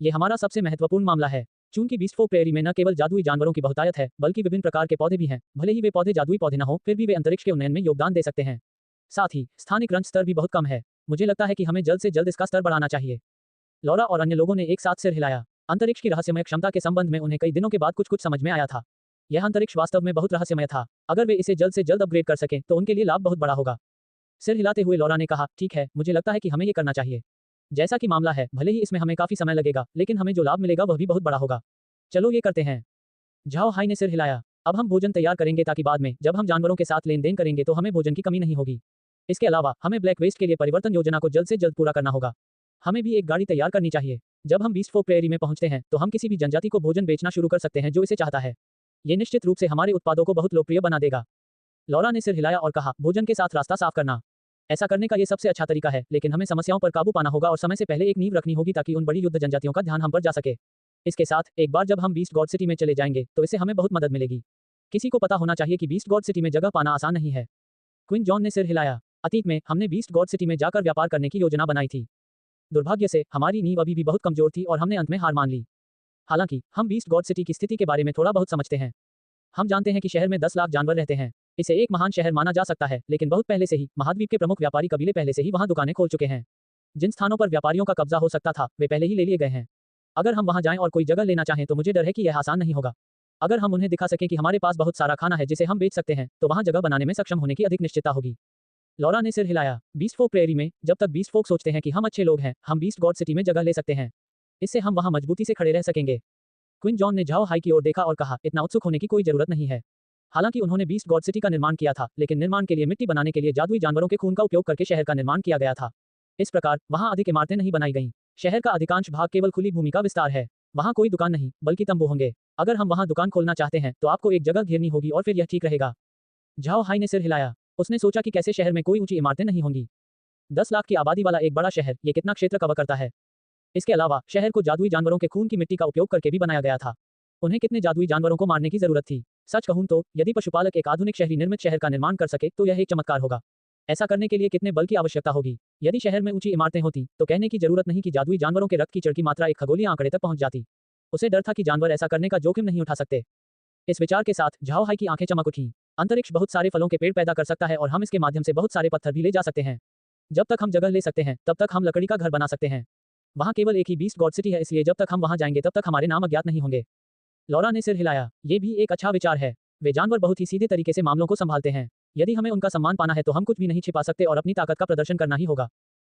ये हमारा सबसे महत्वपूर्ण मामला है। चूंकि बीस्ट फोक प्रेयरी में न केवल जादुई जानवरों की बहुतायत है, बल्कि विभिन्न प्रकार के पौधे भी हैं। भले ही वे पौधे जादुई पौधे न हो, फिर भी वे अंतरिक्ष के उन्नयन में योगदान दे सकते हैं। साथ ही स्थानिक रंज स्तर भी बहुत कम है। मुझे लगता है कि हमें जल्द से जल्द इसका स्तर बढ़ाना चाहिए। लॉरा और अन्य लोगों ने एक साथ सिर हिलाया। अंतरिक्ष की रहस्यमय क्षमता के संबंध में उन्हें कई दिनों के बाद कुछ समझ में आया था। यह अंतरिक्ष वास्तव में बहुत रहस्यमय था। अगर वे इसे जल्द से जल्द अपग्रेड कर सकें तो उनके लिए लाभ बहुत बड़ा होगा। सिर हिलाते हुए लॉरा ने कहा, ठीक है, मुझे लगता है कि हमें ये करना चाहिए। जैसा कि मामला है, भले ही इसमें हमें काफी समय लगेगा, लेकिन हमें जो लाभ मिलेगा वह भी बहुत बड़ा होगा। चलो ये करते हैं। झाओ हाई ने सिर हिलाया। अब हम भोजन तैयार करेंगे ताकि बाद में जब हम जानवरों के साथ लेन देन करेंगे तो हमें भोजन की कमी नहीं होगी। इसके अलावा हमें ब्लैक वेस्ट के लिए परिवर्तन योजना को जल्द से जल्द पूरा करना होगा। हमें भी एक गाड़ी तैयार करनी चाहिए। जब हम बीस्ट फोक प्रेयरी में पहुंचते हैं तो हम किसी भी जनजाति को भोजन बेचना शुरू कर सकते हैं जो इसे चाहता है। ये निश्चित रूप से हमारे उत्पादों को बहुत लोकप्रिय बना देगा। लॉरा ने सिर हिलाया और कहा, भोजन के साथ रास्ता साफ करना। ऐसा करने का ये सबसे अच्छा तरीका है, लेकिन हमें समस्याओं पर काबू पाना होगा और समय से पहले एक नींव रखनी होगी ताकि उन बड़ी युद्ध जनजातियों का ध्यान हम पर जा सके। इसके साथ एक बार जब हम बीस्ट गॉड सिटी में चले जाएंगे तो इससे हमें बहुत मदद मिलेगी। किसी को पता होना चाहिए कि बीस्ट गॉड सिटी में जगह पाना आसान नहीं है। क्वीन जॉन ने सिर हिलाया। अतीत में हमने बीस्ट गॉड सिटी में जाकर व्यापार करने की योजना बनाई थी। दुर्भाग्य से हमारी नींव अभी भी बहुत कमजोर थी और हमने अंत में हार मान ली। हालांकि हम बीस्ट गॉड सिटी की स्थिति के बारे में थोड़ा बहुत समझते हैं। हम जानते हैं कि शहर में 10 लाख जानवर रहते हैं। इसे एक महान शहर माना जा सकता है, लेकिन बहुत पहले से ही महाद्वीप के प्रमुख व्यापारी कबीले पहले से ही वहां दुकानें खोल चुके हैं। जिन स्थानों पर व्यापारियों का कब्जा हो सकता था वे पहले ही ले लिए गए हैं। अगर हम वहां जाएं और कोई जगह लेना चाहें तो मुझे डर है कि यह आसान नहीं होगा। अगर हम उन्हें दिखा सकें कि हमारे पास बहुत सारा खाना है जिसे हम बेच सकते हैं तो वहां जगह बनाने में सक्षम होने की अधिक निश्चितता होगी। लॉरा ने सिर हिलाया। बीस्ट फोक प्रेयरी में जब तक बीस्ट फोक सोचते हैं कि हम अच्छे लोग हैं, हम बीस्ट गॉड सिटी में जगह ले सकते हैं। इससे हम वहां मजबूती से खड़े रह सकेंगे। क्वीन जॉन ने झाओ हाई की ओर देखा और कहा, इतना उत्सुक होने की कोई जरूरत नहीं है। हालांकि उन्होंने बीस्ट गॉड सिटी का निर्माण किया था, लेकिन निर्माण के लिए मिट्टी बनाने के लिए जादुई जानवरों के खून का उपयोग करके शहर का निर्माण किया गया था। इस प्रकार वहां अधिक इमारतें नहीं बनाई गईं। शहर का अधिकांश भाग केवल खुली भूमि का विस्तार है। वहां कोई दुकान नहीं, बल्कि तंबू होंगे। अगर हम वहां दुकान खोलना चाहते हैं तो आपको एक जगह घेरनी होगी और फिर यह ठीक रहेगा। झाओ हाई ने सिर हिलाया। उसने सोचा कि कैसे शहर में कोई ऊंची इमारतें नहीं होंगी। 10 लाख की आबादी वाला एक बड़ा शहर, ये कितना क्षेत्र कवर करता है। इसके अलावा शहर को जादुई जानवरों के खून की मिट्टी का उपयोग करके भी बनाया गया था। उन्हें कितने जादुई जानवरों को मारने की जरूरत थी। सच कहूं तो यदि पशुपालक एक आधुनिक शहरी निर्मित शहर का निर्माण कर सके तो यह एक चमत्कार होगा। ऐसा करने के लिए कितने बल की आवश्यकता होगी। यदि शहर में ऊंची इमारतें होती तो कहने की जरूरत नहीं कि जादुई जानवरों के रक्त कीचड़ की मात्रा एक खगोलीय आंकड़े तक पहुंच जाती। उसे डर था कि जानवर ऐसा करने का जोखिम नहीं उठा सकते। इस विचार के साथ झाओ हाई की आंखें चमक उठीं। अंतरिक्ष बहुत सारे फलों के पेड़ पैदा कर सकता है और हम इसके माध्यम से बहुत सारे पत्थर भी ले जा सकते हैं। जब तक हम जगह ले सकते हैं तब तक हम लकड़ी का घर बना सकते हैं। वहां केवल एक ही बीस्ट गॉड सिटी है, इसलिए जब तक हम वहां जाएंगे तब तक हमारे नाम अज्ञात नहीं होंगे। लौरा ने सिर हिलाया। ये भी एक अच्छा विचार है। वे जानवर बहुत ही सीधे तरीके से मामलों को संभालते हैं। यदि हमें उनका सम्मान पाना है तो हम कुछ भी नहीं छिपा सकते और अपनी ताकत का प्रदर्शन करना ही होगा।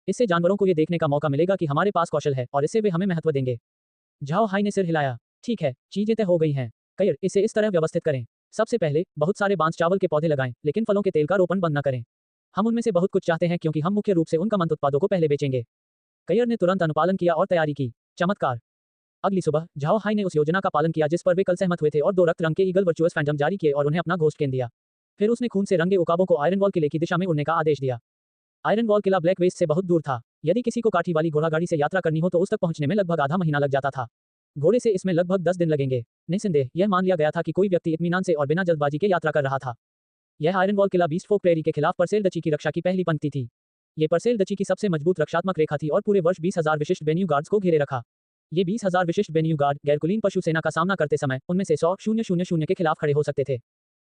इससे जानवरों को ये देखने का मौका मिलेगा कि हमारे पास कौशल है और इससे वे हमें महत्व देंगे। झाओ हाई ने सिर हिलाया। ठीक है, चीजें तय हो गई हैं। कयर, इसे इस तरह व्यवस्थित करें। सबसे पहले बहुत सारे बांस चावल के पौधे लगाएं, लेकिन फलों के तेल का रोपण बंद न करें। हम उनमें से बहुत कुछ चाहते हैं क्योंकि हम मुख्य रूप से उन कमंद उत्पादों को पहले बेचेंगे। कयर ने तुरंत अनुपालन किया और तैयारी की। चमत्कार। अगली सुबह झाओ हाई ने उस योजना का पालन किया जिस पर वे कल सहमत हुए थे और 2 रक्त रंग के ईगल वर्चुअस फैंटम जारी किए और उन्हें अपना घोस्ट केन दिया। फिर उसने खून से रंगे उकाबों को आयरन वॉल किले की दिशा में उड़ने का आदेश दिया। आयरन वॉल किला ब्लैक वेस्ट से बहुत दूर था। यदि किसी को काठी वाली घोड़ागाड़ी से यात्रा करनी हो तो उस तक पहुंचने में लगभग आधा महीना लग जाता था। घोड़े से इसमें लगभग 10 दिन लगेंगे। निस्संदेह यह मान लिया गया था कि कोई व्यक्ति इत्मीनान से और बिना जल्दबाजी के यात्रा कर रहा था। यह आयरन वॉल किला बीस्ट फोक प्रेरी के खिलाफ परसेल डची की रक्षा की पहली पंक्ति थी। ये परसेल डची की सबसे मजबूत रक्षात्मक रेखा थी और पूरे वर्ष 20,000 विशिष्ट बेन्यू गार्ड्स को घेरे रखा। ये 20,000 विशिष्ट बेन्यू गार्ड गैरकुलीन पशु सेना का सामना करते समय उनमें से 100,000 के खिलाफ खड़े हो सकते थे।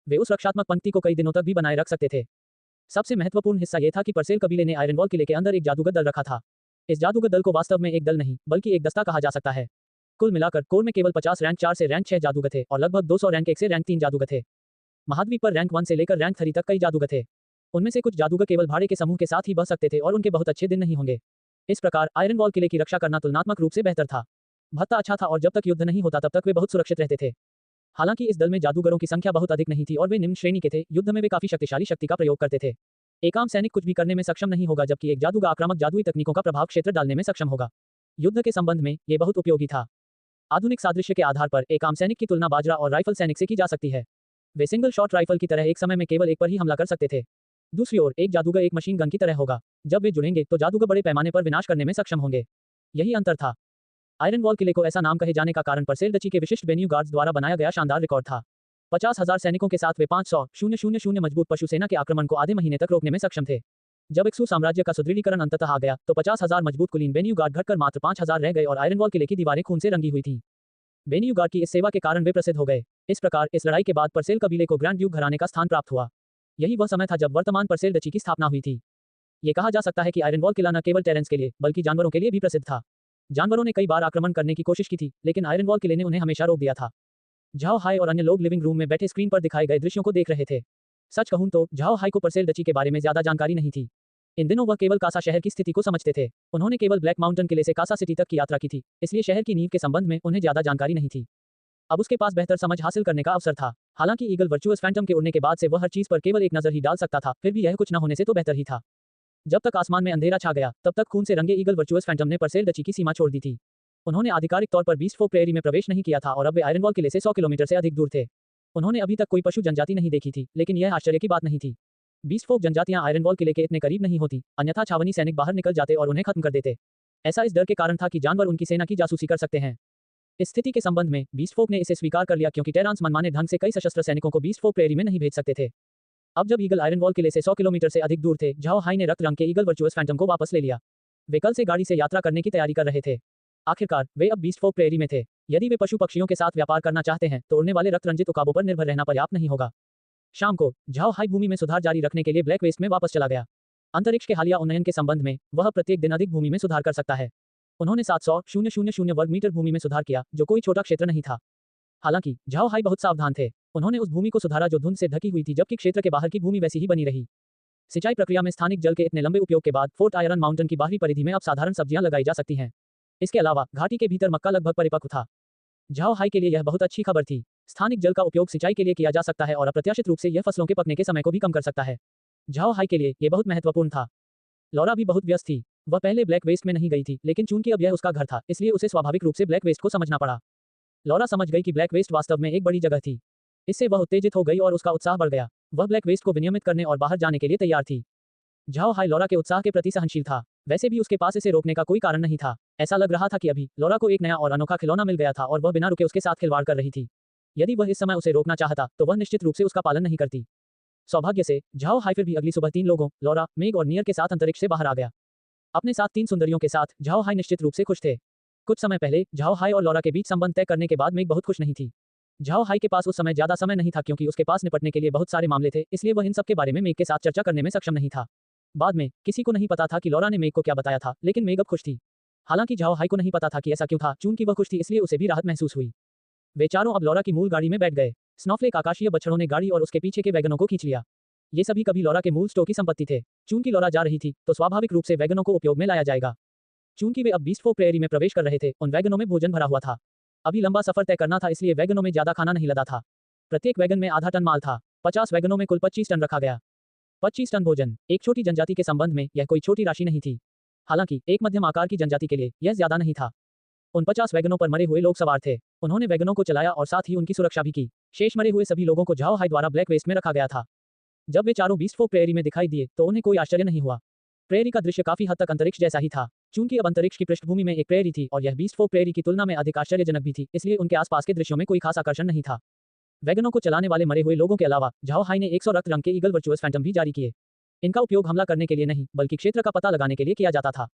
वे उस रक्षात्मक पंक्ति को कई दिनों तक भी बनाए रख सकते थे। सबसे महत्वपूर्ण हिस्सा यह था कि परसेल कबीले ने आयरन वॉल किले के अंदर एक जादूगर दल रखा था। इस जादूगर दल को वास्तव में एक दल नहीं बल्कि एक दस्ता कहा जा सकता है। कुल मिलाकर कोर में केवल 50 रैंक 4 से रैंक 6 जादूगर थे और लगभग 200 रैंक 1 से रैंक 3 जादूगर थे। महाद्वीप पर रैंक 1 से लेकर रैंक 3 तक कई जादूगर थे। उनमें से कुछ जादूगर केवल भाड़े के समूह के साथ ही बह सकते थे और उनके बहुत अच्छे दिन नहीं होंगे। इस प्रकार आयरन वॉल किले की रक्षा करना तुलनात्मक रूप से बेहतर था। भत्ता अच्छा था और जब तक युद्ध नहीं होता तब तक वे बहुत सुरक्षित रहते थे। हालांकि इस दल में जादूगरों की संख्या बहुत अधिक नहीं थी और वे निम्न श्रेणी के थे। युद्ध में वे काफी शक्तिशाली शक्ति का प्रयोग करते थे। एक आम सैनिक कुछ भी करने में सक्षम नहीं होगा जबकि एक जादूगर आक्रामक जादुई तकनीकों का प्रभाव क्षेत्र डालने में सक्षम होगा। युद्ध के संबंध में ये बहुत उपयोगी था। आधुनिक सादृश्य के आधार पर एक आम सैनिक की तुलना बाजरा और राइफल सैनिक से की जा सकती है। वे सिंगल शॉट राइफल की तरह एक समय में केवल एक पर ही हमला कर सकते थे। दूसरी ओर एक जादूगर एक मशीन गन की तरह होगा। जब वे जुड़ेंगे तो जादूगर बड़े पैमाने पर विनाश करने में सक्षम होंगे। यही अंतर था। आयरन वॉल किले को ऐसा नाम कहे जाने का कारण परसेल डची के विशिष्ट बेन्यू गार्ड्स द्वारा बनाया गया शानदार रिकॉर्ड था। 50,000 सैनिकों के साथ वे 500,000 मजबूत पशु सेना के आक्रमण को आधे महीने तक रोकने में सक्षम थे। जब एक्सू साम्राज्य का सुदृढ़ीकरण अंततः आ गया तो 50,000 मजबूत कुलीन बेन्यू गार्ड घटकर मात्र 5,000 रह गए और आयरन वॉल किले की दीवारें खून से रंगी हुई थीं। बेन्यू गार्ड की इस सेवा के कारण वे प्रसिद्ध हो गए। इस प्रकार इस लड़ाई के बाद परसेल कबीले को ग्रैंड ड्यूक घराने का स्थान प्राप्त हुआ। यही वह समय था जब वर्तमान परसेल डची की स्थापना हुई थी। ये कहा जा सकता है कि आयरन वॉल किला न केवल टेरेंस के लिए बल्कि जानवरों के लिए भी प्रसिद्ध था। जानवरों ने कई बार आक्रमण करने की कोशिश की थी लेकिन आयरन वॉल किले ने उन्हें हमेशा रोक दिया था। झाओ हाई और अन्य लोग लिविंग रूम में बैठे स्क्रीन पर दिखाए गए दृश्यों को देख रहे थे। सच कहूं तो झाओ हाई को परसेल डची के बारे में ज्यादा जानकारी नहीं थी। इन दिनों वह केवल कासा शहर की स्थिति को समझते थे। उन्होंने केवल ब्लैक माउंटेन किले से कासा सिटी तक की यात्रा की थी, इसलिए शहर की नींव के संबंध में उन्हें ज्यादा जानकारी नहीं थी। अब उसके पास बेहतर समझ हासिल करने का अवसर था। हालांकि ईगल वर्चुअस फैंटम के उड़ने के बाद से वह हर चीज पर केवल एक नजर ही डाल सकता था, फिर भी यह कुछ न होने से तो बेहतर ही था। जब तक आसमान में अंधेरा छा गया तब तक खून से रंगे ईगल वर्चुअस फैंटम ने परसेल डची की सीमा छोड़ दी थी। उन्होंने आधिकारिक तौर पर बीस्ट फोक प्रेरी में प्रवेश नहीं किया था और अब वे आयरन वॉल किले से 100 किलोमीटर से अधिक दूर थे। उन्होंने अभी तक कोई पशु जनजाति नहीं देखी थी, लेकिन यह आश्चर्य की बात नहीं थी। बीस्ट फोक जनजातियां आयरन वॉल किले के इतने करीब नहीं होती, अन्यथा छावनी सैनिक बाहर निकल जाते और उन्हें खत्म कर देते। ऐसा इस डर के कारण था कि जानवर उनकी सेना की जासूसी कर सकते हैं। इस स्थिति के संबंध में बीस्ट फोक ने इसे स्वीकार कर लिया क्योंकि टेरांस मनमाने ढंग से कई सशस्त्र सैनिकों को बीस्ट फोक प्रेरी में नहीं भेज सकते थे। अब जब ईगल आयरन वॉल किले से 100 किलोमीटर से अधिक दूर थे, झाओ हाई ने रक्त रंग के ईगल वर्चुअस फैंटम को वापस ले लिया। वे कल से गाड़ी से यात्रा करने की तैयारी कर रहे थे। आखिरकार वे अब बीस्ट फोक प्रेरी में थे। यदि वे पशु पक्षियों के साथ व्यापार करना चाहते हैं तो उड़ने वाले रक्त रंजित उकाबों पर निर्भर रहना पर्याप्त नहीं होगा। शाम को झाओ हाई भूमि में सुधार जारी रखने के लिए ब्लैक वेस्ट में वापस चला गया। अंतरिक्ष के हालिया उन्नयन के संबंध में वह प्रत्येक दिन अधिक भूमि में सुधार कर सकता है। उन्होंने 700,000 वर्ग मीटर भूमि में सुधार किया, जो कोई छोटा क्षेत्र नहीं था। हालांकि झाओ हाई बहुत सावधान थे। उन्होंने उस भूमि को सुधारा जो धुंध से ढकी हुई थी, जबकि क्षेत्र के बाहर की भूमि वैसी ही बनी रही। सिंचाई प्रक्रिया में स्थानिक जल के इतने लंबे उपयोग के बाद फोर्ट आयरन माउंटेन की बाहरी परिधि में अब साधारण सब्जियां लगाई जा सकती हैं। इसके अलावा घाटी के भीतर मक्का लगभग परिपक्व था। झाओ हाई के लिए यह बहुत अच्छी खबर थी। स्थानिक जल का उपयोग सिंचाई के लिए किया जा सकता है और अप्रत्याशित रूप से यह फसलों के पकने के समय को भी कम कर सकता है। झाओ हाई के लिए यह बहुत महत्वपूर्ण था। लौरा भी बहुत व्यस्त थी। वह पहले ब्लैक वेस्ट में नहीं गई थी, लेकिन चूंकि अब यह उसका घर था, इसलिए उसे स्वाभाविक रूप से ब्लैक वेस्ट को समझना पड़ा। लौरा समझ गई कि ब्लैक वेस्ट वास्तव में एक बड़ी जगह थी। इससे वह उत्तेजित हो गई और उसका उत्साह बढ़ गया। वह ब्लैक वेस्ट को विनियमित करने और बाहर जाने के लिए तैयार थी। झाओ हाई लॉरा के उत्साह के प्रति सहनशील था। वैसे भी उसके पास इसे रोकने का कोई कारण नहीं था। ऐसा लग रहा था कि अभी लॉरा को एक नया और अनोखा खिलौना मिल गया था और वह बिना रुके उसके साथ खिलवाड़ कर रही थी। यदि वह इस समय उसे रोकना चाहता तो वह निश्चित रूप से उसका पालन नहीं करती। सौभाग्य से झाओ हाई फिर भी अगली सुबह 3 लोगों लॉरा, मेग और नियर के साथ अंतरिक्ष से बाहर आ गया। अपने साथ 3 सुंदरियों के साथ झाओ हाई निश्चित रूप से खुश थे। कुछ समय पहले झाओ हाई और लॉरा के बीच संबंध तय करने के बाद मेग बहुत खुश नहीं थी। झाओ हाई के पास उस समय ज्यादा समय नहीं था क्योंकि उसके पास निपटने के लिए बहुत सारे मामले थे, इसलिए वह इन सब के बारे में मेग के साथ चर्चा करने में सक्षम नहीं था। बाद में किसी को नहीं पता था कि लॉरा ने मेग को क्या बताया था, लेकिन मेग अब खुश थी। हालांकि झाओ हाई को नहीं पता था कि ऐसा क्यों था, चूंकि वह खुश थी इसलिए उसे भी राहत महसूस हुई। वे चारों अब लॉरा की मूल गाड़ी में बैठ गए। स्नॉफ्लेक आकाशीय बछड़ों ने गाड़ी और उसके पीछे के वैगनों को खींच लिया। ये सभी कभी लॉरा के मूल स्टोर की संपत्ति थे। चूंकि लॉरा जा रही थी तो स्वाभाविक रूप से वैगनों को उपयोग में लाया जाएगा। चूंकि वे अब बीस्ट फोक प्रेयरी में प्रवेश कर रहे थे, उन वैगनों में भोजन भरा हुआ था। अभी लंबा सफर तय करना था, इसलिए वैगनों में ज्यादा खाना नहीं लदा था। प्रत्येक वैगन में आधा टन माल था। 50 वैगनों में कुल 25 टन रखा गया। 25 टन भोजन एक छोटी जनजाति के संबंध में यह कोई छोटी राशि नहीं थी। हालांकि एक मध्यम आकार की जनजाति के लिए यह ज्यादा नहीं था। उन 50 वैगनों पर मरे हुए लोग सवार थे। उन्होंने वैगनों को चलाया और साथ ही उनकी सुरक्षा भी की। शेष मरे हुए सभी लोगों को झाओ हाई द्वारा ब्लैक वेस्ट में रखा गया था। जब वे चारों बीस्ट फोक प्रेयरी में दिखाई दिए तो उन्हें कोई आश्चर्य नहीं हुआ। प्रेयरी का दृश्य काफी हद तक अंतरिक्ष जैसा ही था। चूंकि अब अंतरिक्ष की पृष्ठभूमि में एक प्रेयरी थी और यह बीस्ट फोक प्रेयरी की तुलना में अधिक आश्चर्यजनक भी थी, इसलिए उनके आसपास के दृश्यों में कोई खास आकर्षण नहीं था। वैगनों को चलाने वाले मरे हुए लोगों के अलावा झाओ हाई ने 100 रक्त रंग के ईगल वर्चुअस फैंटम भी जारी किए। इनका उपयोग हमला करने के लिए नहीं बल्कि क्षेत्र का पता लगाने के लिए किया जाता था।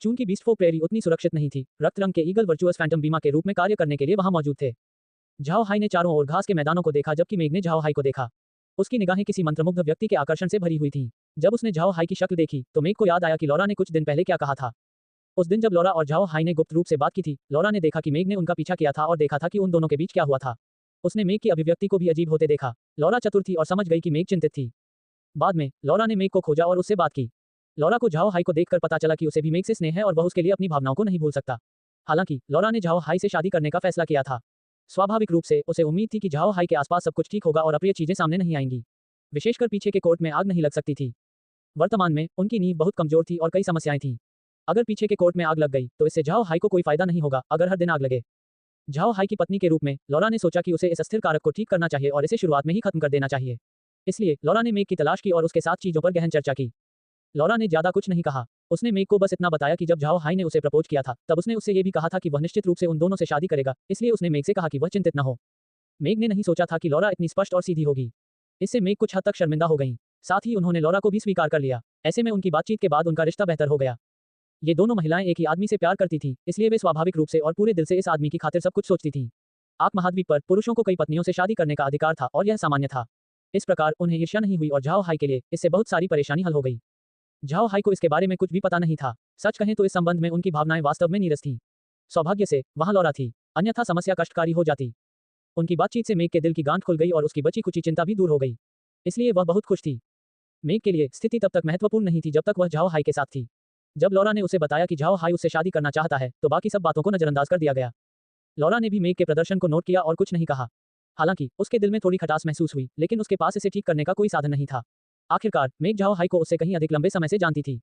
चूंकि बीस्ट फोक प्रेयरी उतनी सुरक्षित नहीं थी, रक्त रंग के ईगल वर्चुअस फैंटम बीमा के रूप में कार्य करने के लिए वहां मौजूद थे। झाओ हाई ने चारों ओर घास के मैदानों को देखा जबकि मेग ने झाओ हाई को देखा। उसकी निगाहें किसी मंत्रमुग्ध व्यक्ति के आकर्षण से भरी हुई थीं। जब उसने झाओ हाई की शक्ल देखी तो मेग को याद आया कि लॉरा ने कुछ दिन पहले क्या कहा था। उस दिन जब लॉरा और झाओ हाई ने गुप्त रूप से बात की थी, लॉरा ने देखा कि मेग ने उनका पीछा किया था और देखा था कि उन दोनों के बीच क्या हुआ था। उसने मेग की अभिव्यक्ति को भी अजीब होते देखा। लॉरा चतुर थी और समझ गई कि मेग चिंतित थी। बाद में लॉरा ने मेग को खोजा और उससे बात की। लॉरा को झाओ हाई को देखकर पता चला कि उसे भी मेग से स्नेह है और वह उसके लिए अपनी भावनाओं को नहीं भूल सकता। हालांकि लॉरा ने झाओ हाई से शादी करने का फैसला किया था। स्वाभाविक रूप से उसे उम्मीद थी कि झाओ हाई के आसपास सब कुछ ठीक होगा और अप्रिय चीजें सामने नहीं आएंगी। विशेषकर पीछे के कोर्ट में आग नहीं लग सकती थी। वर्तमान में उनकी नींव बहुत कमजोर थी और कई समस्याएं थीं। अगर पीछे के कोर्ट में आग लग गई तो इससे झाओ हाई को कोई फायदा नहीं होगा अगर हर दिन आग लगे। झाओ हाई की पत्नी के रूप में लॉरा ने सोचा कि उसे इस अस्थिर कारक को ठीक करना चाहिए और इसे शुरुआत में ही खत्म कर देना चाहिए। इसलिए लॉरा ने मेग की तलाश की और उसके साथ चीजों पर गहन चर्चा की। लॉरा ने ज्यादा कुछ नहीं कहा। उसने मेग को बस इतना बताया कि जब झाओ हाई ने उसे प्रपोज किया था तब उसने उससे ये भी कहा था कि वह निश्चित रूप से उन दोनों से शादी करेगा, इसलिए उसने मेग से कहा कि वह चिंतित न हो। मेग ने नहीं सोचा था कि लॉरा इतनी स्पष्ट और सीधी होगी। इससे मेग कुछ हद तक शर्मिंदा हो गई। साथ ही उन्होंने लॉरा को भी स्वीकार कर लिया। ऐसे में उनकी बातचीत के बाद उनका रिश्ता बेहतर हो गया। ये दोनों महिलाएं एक ही आदमी से प्यार करती थीं, इसलिए वे स्वाभाविक रूप से और पूरे दिल से इस आदमी की खातिर सब कुछ सोचती थीं। आक महाद्वीप पर पुरुषों को कई पत्नियों से शादी करने का अधिकार था और यह सामान्य था। इस प्रकार उन्हें ईर्ष्या नहीं हुई और झाओ हाई के लिए इससे बहुत सारी परेशानी हल हो गई। झाओ हाई को इसके बारे में कुछ भी पता नहीं था। सच कहें तो इस संबंध में उनकी भावनाएं वास्तव में नीरस थीं। सौभाग्य से वहां लॉरा थी, अन्यथा समस्या कष्टकारी हो जाती। उनकी बातचीत से मेग के दिल की गांठ खुल गई और उसकी बची कुची चिंता भी दूर हो गई, इसलिए वह बहुत खुश थी। मेग के लिए स्थिति तब तक महत्वपूर्ण नहीं थी जब तक वह झाओ हाई के साथ थी। जब लॉरा ने उसे बताया कि झाओ हाई उससे शादी करना चाहता है तो बाकी सब बातों को नजरअंदाज कर दिया गया। लॉरा ने भी मेग के प्रदर्शन को नोट किया और कुछ नहीं कहा। हालांकि उसके दिल में थोड़ी खटास महसूस हुई, लेकिन उसके पास इसे ठीक करने का कोई साधन नहीं था। आखिरकार मेग झाओ हाई को उससे कहीं अधिक लंबे समय से जानती थी।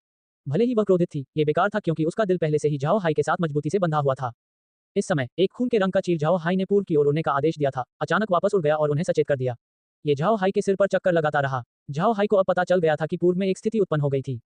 भले ही वह क्रोधित थी, ये बेकार था क्योंकि उसका दिल पहले से ही झाओ हाई के साथ मजबूती से बंधा हुआ था। इस समय एक खून के रंग का चील झाओ हाई ने पूर्व की ओर उड़ने का आदेश दिया था, अचानक वापस उड़ गया और उन्हें सचेत कर दिया। ये झाओ हाई के सिर पर चक्कर लगाता रहा। झाओ हाई को अब पता चल गया था कि पूर्व में एक स्थिति उत्पन्न हो गई थी।